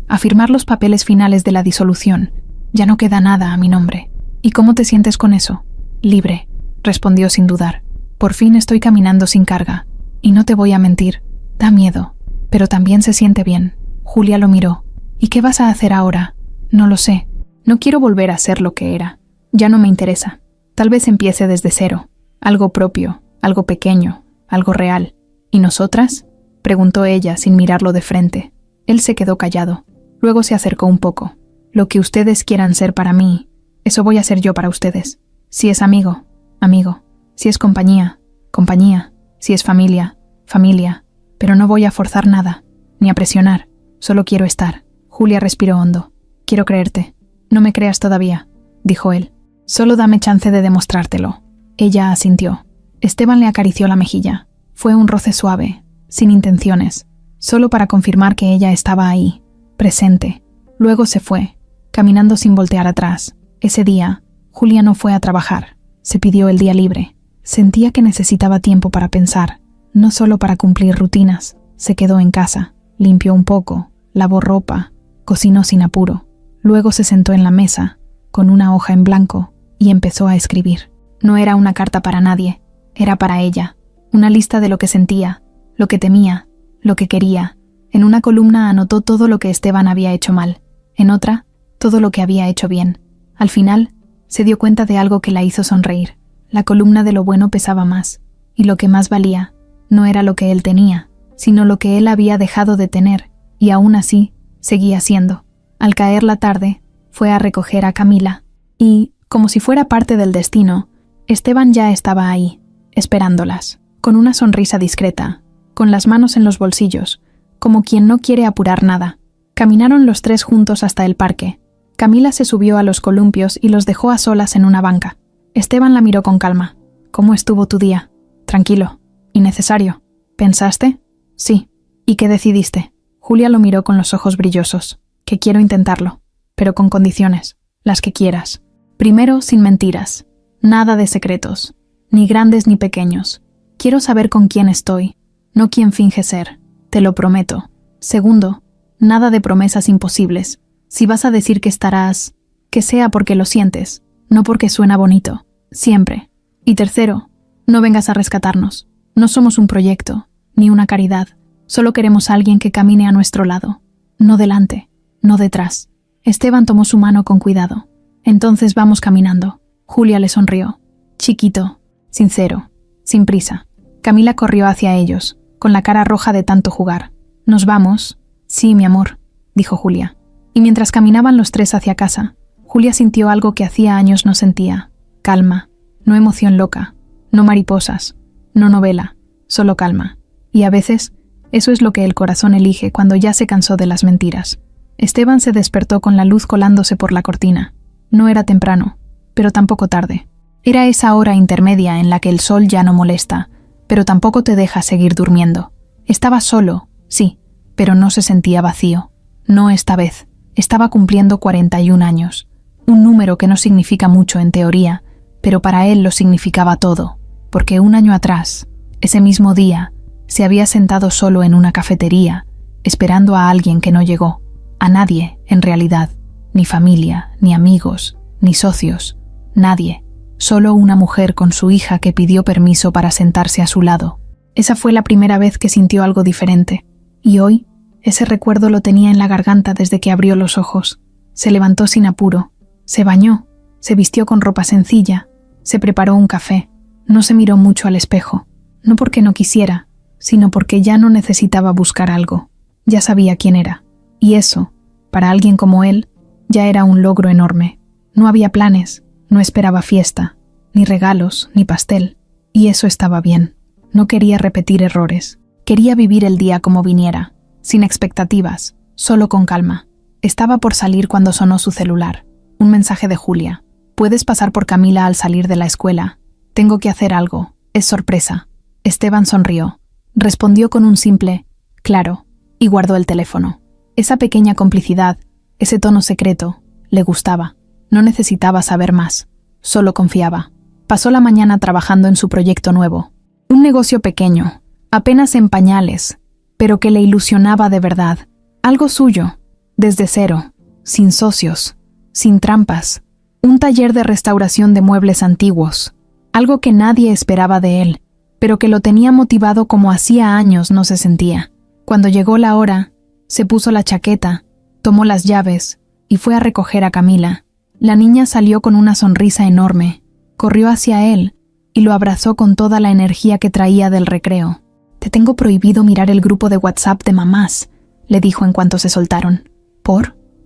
a firmar los papeles finales de la disolución. Ya no queda nada a mi nombre. ¿Y cómo te sientes con eso? Libre, respondió sin dudar. Por fin estoy caminando sin carga. Y no te voy a mentir, da miedo, pero también se siente bien. Julia lo miró. ¿Y qué vas a hacer ahora? No lo sé. No quiero volver a ser lo que era. Ya no me interesa. Tal vez empiece desde cero. Algo propio, algo pequeño, algo real. ¿Y nosotras?, preguntó ella sin mirarlo de frente. Él se quedó callado. Luego se acercó un poco. Lo que ustedes quieran ser para mí, eso voy a ser yo para ustedes. Si es amigo, amigo. Si es compañía, compañía. Si es familia, familia. Pero no voy a forzar nada, ni a presionar. Solo quiero estar. Julia respiró hondo. Quiero creerte. No me creas todavía, dijo él. Solo dame chance de demostrártelo. Ella asintió. Esteban le acarició la mejilla. Fue un roce suave, sin intenciones, solo para confirmar que ella estaba ahí, presente. Luego se fue, caminando sin voltear atrás. Ese día, Julia no fue a trabajar. Se pidió el día libre. Sentía que necesitaba tiempo para pensar, no solo para cumplir rutinas. Se quedó en casa, limpió un poco, lavó ropa, cocinó sin apuro. Luego se sentó en la mesa, con una hoja en blanco, y empezó a escribir. No era una carta para nadie, era para ella. Una lista de lo que sentía, lo que temía, lo que quería. En una columna anotó todo lo que Esteban había hecho mal. En otra, todo lo que había hecho bien. Al final, se dio cuenta de algo que la hizo sonreír. La columna de lo bueno pesaba más, y lo que más valía no era lo que él tenía, sino lo que él había dejado de tener, y aún así, seguía siendo. Al caer la tarde, fue a recoger a Camila, y, como si fuera parte del destino, Esteban ya estaba ahí, esperándolas, con una sonrisa discreta, con las manos en los bolsillos, como quien no quiere apurar nada. Caminaron los tres juntos hasta el parque. Camila se subió a los columpios y los dejó a solas en una banca. Esteban la miró con calma. ¿Cómo estuvo tu día? Tranquilo. ¿Innecesario? ¿Pensaste? Sí. ¿Y qué decidiste? Julia lo miró con los ojos brillosos. Que quiero intentarlo, pero con condiciones, las que quieras. Primero, sin mentiras. Nada de secretos, ni grandes ni pequeños. Quiero saber con quién estoy, no quién finge ser. Te lo prometo. Segundo, nada de promesas imposibles. Si vas a decir que estarás, que sea porque lo sientes, no porque suena bonito. Siempre. Y tercero, no vengas a rescatarnos. No somos un proyecto, ni una caridad. Solo queremos a alguien que camine a nuestro lado. No delante, no detrás. Esteban tomó su mano con cuidado. Entonces vamos caminando. Julia le sonrió. Chiquito, sincero, sin prisa. Camila corrió hacia ellos, con la cara roja de tanto jugar. ¿Nos vamos? Sí, mi amor, dijo Julia. Y mientras caminaban los tres hacia casa, Julia sintió algo que hacía años no sentía. Calma, no emoción loca, no mariposas, no novela, solo calma. Y a veces, eso es lo que el corazón elige cuando ya se cansó de las mentiras. Esteban se despertó con la luz colándose por la cortina. No era temprano, pero tampoco tarde. Era esa hora intermedia en la que el sol ya no molesta, pero tampoco te deja seguir durmiendo. Estaba solo, sí, pero no se sentía vacío. No esta vez. Estaba cumpliendo 41 años. Un número que no significa mucho en teoría, pero para él lo significaba todo, porque un año atrás, ese mismo día, se había sentado solo en una cafetería, esperando a alguien que no llegó. A nadie, en realidad. Ni familia, ni amigos, ni socios. Nadie. Solo una mujer con su hija que pidió permiso para sentarse a su lado. Esa fue la primera vez que sintió algo diferente. Y hoy, ese recuerdo lo tenía en la garganta desde que abrió los ojos. Se levantó sin apuro. Se bañó. Se vistió con ropa sencilla. Se preparó un café. No se miró mucho al espejo. No porque no quisiera, sino porque ya no necesitaba buscar algo. Ya sabía quién era. Y eso, para alguien como él, ya era un logro enorme. No había planes, no esperaba fiesta, ni regalos, ni pastel. Y eso estaba bien. No quería repetir errores. Quería vivir el día como viniera, sin expectativas, solo con calma. Estaba por salir cuando sonó su celular. Un mensaje de Julia. «¿Puedes pasar por Camila al salir de la escuela? Tengo que hacer algo. Es sorpresa». Esteban sonrió. Respondió con un simple «claro» y guardó el teléfono. Esa pequeña complicidad, ese tono secreto, le gustaba. No necesitaba saber más. Solo confiaba. Pasó la mañana trabajando en su proyecto nuevo. Un negocio pequeño, apenas en pañales, pero que le ilusionaba de verdad. Algo suyo, desde cero, sin socios, sin trampas. Un taller de restauración de muebles antiguos. Algo que nadie esperaba de él, pero que lo tenía motivado como hacía años no se sentía. Cuando llegó la hora, se puso la chaqueta, tomó las llaves y fue a recoger a Camila. La niña salió con una sonrisa enorme, corrió hacia él y lo abrazó con toda la energía que traía del recreo. «Te tengo prohibido mirar el grupo de WhatsApp de mamás», le dijo en cuanto se soltaron.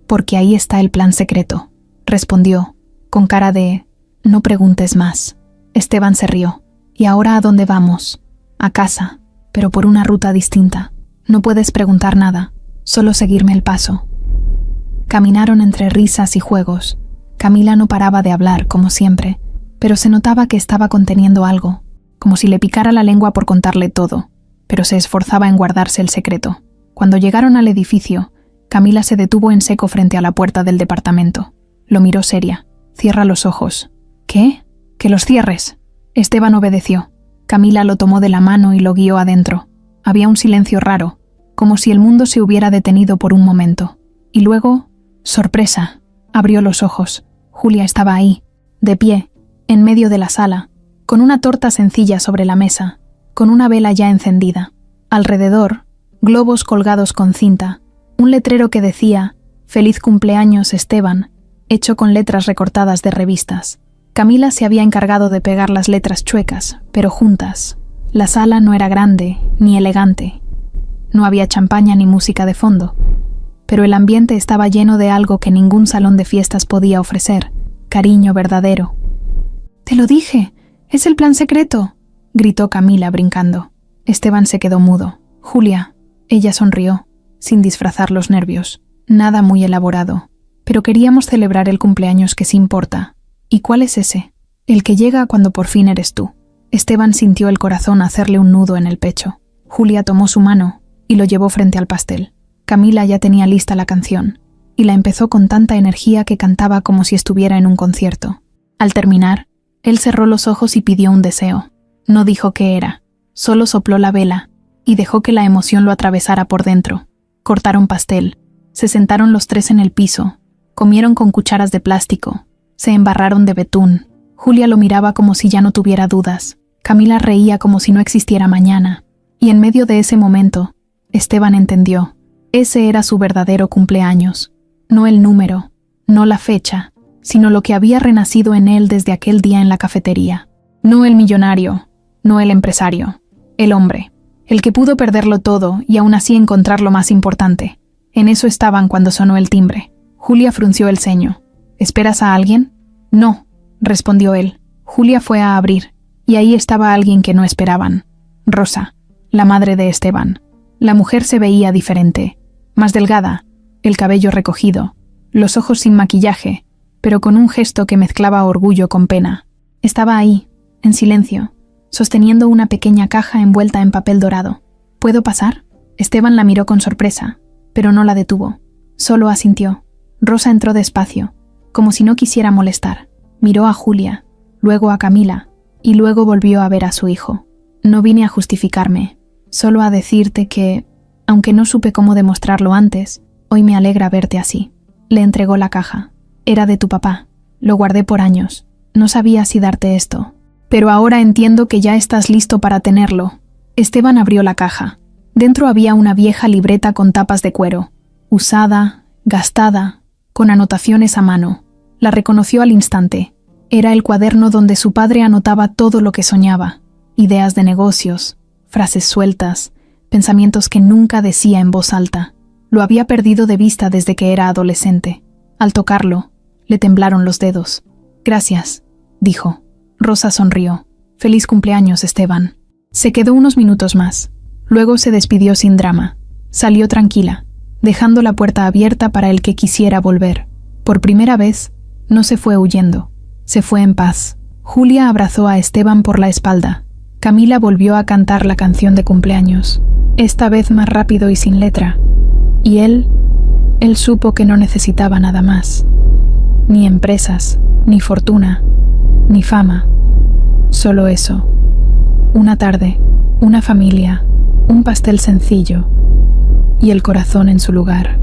Porque ahí está el plan secreto», respondió, con cara de «no preguntes más». Esteban se rió. «¿Y ahora a dónde vamos?» «A casa, pero por una ruta distinta. No puedes preguntar nada, solo seguirme el paso». Caminaron entre risas y juegos. Camila no paraba de hablar, como siempre, pero se notaba que estaba conteniendo algo, como si le picara la lengua por contarle todo, pero se esforzaba en guardarse el secreto. Cuando llegaron al edificio, Camila se detuvo en seco frente a la puerta del departamento. Lo miró seria. «Cierra los ojos». «¿Qué?» «Que los cierres». Esteban obedeció. Camila lo tomó de la mano y lo guió adentro. Había un silencio raro, como si el mundo se hubiera detenido por un momento. Y luego, sorpresa, abrió los ojos. Julia estaba ahí, de pie, en medio de la sala, con una torta sencilla sobre la mesa, con una vela ya encendida. Alrededor, globos colgados con cinta, un letrero que decía «Feliz cumpleaños, Esteban», hecho con letras recortadas de revistas. Camila se había encargado de pegar las letras chuecas, pero juntas. La sala no era grande ni elegante. No había champaña ni música de fondo. Pero el ambiente estaba lleno de algo que ningún salón de fiestas podía ofrecer: cariño verdadero. «Te lo dije, es el plan secreto», gritó Camila brincando. Esteban se quedó mudo. «Julia», ella sonrió, sin disfrazar los nervios. «Nada muy elaborado. Pero queríamos celebrar el cumpleaños que sí importa». «¿Y cuál es ese?» «El que llega cuando por fin eres tú». Esteban sintió el corazón hacerle un nudo en el pecho. Julia tomó su mano y lo llevó frente al pastel. Camila ya tenía lista la canción, y la empezó con tanta energía que cantaba como si estuviera en un concierto. Al terminar, él cerró los ojos y pidió un deseo. No dijo qué era, solo sopló la vela y dejó que la emoción lo atravesara por dentro. Cortaron pastel, se sentaron los tres en el piso, comieron con cucharas de plástico, se embarraron de betún. Julia lo miraba como si ya no tuviera dudas. Camila reía como si no existiera mañana. Y en medio de ese momento, Esteban entendió. Ese era su verdadero cumpleaños. No el número, no la fecha, sino lo que había renacido en él desde aquel día en la cafetería. No el millonario, no el empresario, el hombre, el que pudo perderlo todo y aún así encontrar lo más importante. En eso estaban cuando sonó el timbre. Julia frunció el ceño. «¿Esperas a alguien?» «No», respondió él. Julia fue a abrir, y ahí estaba alguien que no esperaban. Rosa, la madre de Esteban. La mujer se veía diferente, más delgada, el cabello recogido, los ojos sin maquillaje, pero con un gesto que mezclaba orgullo con pena. Estaba ahí, en silencio, sosteniendo una pequeña caja envuelta en papel dorado. «¿Puedo pasar?» Esteban la miró con sorpresa, pero no la detuvo. Solo asintió. Rosa entró despacio, como si no quisiera molestar. Miró a Julia, luego a Camila, y luego volvió a ver a su hijo. «No vine a justificarme, solo a decirte que, aunque no supe cómo demostrarlo antes, hoy me alegra verte así». Le entregó la caja. «Era de tu papá. Lo guardé por años. No sabía si darte esto. Pero ahora entiendo que ya estás listo para tenerlo». Esteban abrió la caja. Dentro había una vieja libreta con tapas de cuero, usada, gastada, con anotaciones a mano. La reconoció al instante. Era el cuaderno donde su padre anotaba todo lo que soñaba: ideas de negocios, frases sueltas, pensamientos que nunca decía en voz alta. Lo había perdido de vista desde que era adolescente. Al tocarlo, le temblaron los dedos. «Gracias», dijo. Rosa sonrió. «Feliz cumpleaños, Esteban». Se quedó unos minutos más. Luego se despidió sin drama. Salió tranquila, dejando la puerta abierta para el que quisiera volver. Por primera vez, no se fue huyendo. Se fue en paz. Julia abrazó a Esteban por la espalda. Camila volvió a cantar la canción de cumpleaños, esta vez más rápido y sin letra. Y él supo que no necesitaba nada más. Ni empresas, ni fortuna, ni fama. Solo eso. Una tarde, una familia, un pastel sencillo y el corazón en su lugar.